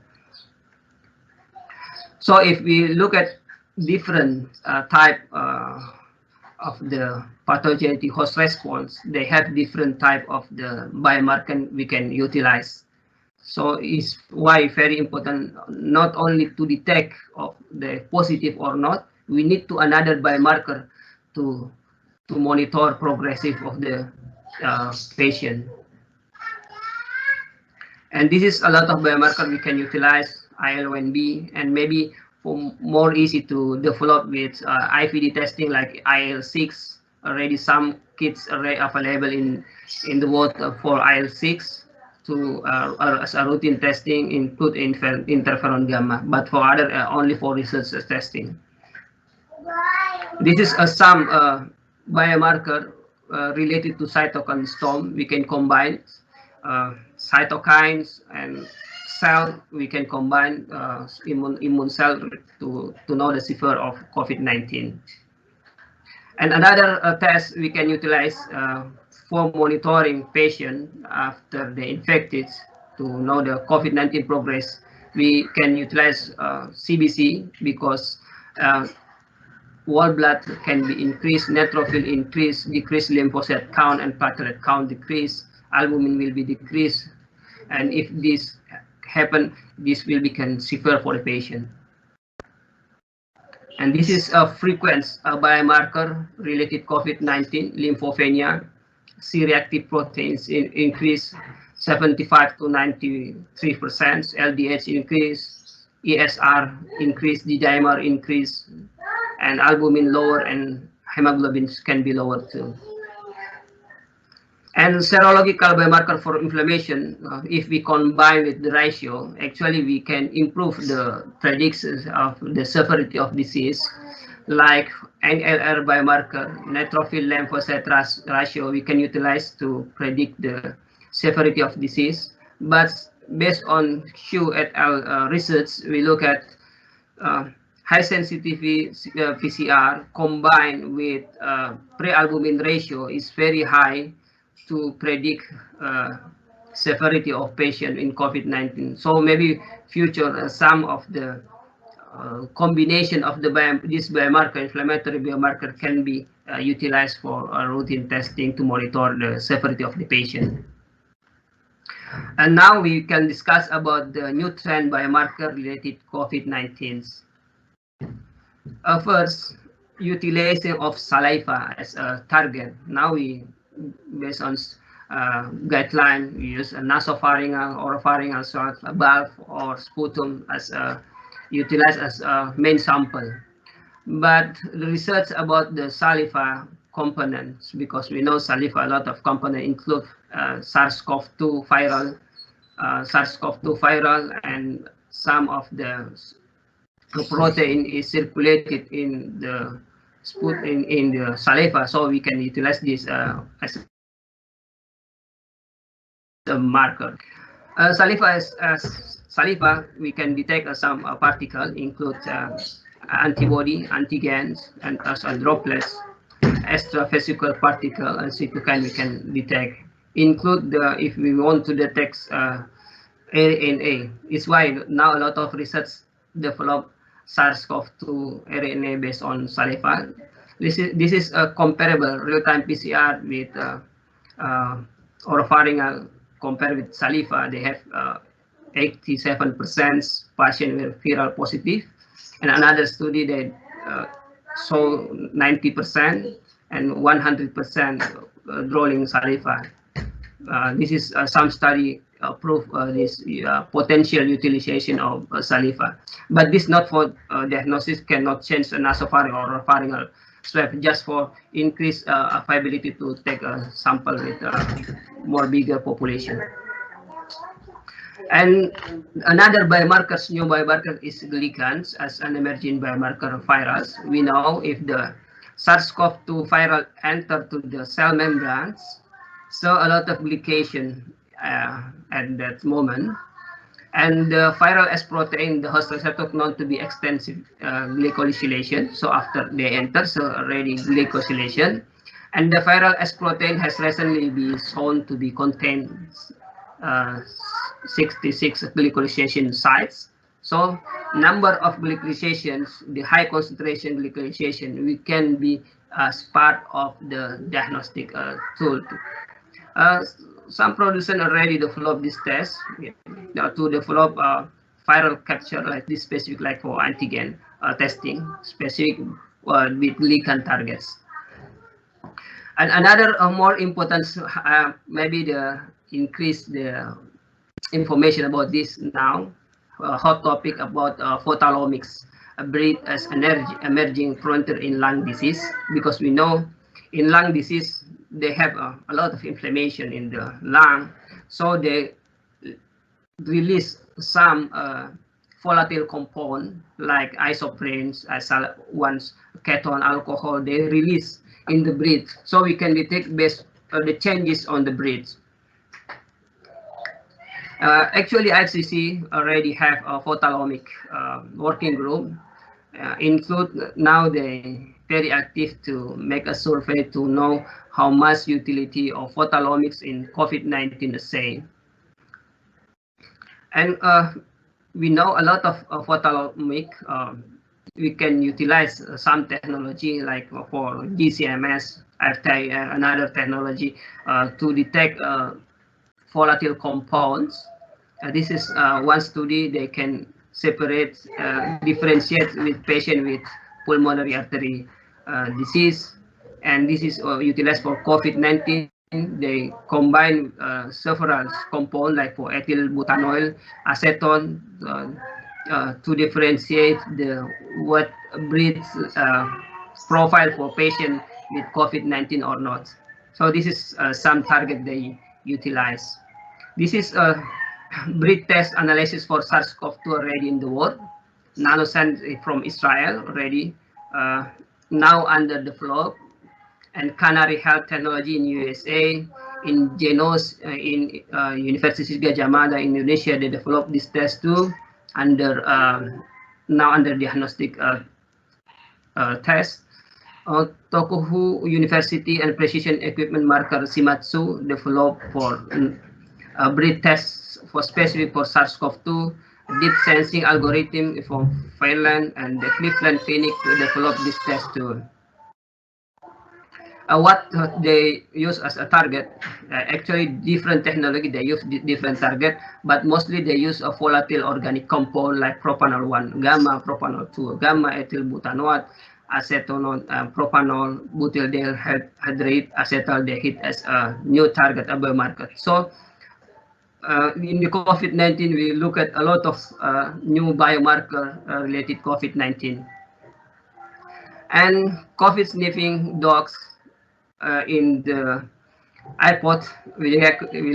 So if we look at different type of the pathogenetic host response, they have different type of the biomarker we can utilize. So it's why very important not only to detect of the positive or not, we need to another biomarker to monitor progressive of the patient. And this is a lot of biomarker we can utilize, IL-1B, and maybe for more easy to develop with IVD testing like IL-6. Already some kits already available in the world for IL-6 to as a routine testing include interferon gamma, but for other only for research testing. This is some biomarker related to cytokine storm. We can combine cytokines and cell. We can combine immune cell to know the cipher of COVID-19. And another test we can utilize for monitoring patient after they infected to know the COVID-19 progress. We can utilize CBC because whole blood can be increased, neutrophil increase, decrease lymphocyte count and platelet count decrease, albumin will be decreased, and if this happen, this will become severe for the patient. And this is a frequent biomarker related COVID-19, lymphopenia, C-reactive proteins increase 75 to 93%, LDH increase, ESR increase, D-dimer increase, and albumin lower and hemoglobin can be lower too. And serological biomarker for inflammation, if we combine with the ratio, actually we can improve the predictions of the severity of disease, like NLR biomarker, neutrophil lymphocyte ratio, we can utilize to predict the severity of disease. But based on Hugh et al. Research, we look at high sensitivity PCR combined with pre-albumin ratio is very high to predict severity of patient in COVID-19. So maybe future some of the combination of this biomarker, inflammatory biomarker, can be utilized for routine testing to monitor the severity of the patient. And now we can discuss about the new trend biomarker related COVID-19. First, utilization of saliva as a target. Now we, based on guideline, we use a nasopharyngeal, oropharyngeal swab, a valve, or sputum as utilized as a main sample. But the research about the saliva components, because we know saliva, a lot of components include SARS-CoV-2 viral, and some of the protein is circulated in the in the saliva, so we can utilize this as a marker. Saliva, we can detect some particle, include antibody, antigens, and also droplets, extravesical particle, and cytokine we can detect. Include the, if we want to detect RNA. It's why now a lot of research develop SARS-CoV-2 RNA based on saliva. This is a comparable real-time PCR with oropharyngeal compared with saliva. They have 87% patient were viral positive, and another study they show 90% and 100% drawing saliva. This is some study prove this potential utilization of saliva, but this not for diagnosis, cannot change the nasopharyngeal or pharyngeal swab, just for increase ability to take a sample with more bigger population. And another biomarkers, new biomarker is glycans as an emerging biomarker of virus. We know if the SARS-CoV-2 viral enter to the cell membranes, so a lot of glycation at that moment. And the viral S protein, the host receptor known to be extensive glycosylation. So after they enter, so already glycosylation. And the viral S protein has recently been shown to be contained 66 glycosylation sites. So number of glycosylations, the high concentration glycosylation, we can be as part of the diagnostic tool. Some producers already developed this test to develop viral capture like this specific, like for antigen testing, specific with glycan targets. And another more important, maybe the increase the information about this now, hot topic about photalomics, breed as energy emerging frontier in lung disease, because we know in lung disease they have a lot of inflammation in the lung, so they release some volatile compound like isoprenes, once ketone, alcohol, they release in the breath, so we can detect based the changes on the breath. Actually, IFCC already have a photalomic working group. Include now they very active to make a survey to know how much utility of photalomics in COVID-19 assay. And we know a lot of photalomic. We can utilize some technology like for GCMS, another technology to detect volatile compounds. This is one study they can separate, differentiate with patient with pulmonary artery disease, and this is utilized for COVID-19. They combine several compounds like for ethyl butanoyl, acetone to differentiate the what breeds profile for patient with COVID-19 or not. So this is some target they utilize. This is a breed test analysis for SARS-CoV-2 already in the world. Nanosend from Israel already now under develop, and Canary Health Technology in USA, in Genos in University Gajah Mada in Indonesia, they developed this test too under now under diagnostic test. Tokuhu University and Precision Equipment Marker Shimatsu developed for breed tests for specific for SARS-CoV-2, deep sensing algorithm from Finland, and the Cleveland Clinic developed this test too. What they use as a target, actually different technology, they use different target, but mostly they use a volatile organic compound like propanol 1 gamma, propanol 2 gamma, ethyl butanoate, acetonol, propanol, butyl hydrate, acetaldehyde as a new target biomarker. So in the COVID-19, we look at a lot of new biomarker related COVID-19. And COVID sniffing dogs in the iPod, we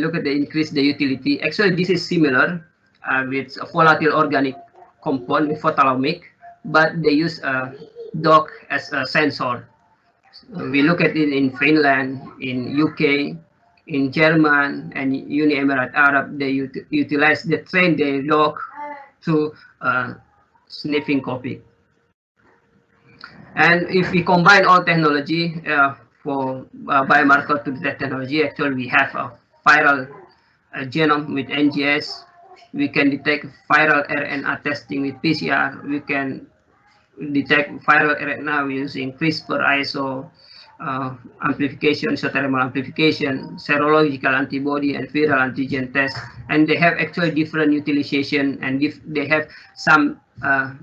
look at the increase the utility. Actually, this is similar with a volatile organic compound with photalomic, but they use a dog as a sensor. We look at it in Finland, in UK, in German, and Uni Emirate Arab. They utilize, they train their dog to sniffing coffee. And if we combine all technology for biomarker to detect technology, actually we have a viral genome with NGS. We can detect viral RNA testing with PCR. We can detect viral RNA using CRISPR, ISO, amplification, isothermal amplification, serological antibody, and viral antigen test. And they have actually different utilization, and if they have some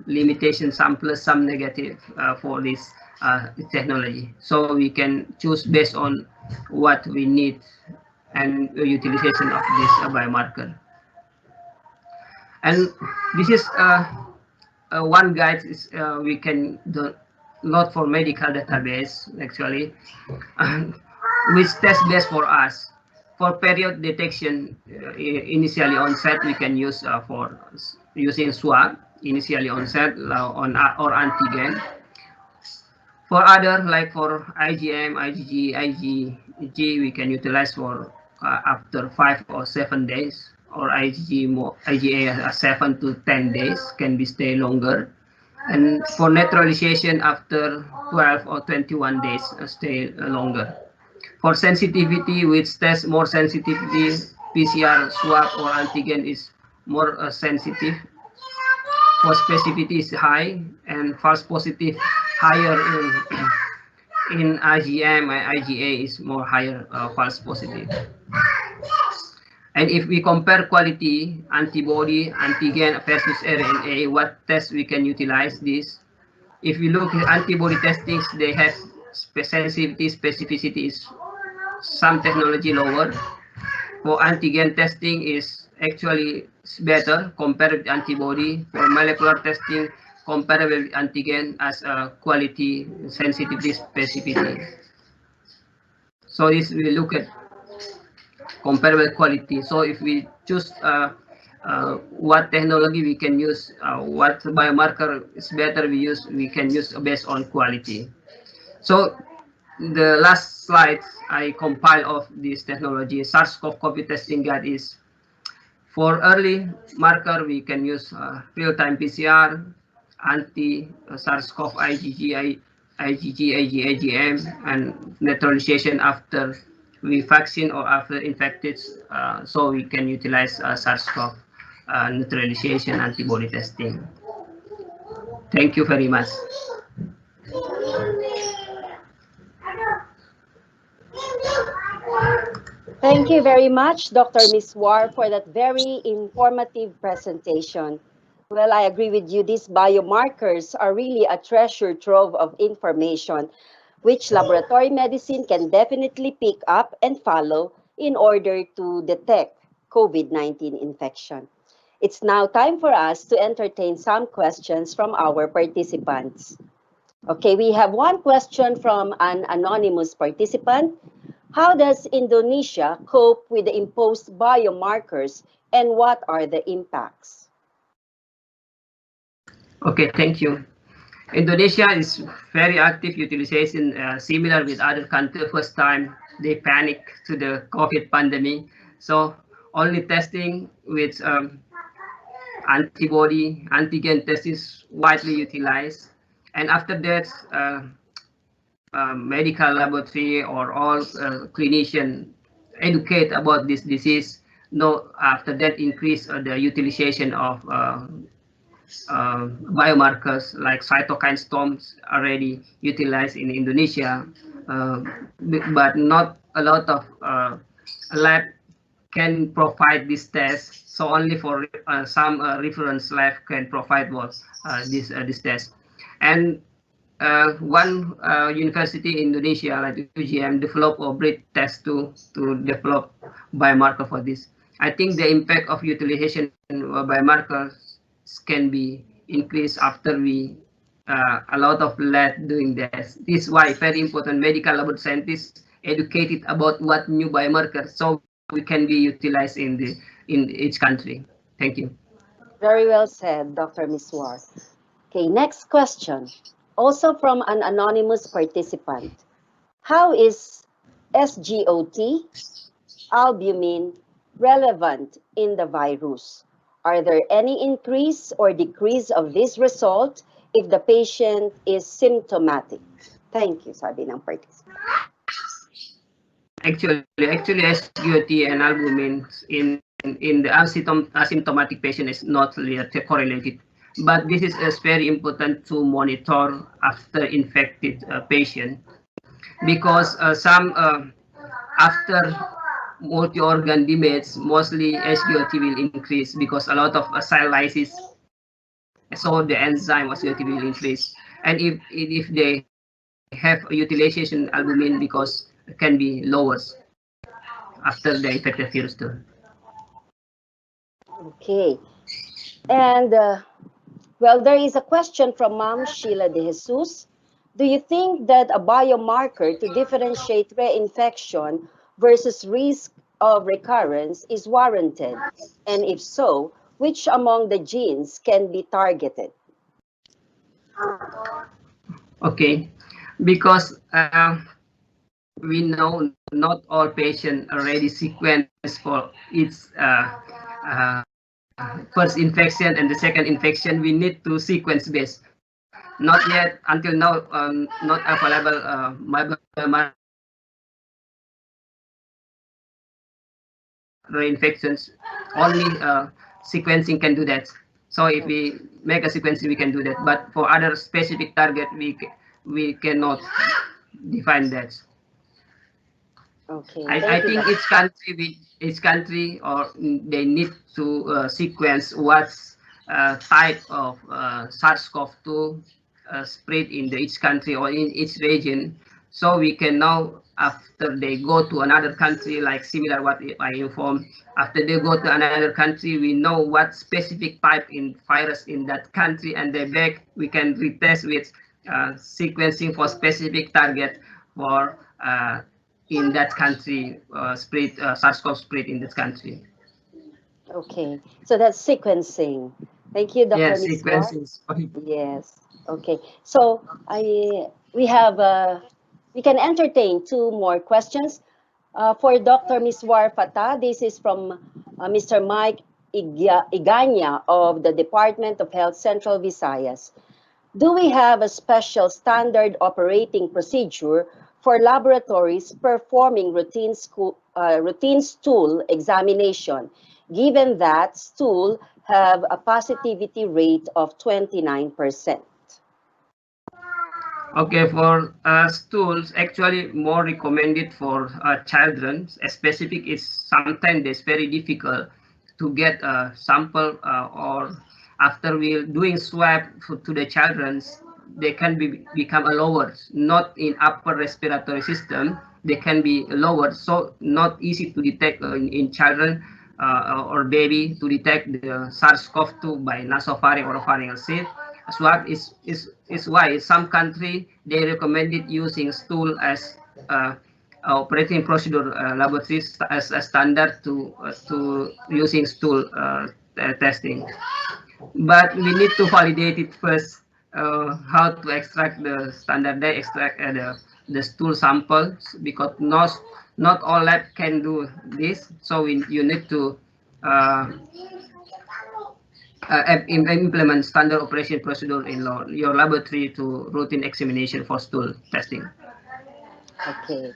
limitations, some plus, some negative for this technology. So we can choose based on what we need and utilization of this biomarker. And this is one guide is we can do not for medical database actually, which test best for us. For period detection, initially onset we can use for using swab, initially onset or antigen. For other, like for IgM, IgG, IgG, we can utilize for after 5 or 7 days, or IgG more, IgA 7 to 10 days, can be stay longer. And for neutralization after 12 or 21 days, stay longer. For sensitivity, which test more sensitivity, PCR, swab, or antigen is more sensitive. For specificity is high, and false positive higher in IgM and IgA is more higher false positive. And if we compare quality, antibody, antigen versus RNA, what test we can utilize this? If we look at antibody testings, they have sensitivity, specificity is some technology lower. For antigen testing is actually better compared with antibody. For molecular testing, comparable with antigen as a quality, sensitivity, specificity. So this we look at comparable quality. So if we choose what technology we can use, what biomarker is better we can use based on quality. So the last slide I compile of this technology, SARS-CoV testing guide is for early marker we can use real-time PCR, anti-SARS-CoV IgG, IgM, and neutralization after we vaccine or after infected, so we can utilize SARS-CoV neutralization antibody testing. Thank you very much. Thank you very much, Dr. Miswar, for that very informative presentation. Well, I agree with you. These biomarkers are really a treasure trove of information, which laboratory medicine can definitely pick up and follow in order to detect COVID-19 infection. It's now time for us to entertain some questions from our participants. Okay, we have one question from an anonymous participant. How does Indonesia cope with the imposed biomarkers, and what are the impacts? Okay, thank you. Indonesia is very active utilization, similar with other countries. First time they panic to the COVID pandemic, so only testing with antibody, antigen test is widely utilized, and after that, medical laboratory or all clinician educate about this disease. No, after that increase the utilization of biomarkers like cytokine storms already utilized in Indonesia, but not a lot of lab can provide this test. So only for some reference lab can provide this test. And one university in Indonesia, like UGM, develop a breed test to develop biomarker for this. I think the impact of utilization biomarkers can be increased after we a lot of lab doing this. This is why very important medical laboratory scientists educated about what new biomarkers so we can be utilized in each country. Thank you. Very well said, Dr. Miswar. Okay, next question. Also from an anonymous participant. How is SGOT, albumin, relevant in the virus? Are there any increase or decrease of this result if the patient is symptomatic? Thank you, sabi ng participant. Actually, SGOT and albumin in the asymptomatic patient is not really correlated. But this is very important to monitor after infected patient, because some after multi-organ damage, mostly SGOT will increase because a lot of cell lysis, so the enzyme SGOT will increase. And if they have utilization albumin, because it can be lower after the infected virus too. Okay. And well, there is a question from Ma'am Sheila De Jesus. Do you think that a biomarker to differentiate reinfection versus risk of recurrence is warranted? And if so, which among the genes can be targeted? Okay, because we know not all patients already sequenced for its first infection and the second infection. We need to sequence based. Not yet until now, not available reinfections. Only sequencing can do that. So if we make a sequencing, we can do that. But for other specific target, we cannot define that. Okay. I think each country or they need to sequence what type of SARS-CoV-2 spread in each country or in each region, so we can now, after they go to another country, like similar what I informed, after they go to another country, we know what specific type in virus in that country, and they back we can retest with sequencing for specific target for in that country, spread SARS-CoV spread in that country. Okay, so that's sequencing. Thank you, Dr. Yes, Miswar. sequencing. Yes. Okay. So we can entertain two more questions. For Dr. Miswar Fatah, this is from Mr. Mike Iganya of the Department of Health Central Visayas. Do we have a special standard operating procedure for laboratories performing routine stool examination, given that stool have a positivity rate of 29%? Okay, for stools, actually more recommended for children. Specific is sometimes it's very difficult to get a sample or after we doing swab to the children, they can become a lower, not in upper respiratory system. They can be lower, so not easy to detect in children or baby to detect the SARS-CoV-2 by nasopharyngeal or pharyngeal swab is why some country they recommended using stool as operating procedure laboratories as a standard to using stool testing. But we need to validate it first. How to extract the standard they extract the stool samples, because not all lab can do this. So you need to implement standard operation procedure in your laboratory to routine examination for stool testing. Okay.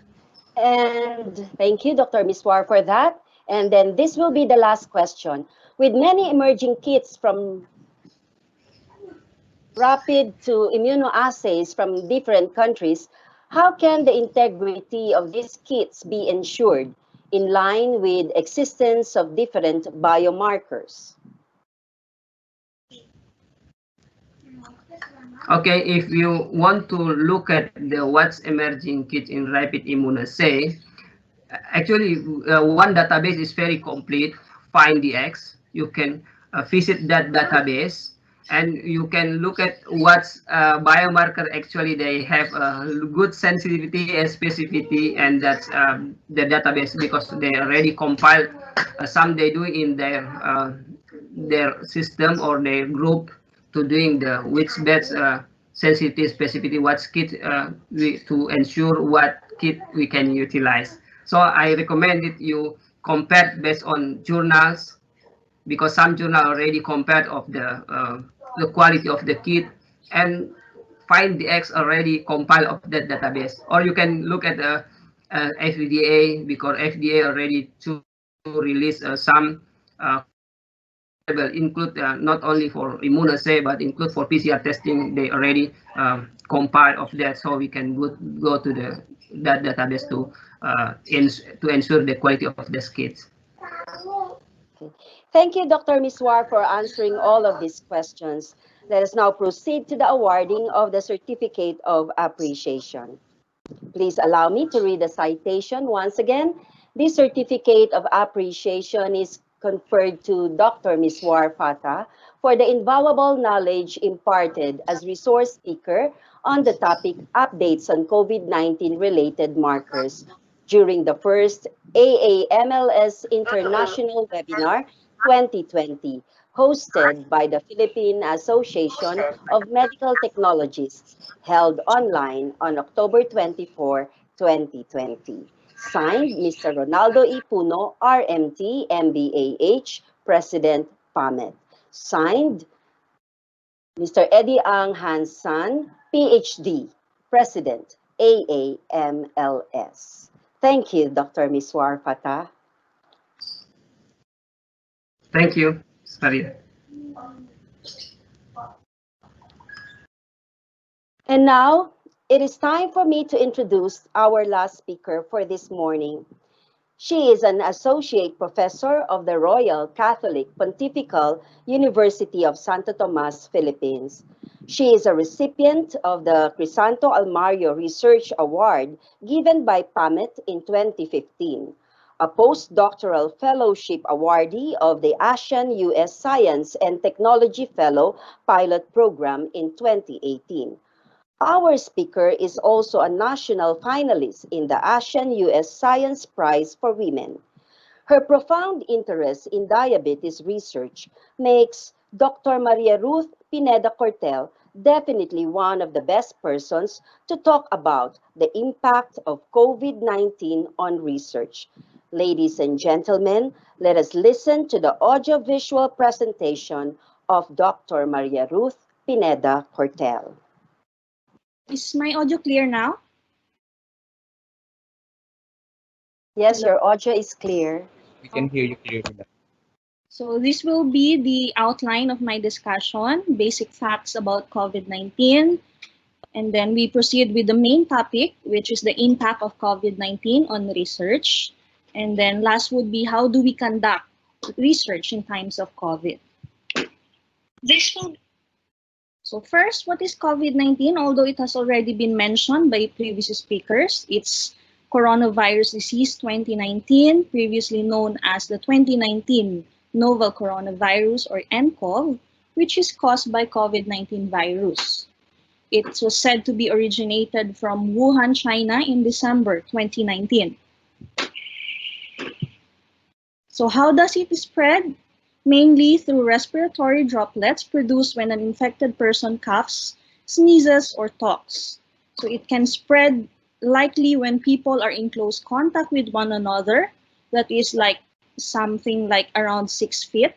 And thank you, Dr. Miswar, for that. And then this will be the last question. With many emerging kits from rapid to immunoassays from different countries, how can the integrity of these kits be ensured in line with existence of different biomarkers? Okay, if you want to look at the what's emerging kit in rapid immunoassay, actually one database is very complete, FindDX. You can visit that database and you can look at what's biomarker actually they have good sensitivity and specificity, and that's the database, because they already compiled some they do in their system or their group to doing the which best sensitivity, specificity, what kit to ensure what kit we can utilize. So I recommend it you compare based on journals, because some journal already compared of the quality of the kit, and find the X already compiled of that database. Or you can look at the FDA, because FDA already to release some will include not only for immunoassay but include for PCR testing. They already compile of that, so we can go to that database to ensure the quality of the kits. Okay. Thank you, Dr. Miswar, for answering all of these questions. Let us now proceed to the awarding of the Certificate of Appreciation. Please allow me to read the citation once again. This Certificate of Appreciation is conferred to Dr. Miswar Fata for the invaluable knowledge imparted as resource speaker on the topic updates on COVID-19 related markers during the first AAMLS International Webinar 2020, hosted by the Philippine Association of Medical Technologists, held online on October 24, 2020. Signed, Mr. Ronaldo E. Puno, RMT, MBAH, President, PAMET. Signed, Mr. Eddie Ang Hansan, PhD, President, AAMLS. Thank you, Dr. Miswar Fata. Thank you, Maria. And now, it is time for me to introduce our last speaker for this morning. She is an associate professor of the Royal Catholic Pontifical University of Santo Tomas, Philippines. She is a recipient of the Crisanto Almario Research Award given by PAMET in 2015, a postdoctoral fellowship awardee of the ASEAN-US Science and Technology Fellow Pilot Program in 2018. Our speaker is also a national finalist in the ASEAN-US Science Prize for Women. Her profound interest in diabetes research makes Dr. Maria Ruth Pineda-Cortel definitely one of the best persons to talk about the impact of COVID-19 on research. Ladies and gentlemen, let us listen to the audiovisual presentation of Dr. Maria Ruth Pineda-Cortel. Is my audio clear now? Yes, your audio is clear. We can hear you clearly. So this will be the outline of my discussion, basic facts about COVID-19, and then we proceed with the main topic, which is the impact of COVID-19 on research. And then last would be how do we conduct research in times of COVID. So first, what is COVID-19? Although it has already been mentioned by previous speakers, it's coronavirus disease 2019, previously known as the 2019 novel coronavirus or nCoV, which is caused by COVID-19 virus. It was said to be originated from Wuhan, China in December 2019. So how does it spread? Mainly through respiratory droplets produced when an infected person coughs, sneezes, or talks. So it can spread likely when people are in close contact with one another, that is like something like around 6 feet.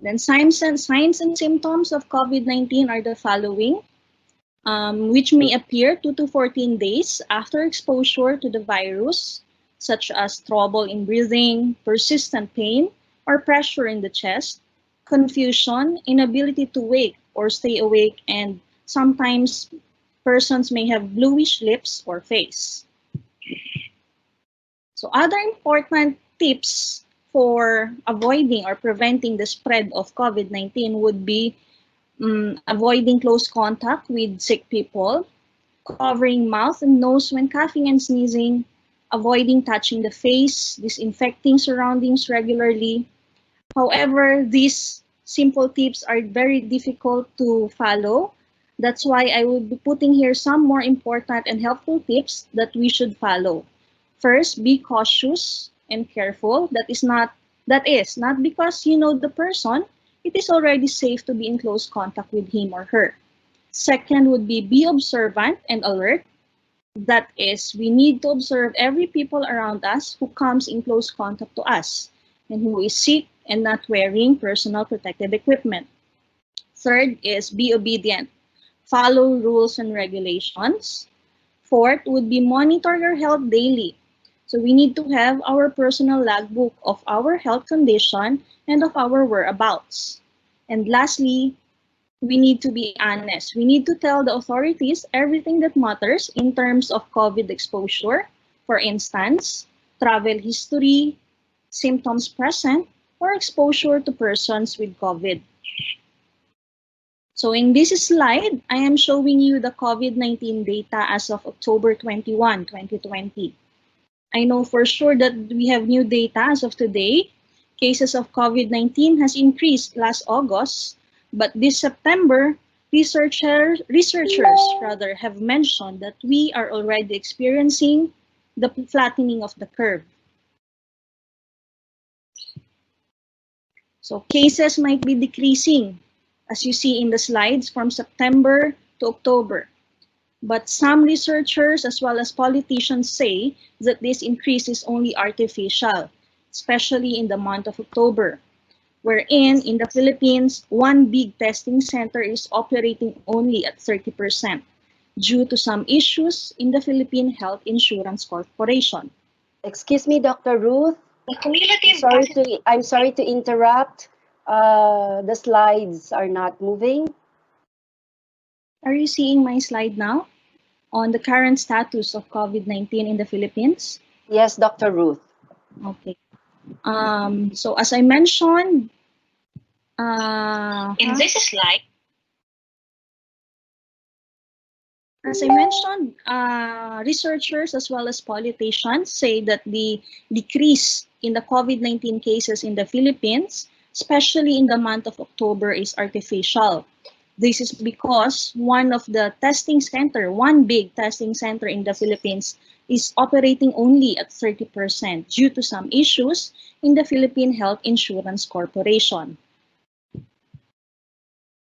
Then signs and symptoms of COVID-19 are the following, which may appear 2 to 14 days after exposure to the virus, such as trouble in breathing, persistent pain or pressure in the chest, confusion, inability to wake or stay awake, and sometimes persons may have bluish lips or face. So other important tips for avoiding or preventing the spread of COVID-19 would be avoiding close contact with sick people, covering mouth and nose when coughing and sneezing, avoiding touching the face, disinfecting surroundings regularly. However, these simple tips are very difficult to follow. That's why I will be putting here some more important and helpful tips that we should follow. First, be cautious and careful. That is not because you know the person, it is already safe to be in close contact with him or her. Second would be observant and alert. That is, we need to observe every people around us who comes in close contact to us and who is sick and not wearing personal protective equipment. Third is be obedient. Follow rules and regulations. Fourth would be monitor your health daily. So we need to have our personal logbook of our health condition and of our whereabouts. And lastly, we need to be honest. We need to tell the authorities everything that matters in terms of COVID exposure. For instance, travel history, symptoms present, or exposure to persons with COVID. So in this slide, I am showing you the COVID-19 data as of October 21, 2020. I know for sure that we have new data as of today. Cases of COVID-19 has increased last August, but this September, researchers have mentioned that we are already experiencing the flattening of the curve. So cases might be decreasing, as you see in the slides, from September to October. But some researchers as well as politicians say that this increase is only artificial, especially in the month of October, wherein in the Philippines, one big testing center is operating only at 30% due to some issues in the Philippine Health Insurance Corporation. Excuse me, Dr. Ruth. I'm sorry to interrupt. The slides are not moving. Are you seeing my slide now on the current status of COVID-19 in the Philippines? Yes, Dr. Ruth. Okay. So as I mentioned, in this slide, researchers as well as politicians say that the decrease in the COVID-19 cases in the Philippines, especially in the month of October, is artificial. This is because one big testing center in the Philippines is operating only at 30% due to some issues in the Philippine Health Insurance Corporation.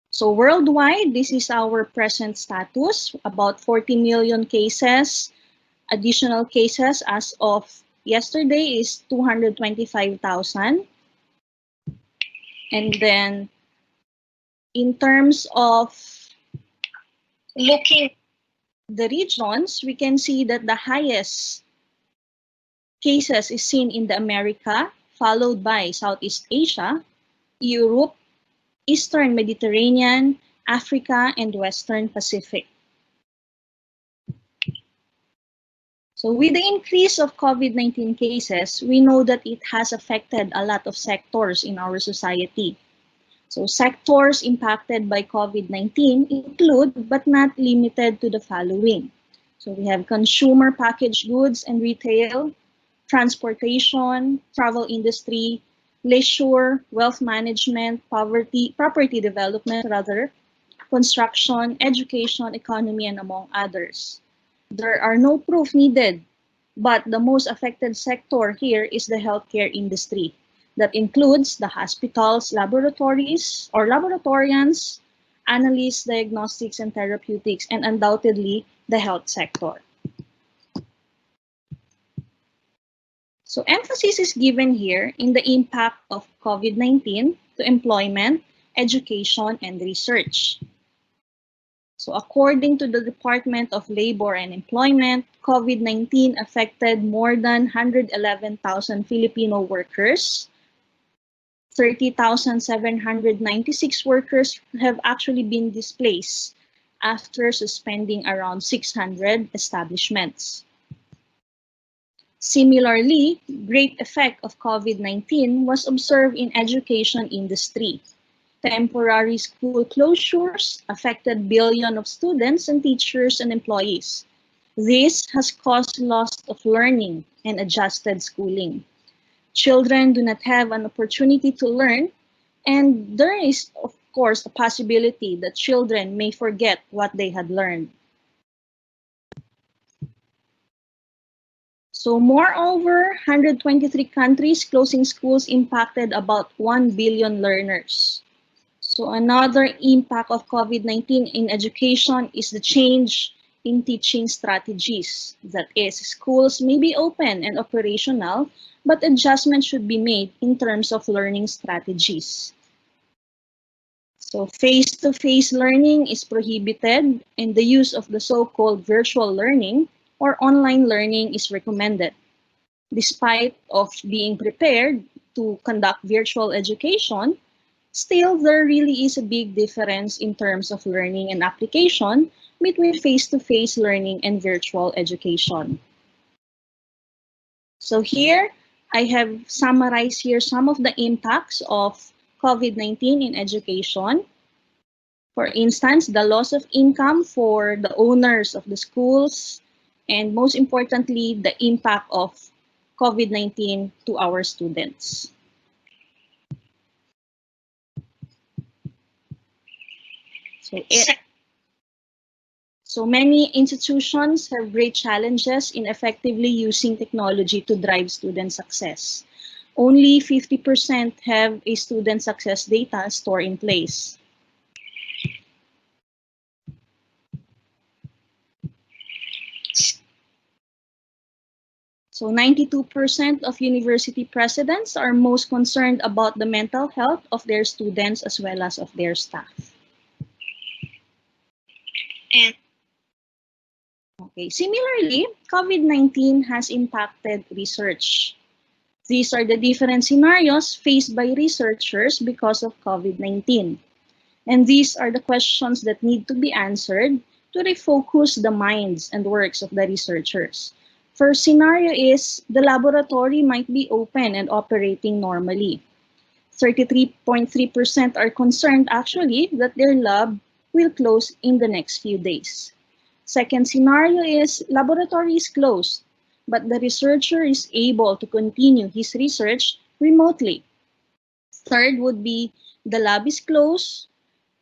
So worldwide, this is our present status, about 40 million cases. Additional cases as of yesterday is 225,000. And then in terms of looking the regions, we can see that the highest cases is seen in the America, followed by Southeast Asia, Europe, Eastern Mediterranean, Africa, and Western Pacific. So with the increase of COVID-19 cases, we know that it has affected a lot of sectors in our society. So sectors impacted by COVID-19 include, but not limited to, the following. So we have consumer packaged goods and retail, transportation, travel industry, leisure, wealth management, property development, construction, education, economy, and among others. There are no proof needed, but the most affected sector here is the healthcare industry. That includes the hospitals, laboratories, or laboratorians, analysts, diagnostics, and therapeutics, and undoubtedly the health sector. So emphasis is given here in the impact of COVID-19 to employment, education, and research. So according to the Department of Labor and Employment, COVID-19 affected more than 111,000 Filipino workers. 30,796 workers have actually been displaced after suspending around 600 establishments. Similarly, great effect of COVID-19 was observed in education industry. Temporary school closures affected billions of students and teachers and employees. This has caused loss of learning and adjusted schooling. Children do not have an opportunity to learn, and there is, of course, a possibility that children may forget what they had learned. So moreover, 123 countries closing schools impacted about 1 billion learners. So another impact of COVID-19 in education is the change in teaching strategies. That is, schools may be open and operational, but adjustments should be made in terms of learning strategies. So face-to-face learning is prohibited, and the use of the so-called virtual learning or online learning is recommended. Despite of being prepared to conduct virtual education, still there really is a big difference in terms of learning and application between face-to-face learning and virtual education. So here, I have summarized here some of the impacts of COVID-19 in education. For instance, the loss of income for the owners of the schools, and most importantly, the impact of COVID-19 to our students. So many institutions have great challenges in effectively using technology to drive student success. Only 50% have a student success data store in place. So 92% of university presidents are most concerned about the mental health of their students as well as of their staff. Okay, similarly, COVID-19 has impacted research. These are the different scenarios faced by researchers because of COVID-19. And these are the questions that need to be answered to refocus the minds and works of the researchers. First scenario is the laboratory might be open and operating normally. 33.3% are concerned actually that their lab will close in the next few days. Second scenario is laboratory is closed, but the researcher is able to continue his research remotely. Third would be the lab is closed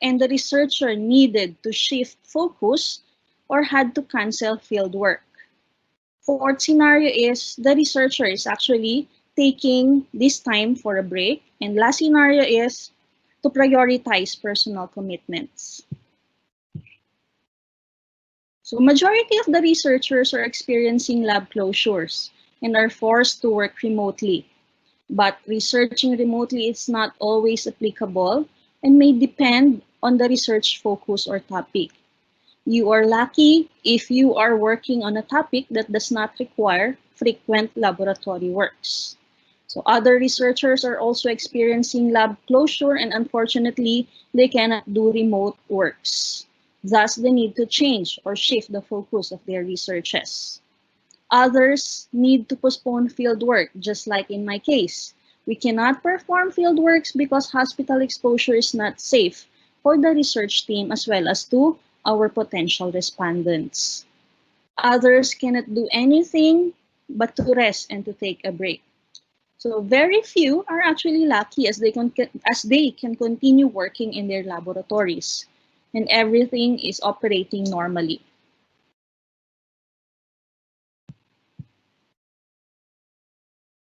and the researcher needed to shift focus or had to cancel field work. Fourth scenario is the researcher is actually taking this time for a break. And last scenario is to prioritize personal commitments. So majority of the researchers are experiencing lab closures and are forced to work remotely. But researching remotely is not always applicable and may depend on the research focus or topic. You are lucky if you are working on a topic that does not require frequent laboratory works. So other researchers are also experiencing lab closure and unfortunately, they cannot do remote works. Thus, they need to change or shift the focus of their researches. Others need to postpone field work, just like in my case. We cannot perform field works because hospital exposure is not safe for the research team as well as to our potential respondents. Others cannot do anything but to rest and to take a break. So very few are actually lucky as they can continue working in their laboratories and everything is operating normally.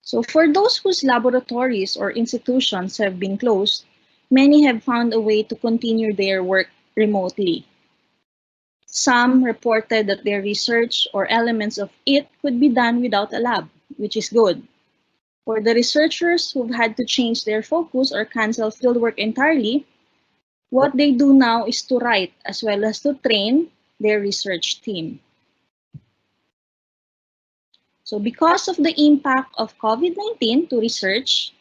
So for those whose laboratories or institutions have been closed, many have found a way to continue their work remotely. Some reported that their research or elements of it could be done without a lab, which is good. For the researchers who've had to change their focus or cancel fieldwork entirely, what they do now is to write as well as to train their research team. So because of the impact of COVID-19 to research,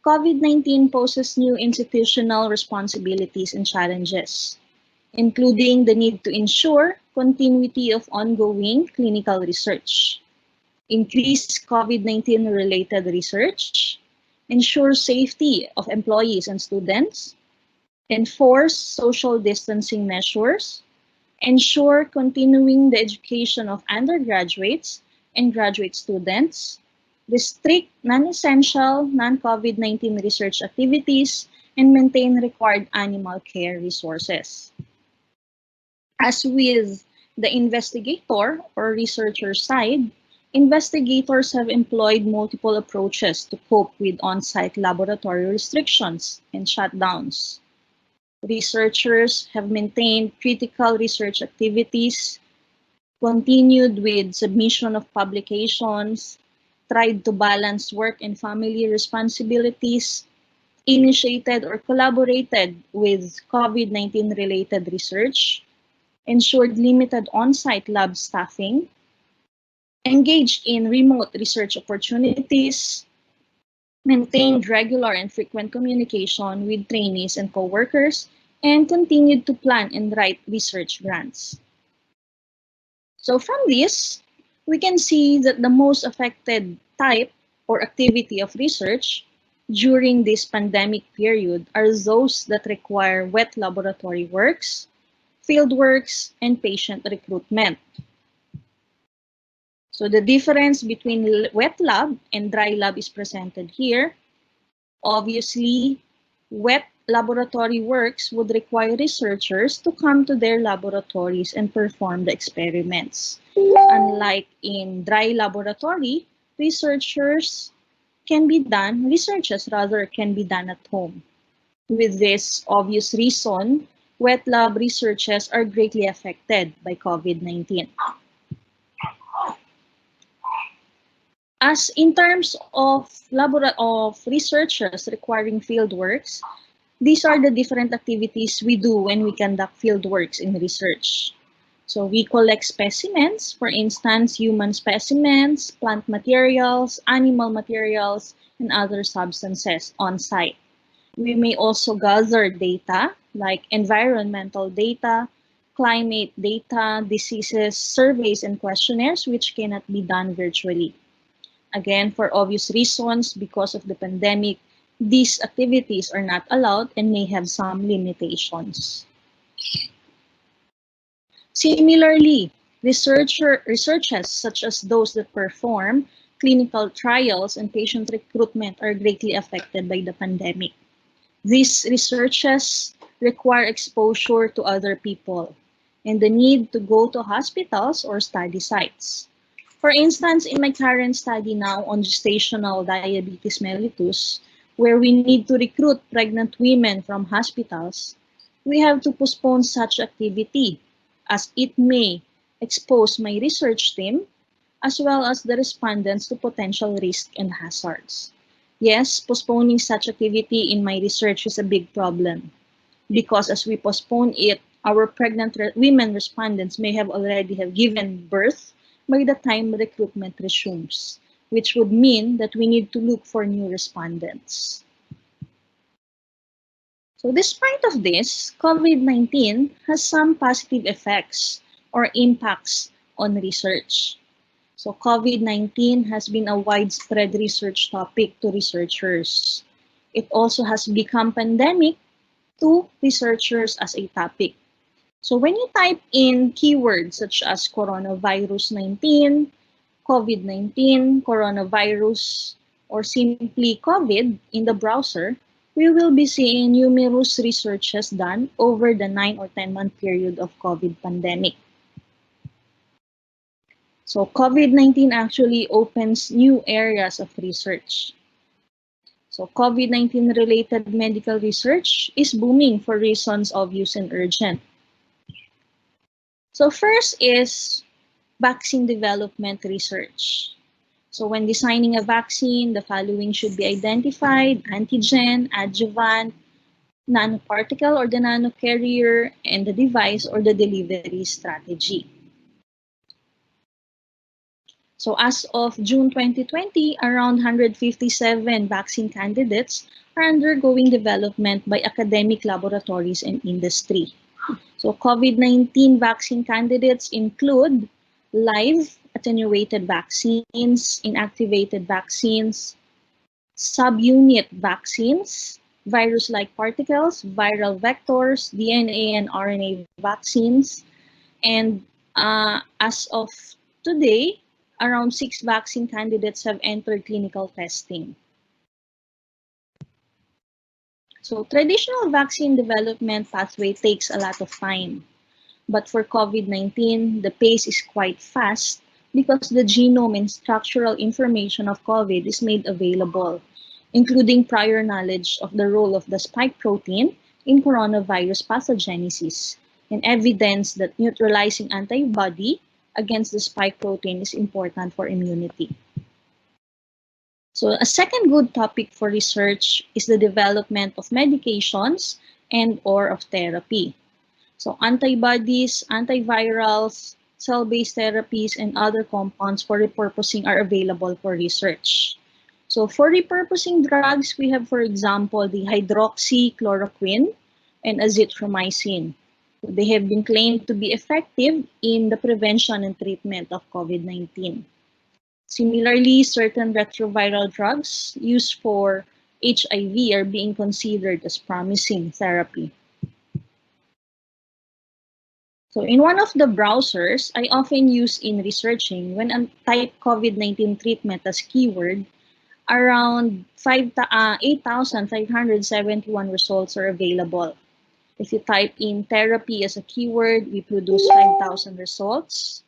COVID-19 poses new institutional responsibilities and challenges, including the need to ensure continuity of ongoing clinical research, increase COVID-19 related research, ensure safety of employees and students, enforce social distancing measures, ensure continuing the education of undergraduates and graduate students, restrict non-essential, non-COVID-19 research activities, and maintain required animal care resources. As with the investigator or researcher side, investigators have employed multiple approaches to cope with on-site laboratory restrictions and shutdowns. Researchers have maintained critical research activities, continued with submission of publications, tried to balance work and family responsibilities, initiated or collaborated with COVID-19 related research, ensured limited on-site lab staffing, engaged in remote research opportunities, maintained regular and frequent communication with trainees and coworkers, and continued to plan and write research grants. So from this, we can see that the most affected type or activity of research during this pandemic period are those that require wet laboratory works, field works, and patient recruitment. So the difference between wet lab and dry lab is presented here. Obviously, wet laboratory works would require researchers to come to their laboratories and perform the experiments. Unlike in dry laboratory, researches can be done at home. With this obvious reason, wet lab researches are greatly affected by COVID-19. As in terms of researchers requiring field works, these are the different activities we do when we conduct field works in research. So we collect specimens, for instance, human specimens, plant materials, animal materials, and other substances on site. We may also gather data like environmental data, climate data, diseases, surveys, and questionnaires, which cannot be done virtually. Again, for obvious reasons, because of the pandemic, these activities are not allowed and may have some limitations. Similarly, researches such as those that perform clinical trials and patient recruitment are greatly affected by the pandemic. These researches require exposure to other people and the need to go to hospitals or study sites. For instance, in my current study now on gestational diabetes mellitus, where we need to recruit pregnant women from hospitals, we have to postpone such activity as it may expose my research team as well as the respondents to potential risks and hazards. Yes, postponing such activity in my research is a big problem because as we postpone it, our pregnant women respondents may have already have given birth by the time recruitment resumes, which would mean that we need to look for new respondents. So despite of this, COVID-19 has some positive effects or impacts on research. So COVID-19 has been a widespread research topic to researchers. It also has become pandemic to researchers as a topic. So when you type in keywords such as coronavirus 19, COVID-19, coronavirus, or simply COVID in the browser, we will be seeing numerous researches done over the 9 or 10-month period of COVID pandemic. So COVID-19 actually opens new areas of research. So COVID-19 related medical research is booming for reasons obvious and urgent. So first is vaccine development research. So when designing a vaccine, the following should be identified: antigen, adjuvant, nanoparticle or the nanocarrier, and the device or the delivery strategy. So as of June 2020, around 157 vaccine candidates are undergoing development by academic laboratories and industry. So COVID-19 vaccine candidates include live attenuated vaccines, inactivated vaccines, subunit vaccines, virus-like particles, viral vectors, DNA and RNA vaccines, and as of today, around 6 vaccine candidates have entered clinical testing. So traditional vaccine development pathway takes a lot of time. But for COVID-19, the pace is quite fast because the genome and structural information of COVID is made available, including prior knowledge of the role of the spike protein in coronavirus pathogenesis and evidence that neutralizing antibody against the spike protein is important for immunity. So a second good topic for research is the development of medications and or of therapy. So antibodies, antivirals, cell-based therapies, and other compounds for repurposing are available for research. So for repurposing drugs, we have, for example, the hydroxychloroquine and azithromycin. They have been claimed to be effective in the prevention and treatment of COVID-19. Similarly, certain retroviral drugs used for HIV are being considered as promising therapy. So in one of the browsers I often use in researching, when I type COVID-19 treatment as keyword, around 8,571 results are available. If you type in therapy as a keyword, we produce 5,000 results.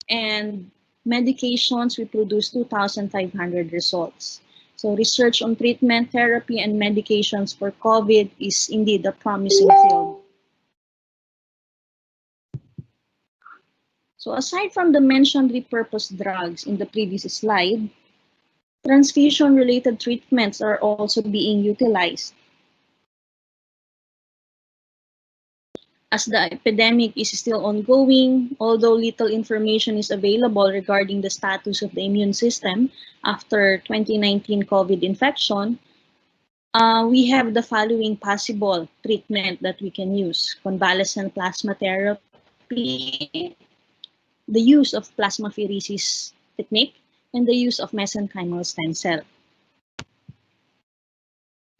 And medications, we produce 2,500 results. So research on treatment, therapy, and medications for COVID is indeed a promising field. So aside from the mentioned repurposed drugs in the previous slide, transfusion-related treatments are also being utilized. As the epidemic is still ongoing, although little information is available regarding the status of the immune system after 2019 COVID infection, we have the following possible treatment that we can use: convalescent plasma therapy, the use of plasmapheresis technique, and the use of mesenchymal stem cell.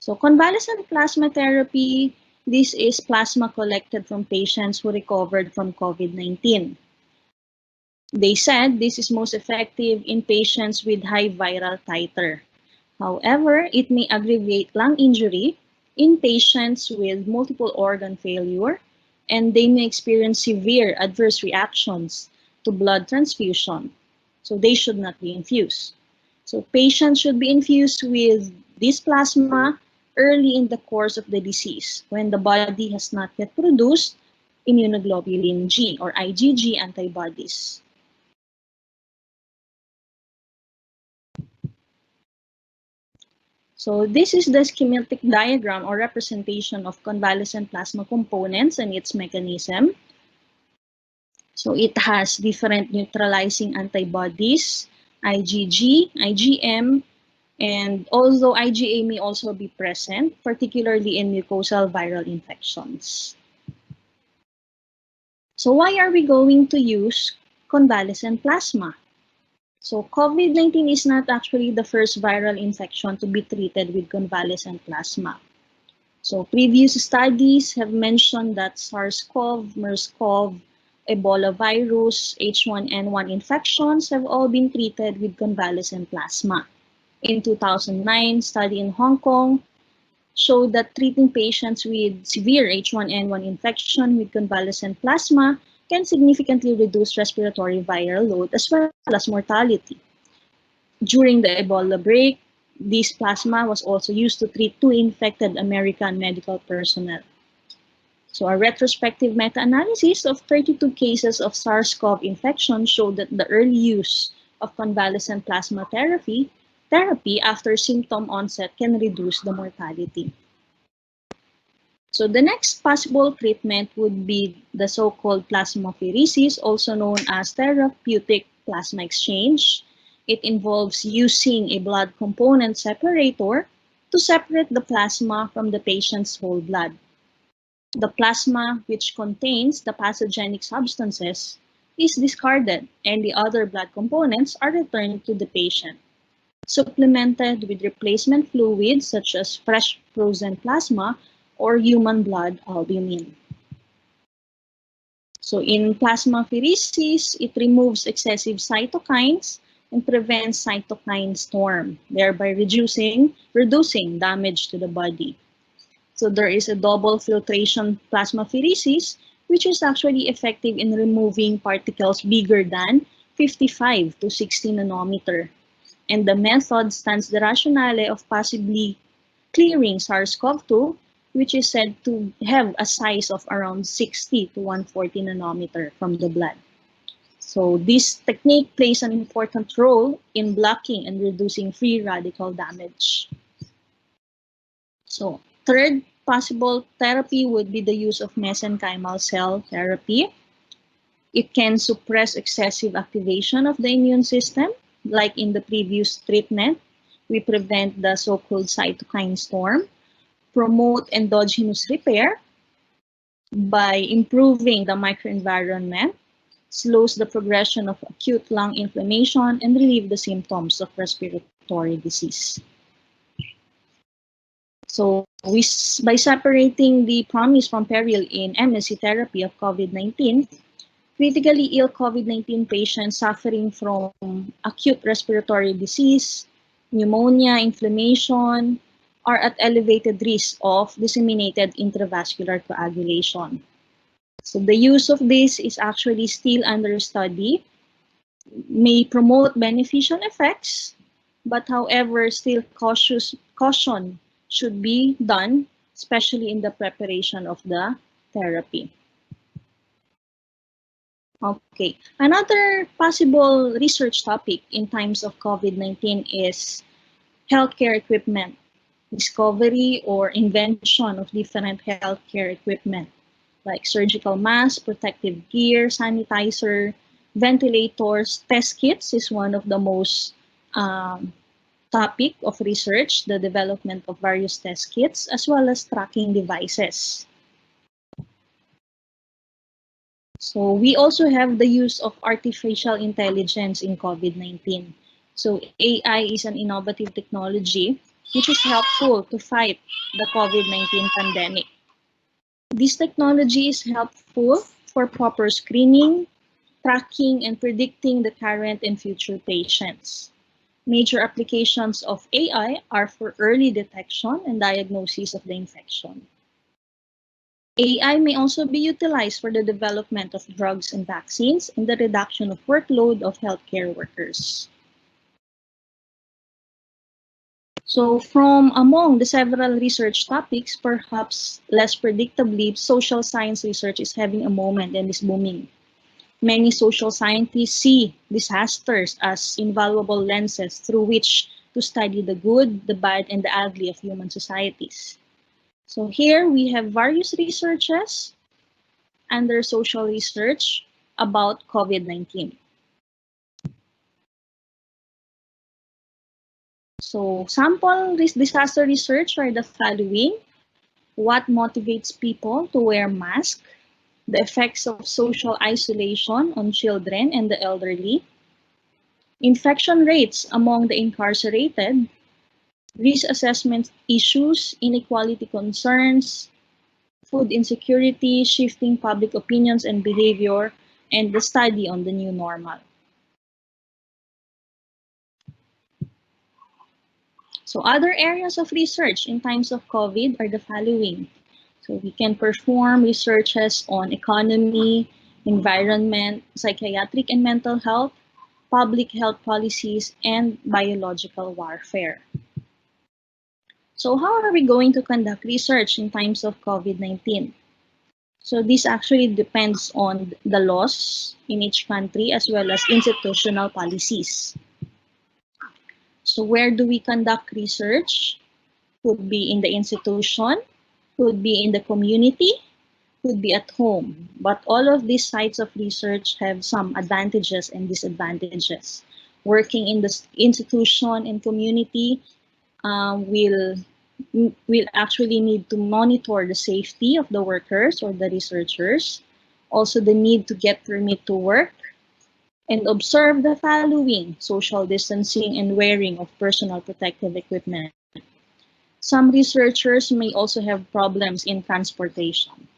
So convalescent plasma therapy, this is plasma collected from patients who recovered from COVID-19. They said this is most effective in patients with high viral titer. However, it may aggravate lung injury in patients with multiple organ failure, and they may experience severe adverse reactions to blood transfusion. So they should not be infused. So patients should be infused with this plasma early in the course of the disease, when the body has not yet produced immunoglobulin G or IgG antibodies. So this is the schematic diagram or representation of convalescent plasma components and its mechanism. So it has different neutralizing antibodies, IgG, IgM, and although IgA may also be present, particularly in mucosal viral infections. So why are we going to use convalescent plasma? So COVID-19 is not actually the first viral infection to be treated with convalescent plasma. So previous studies have mentioned that SARS-CoV, MERS-CoV, Ebola virus, H1N1 infections have all been treated with convalescent plasma. In 2009, study in Hong Kong showed that treating patients with severe H1N1 infection with convalescent plasma can significantly reduce respiratory viral load as well as mortality. During the Ebola break, this plasma was also used to treat 2 infected American medical personnel. So a retrospective meta-analysis of 32 cases of SARS-CoV infection showed that the early use of convalescent plasma therapy after symptom onset can reduce the mortality. So the next possible treatment would be the so-called plasmapheresis, also known as therapeutic plasma exchange. It involves using a blood component separator to separate the plasma from the patient's whole blood. The plasma, which contains the pathogenic substances, is discarded, and the other blood components are returned to the patient, supplemented with replacement fluids such as fresh frozen plasma or human blood albumin. So in plasmapheresis, it removes excessive cytokines and prevents cytokine storm, thereby reducing damage to the body. So there is a double filtration plasmapheresis, which is actually effective in removing particles bigger than 55 to 60 nanometer. And the method stands the rationale of possibly clearing SARS-CoV-2 which is said to have a size of around 60 to 140 nanometer from the blood. So this technique plays an important role in blocking and reducing free radical damage. So third possible therapy would be the use of mesenchymal cell therapy. It can suppress excessive activation of the immune system, like in the previous treatment. We prevent the so-called cytokine storm, promote endogenous repair by improving the microenvironment, slows the progression of acute lung inflammation, and relieve the symptoms of respiratory disease. So by separating the promise from peril in MSC therapy of COVID-19, critically ill COVID-19 patients suffering from acute respiratory disease, pneumonia, inflammation, are at elevated risk of disseminated intravascular coagulation. So the use of this is actually still under study, may promote beneficial effects, but however, still caution should be done, especially in the preparation of the therapy. Okay, another possible research topic in times of COVID-19 is healthcare equipment, discovery or invention of different healthcare equipment, like surgical masks, protective gear, sanitizer, ventilators, test kits is one of the most topic of research, the development of various test kits, as well as tracking devices. So we also have the use of artificial intelligence in COVID-19. So AI is an innovative technology which is helpful to fight the COVID-19 pandemic. This technology is helpful for proper screening, tracking, and predicting the current and future patients. Major applications of AI are for early detection and diagnosis of the infection. AI may also be utilized for the development of drugs and vaccines and the reduction of workload of healthcare workers. So from among the several research topics, perhaps less predictably, social science research is having a moment and is booming. Many social scientists see disasters as invaluable lenses through which to study the good, the bad, and the ugly of human societies. So here we have various researches under social research about COVID-19. So sample disaster research are the following: what motivates people to wear masks, the effects of social isolation on children and the elderly, infection rates among the incarcerated, risk assessment issues, inequality concerns, food insecurity, shifting public opinions and behavior, and the study on the new normal. So other areas of research in times of COVID are the following. So we can perform researches on economy, environment, psychiatric and mental health, public health policies, and biological warfare. So how are we going to conduct research in times of COVID-19? So this actually depends on the laws in each country as well as institutional policies. So where do we conduct research? Could be in the institution, could be in the community, could be at home. But all of these sites of research have some advantages and disadvantages. Working in the institution and community will actually need to monitor the safety of the workers or the researchers, also the need to get permit to work, and observe the following: social distancing and wearing of personal protective equipment. Some researchers may also have problems in transportation.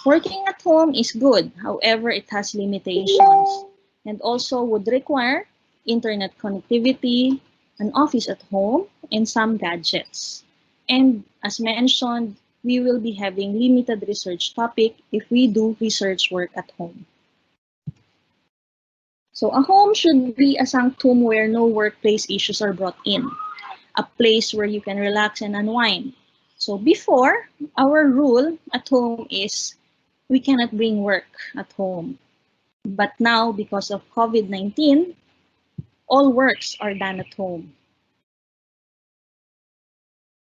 Working at home is good, however, it has limitations and also would require internet connectivity, an office at home, and some gadgets. And as mentioned, we will be having limited research topic if we do research work at home. So a home should be a sanctum where no workplace issues are brought in, a place where you can relax and unwind, So before, our rule at home is we cannot bring work at home. But now, because of COVID-19, all works are done at home.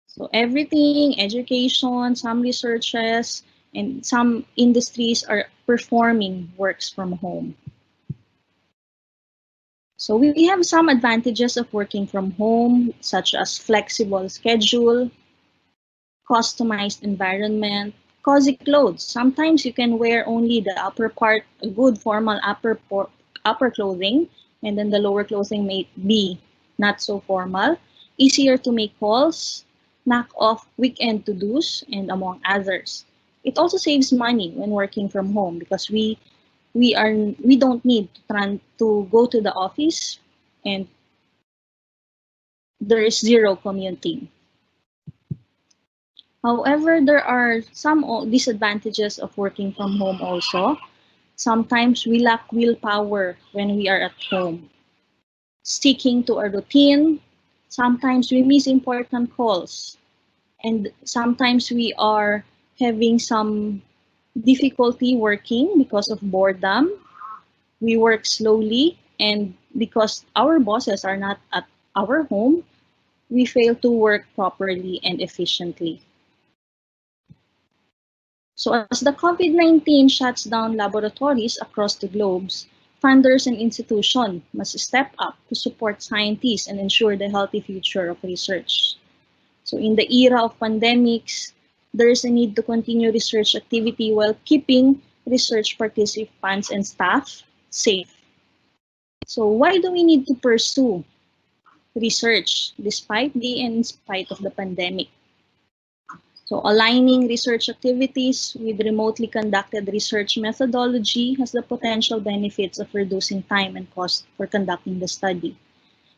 So everything, education, some researches, and some industries are performing works from home. So we have some advantages of working from home, such as flexible schedule, customized environment, cozy clothes. Sometimes you can wear only the upper part, a good formal upper clothing, and then the lower clothing may be not so formal. Easier to make calls, knock off weekend to-dos, and among others. It also saves money when working from home because we don't need to go to the office, and there is zero commuting. However, there are some disadvantages of working from home also. Sometimes we lack willpower when we are at home. Sticking to a routine, sometimes we miss important calls, and sometimes we are having some difficulty working because of boredom. We work slowly, and because our bosses are not at our home, we fail to work properly and efficiently. So as the COVID-19 shuts down laboratories across the globe, funders and institutions must step up to support scientists and ensure the healthy future of research. So in the era of pandemics, there is a need to continue research activity while keeping research participants and staff safe. So why do we need to pursue research despite the and in spite of the pandemic? So aligning research activities with remotely conducted research methodology has the potential benefits of reducing time and cost for conducting the study.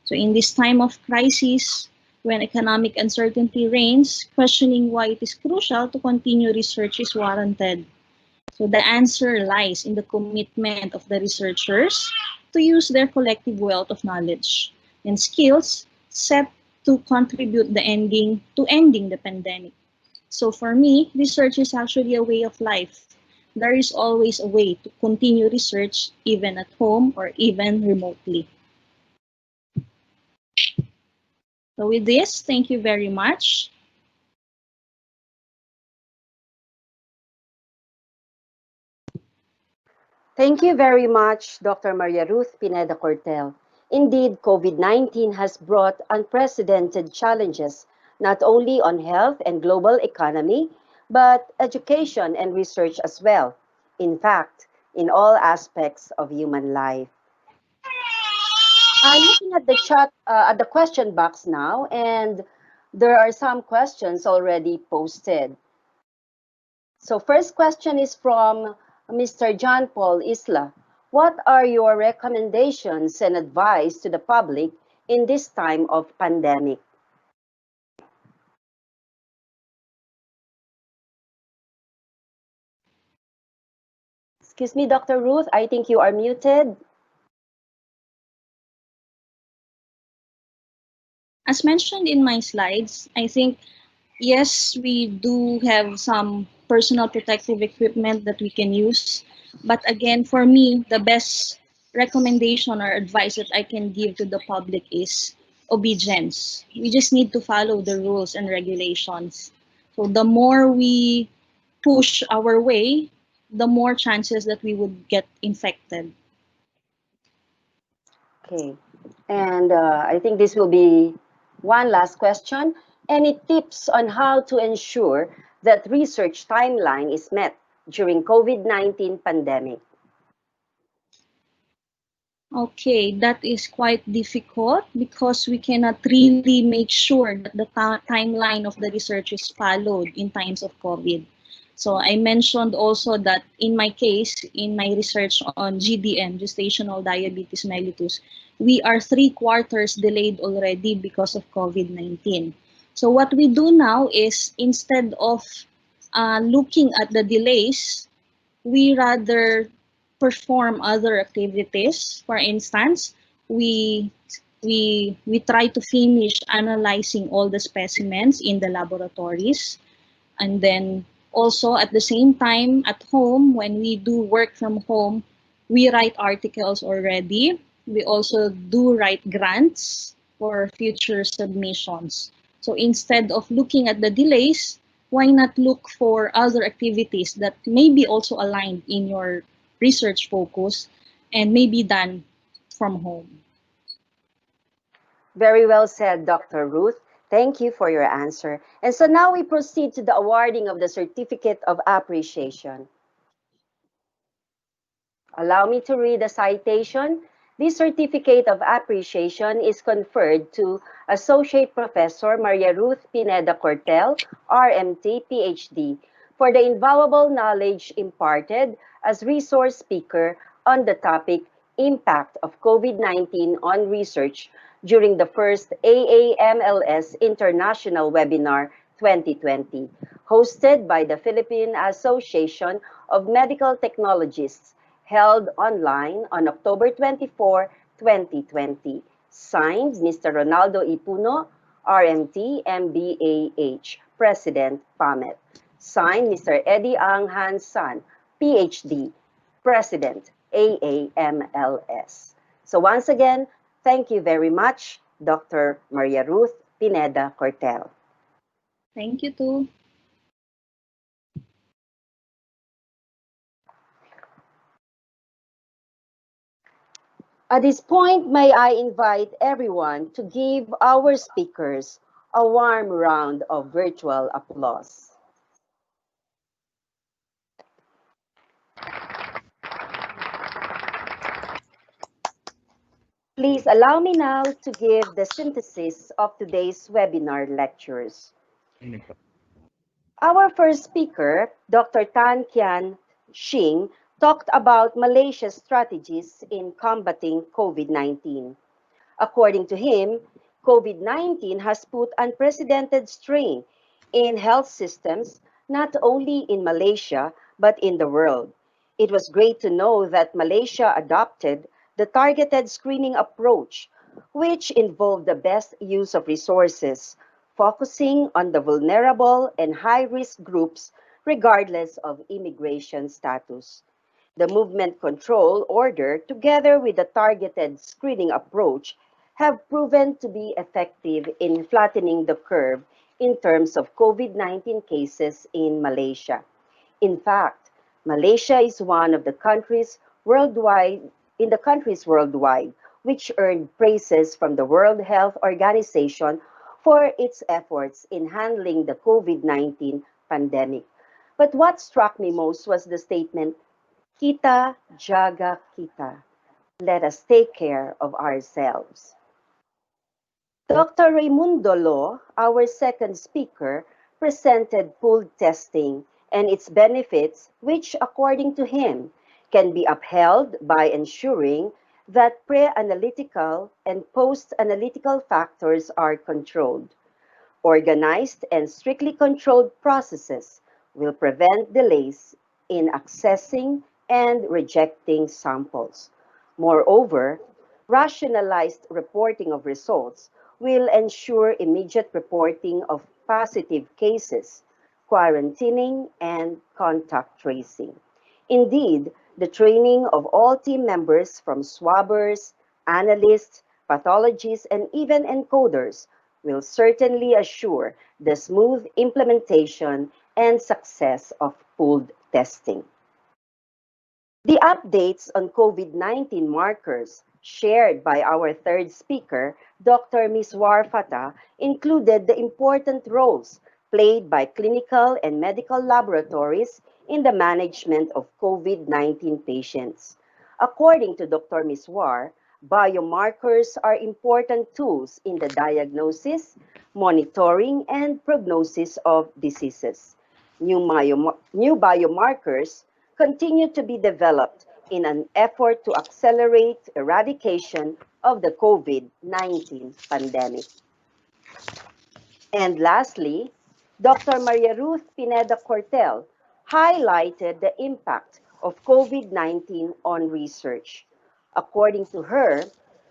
So in this time of crisis, when economic uncertainty reigns, questioning why it is crucial to continue research is warranted. So the answer lies in the commitment of the researchers to use their collective wealth of knowledge and skills set to contribute to ending the pandemic. So for me, research is actually a way of life. There is always a way to continue research even at home or even remotely. So with this, thank you very much. Thank you very much, Dr. Maria Ruth Pineda-Cortel. Indeed, COVID-19 has brought unprecedented challenges, not only on health and global economy, but education and research as well. In fact, in all aspects of human life. I'm looking at the chat, at the question box now, and there are some questions already posted. So first question is from Mr. John Paul Isla. What are your recommendations and advice to the public in this time of pandemic? Excuse me, Dr. Ruth, I think you are muted. As mentioned in my slides, I think, yes, we do have some personal protective equipment that we can use. But again, for me, the best recommendation or advice that I can give to the public is obedience. We just need to follow the rules and regulations. So the more we push our way, the more chances that we would get infected. Okay, and I think this will be one last question. Any tips on how to ensure that research timeline is met during COVID-19 pandemic? Okay, that is quite difficult because we cannot really make sure that the timeline of the research is followed in times of COVID. So I mentioned also that in my case, in my research on GDM, gestational diabetes mellitus, we are 3/4 delayed already because of COVID-19. So what we do now is instead of looking at the delays, we rather perform other activities. For instance, we try to finish analyzing all the specimens in the laboratories. And then also at the same time at home, when we do work from home, we write articles already. We also do write grants for future submissions. So instead of looking at the delays, why not look for other activities that may be also aligned in your research focus and may be done from home? Very well said, Dr. Ruth. Thank you for your answer. And so now we proceed to the awarding of the Certificate of Appreciation. Allow me to read the citation. This Certificate of Appreciation is conferred to Associate Professor Maria Ruth Pineda Cortel, RMT, PhD, for the invaluable knowledge imparted as resource speaker on the topic Impact of COVID-19 on Research during the first AAMLS International Webinar 2020, hosted by the Philippine Association of Medical Technologists, held online on October 24, 2020. Signed, Mr. Ronaldo Ipuno, RMT, MBAH, President, PAMET. Signed, Mr. Eddie Ang Han San, PhD, President, AAMLS. So once again, thank you very much, Dr. Maria Ruth Pineda Cortel. Thank you too. At this point, may I invite everyone to give our speakers a warm round of virtual applause. Please allow me now to give the synthesis of today's webinar lectures. Our first speaker, Dr. Tan Kian Shing, talked about Malaysia's strategies in combating COVID-19. According to him, COVID-19 has put unprecedented strain in health systems, not only in Malaysia, but in the world. It was great to know that Malaysia adopted the targeted screening approach, which involved the best use of resources, focusing on the vulnerable and high-risk groups regardless of immigration status. The movement control order, together with the targeted screening approach, have proven to be effective in flattening the curve in terms of COVID-19 cases in Malaysia. In fact, Malaysia is one of the countries worldwide which earned praises from the World Health Organization for its efforts in handling the COVID-19 pandemic. But what struck me most was the statement, "Kita jaga kita." Let us take care of ourselves. Dr. Raimundo Lo, our second speaker, presented pooled testing and its benefits, which, according to him, can be upheld by ensuring that pre-analytical and post-analytical factors are controlled. Organized and strictly controlled processes will prevent delays in accessing and rejecting samples. Moreover, rationalized reporting of results will ensure immediate reporting of positive cases, quarantining, and contact tracing. Indeed, the training of all team members from swabbers, analysts, pathologists, and even encoders will certainly assure the smooth implementation and success of pooled testing. The updates on COVID-19 markers shared by our third speaker, Dr. Miswar Fatah, included the important roles played by clinical and medical laboratories in the management of COVID-19 patients. According to Dr. Miswar, biomarkers are important tools in the diagnosis, monitoring, and prognosis of diseases. New biomarkers continue to be developed in an effort to accelerate eradication of the COVID-19 pandemic. And lastly, Dr. Maria Ruth Pineda Cortel highlighted the impact of COVID-19 on research. According to her,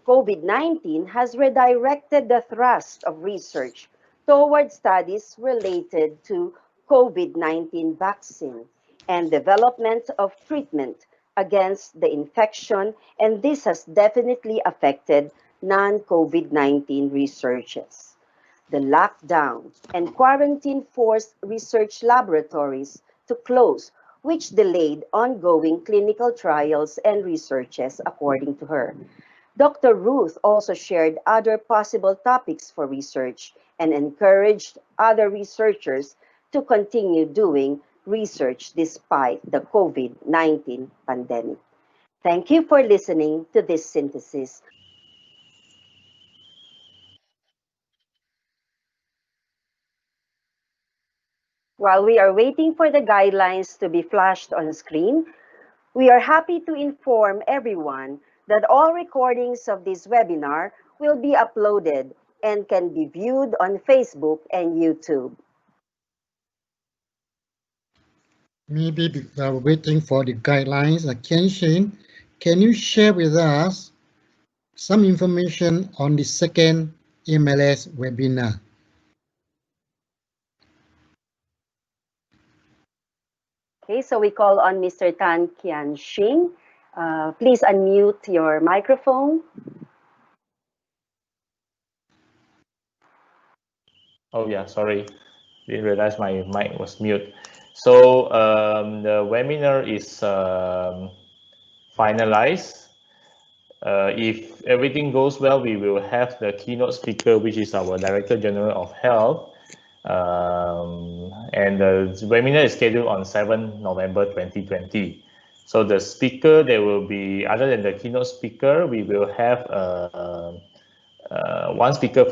COVID-19 has redirected the thrust of research toward studies related to COVID-19 vaccine and development of treatment against the infection, and this has definitely affected non-COVID-19 researches. The lockdown and quarantine forced research laboratories to close, which delayed ongoing clinical trials and researches, according to her. Dr. Ruth also shared other possible topics for research and encouraged other researchers to continue doing research despite the COVID-19 pandemic. Thank you for listening to this synthesis. While we are waiting for the guidelines to be flashed on screen, we are happy to inform everyone that all recordings of this webinar will be uploaded and can be viewed on Facebook and YouTube. Maybe while waiting for the guidelines, Kenshin, can you share with us some information on the second AAMLS webinar? Okay, so we call on Mr. Tan Kian Shing. Please unmute your microphone. Oh yeah, sorry, didn't realize my mic was mute. So the webinar is finalized. If everything goes well, we will have the keynote speaker, which is our Director General of Health. And the webinar is scheduled on 7 November 2020. So the speaker, there will be, other than the keynote speaker, we will have another one speaker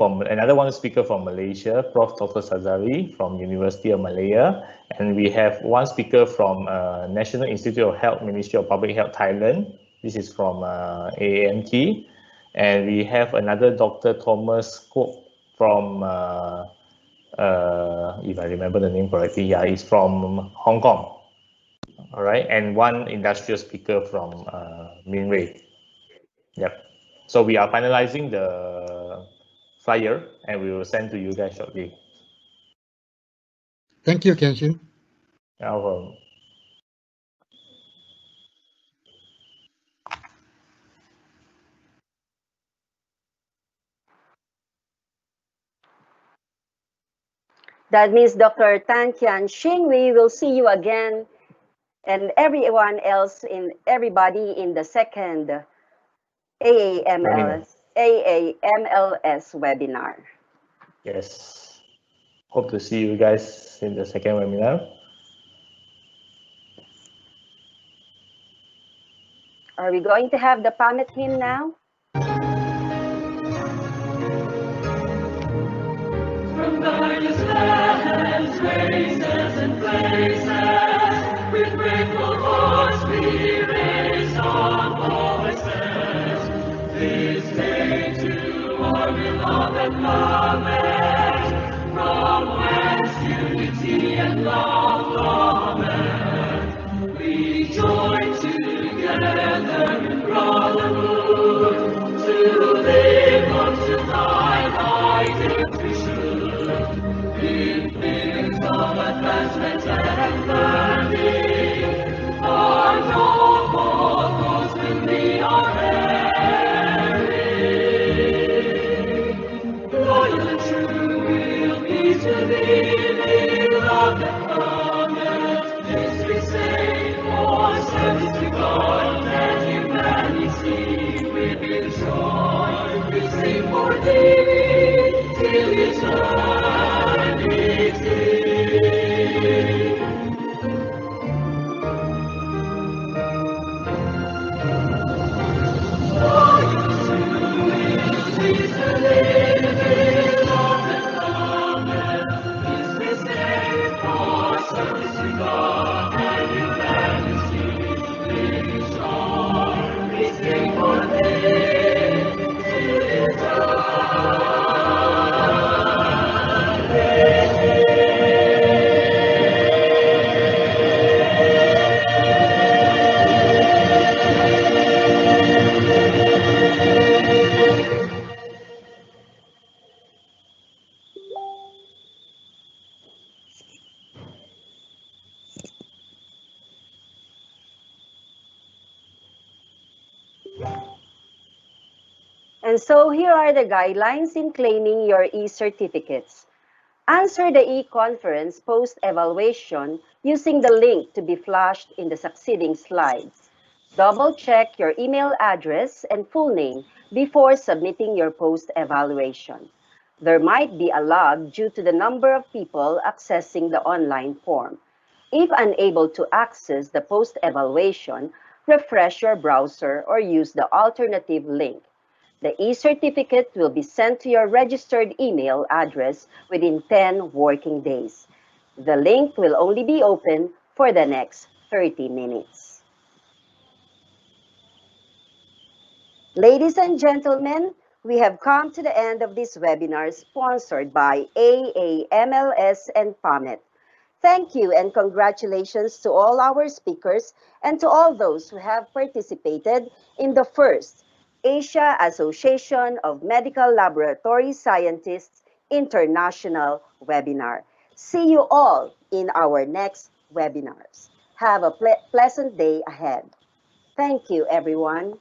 from Malaysia, Prof. Dr. Sazali from University of Malaya, and we have one speaker from National Institute of Health, Ministry of Public Health, Thailand. This is from AAMT, and we have another Dr. Thomas Kwok from, if I remember the name correctly, yeah, he's from Hong Kong. All right, and one industrial speaker from Minway. Yep. So we are finalizing the flyer and we will send to you guys shortly. Thank you, Kenshin. No problem. That means Dr. Tan Kian Shing, we will see you again and everyone else, everybody in the second AAMLS webinar. Yes. Hope to see you guys in the second webinar. Are we going to have the PAMET hymn now? From various lands, races, and places, with grateful hearts we raise our voices. This day to our beloved PAMET, from whence unity and love flourish. We join together in brotherhood to live up to thy light if we should. In things of advancement and learning, our noble cause will be our bearing. Loyal and true we'll be to thee, beloved PAMET. This we say for service to God and And so here are the guidelines in claiming your e-certificates. Answer the e-conference post-evaluation using the link to be flashed in the succeeding slides. Double-check your email address and full name before submitting your post-evaluation. There might be a lag due to the number of people accessing the online form. If unable to access the post-evaluation, refresh your browser or use the alternative link. The e-certificate will be sent to your registered email address within 10 working days. The link will only be open for the next 30 minutes. Ladies and gentlemen, we have come to the end of this webinar sponsored by AAMLS and PAMET. Thank you and congratulations to all our speakers and to all those who have participated in the first Asia Association of Medical Laboratory Scientists International webinar. See you all in our next webinars. Have a pleasant day ahead. Thank you, everyone.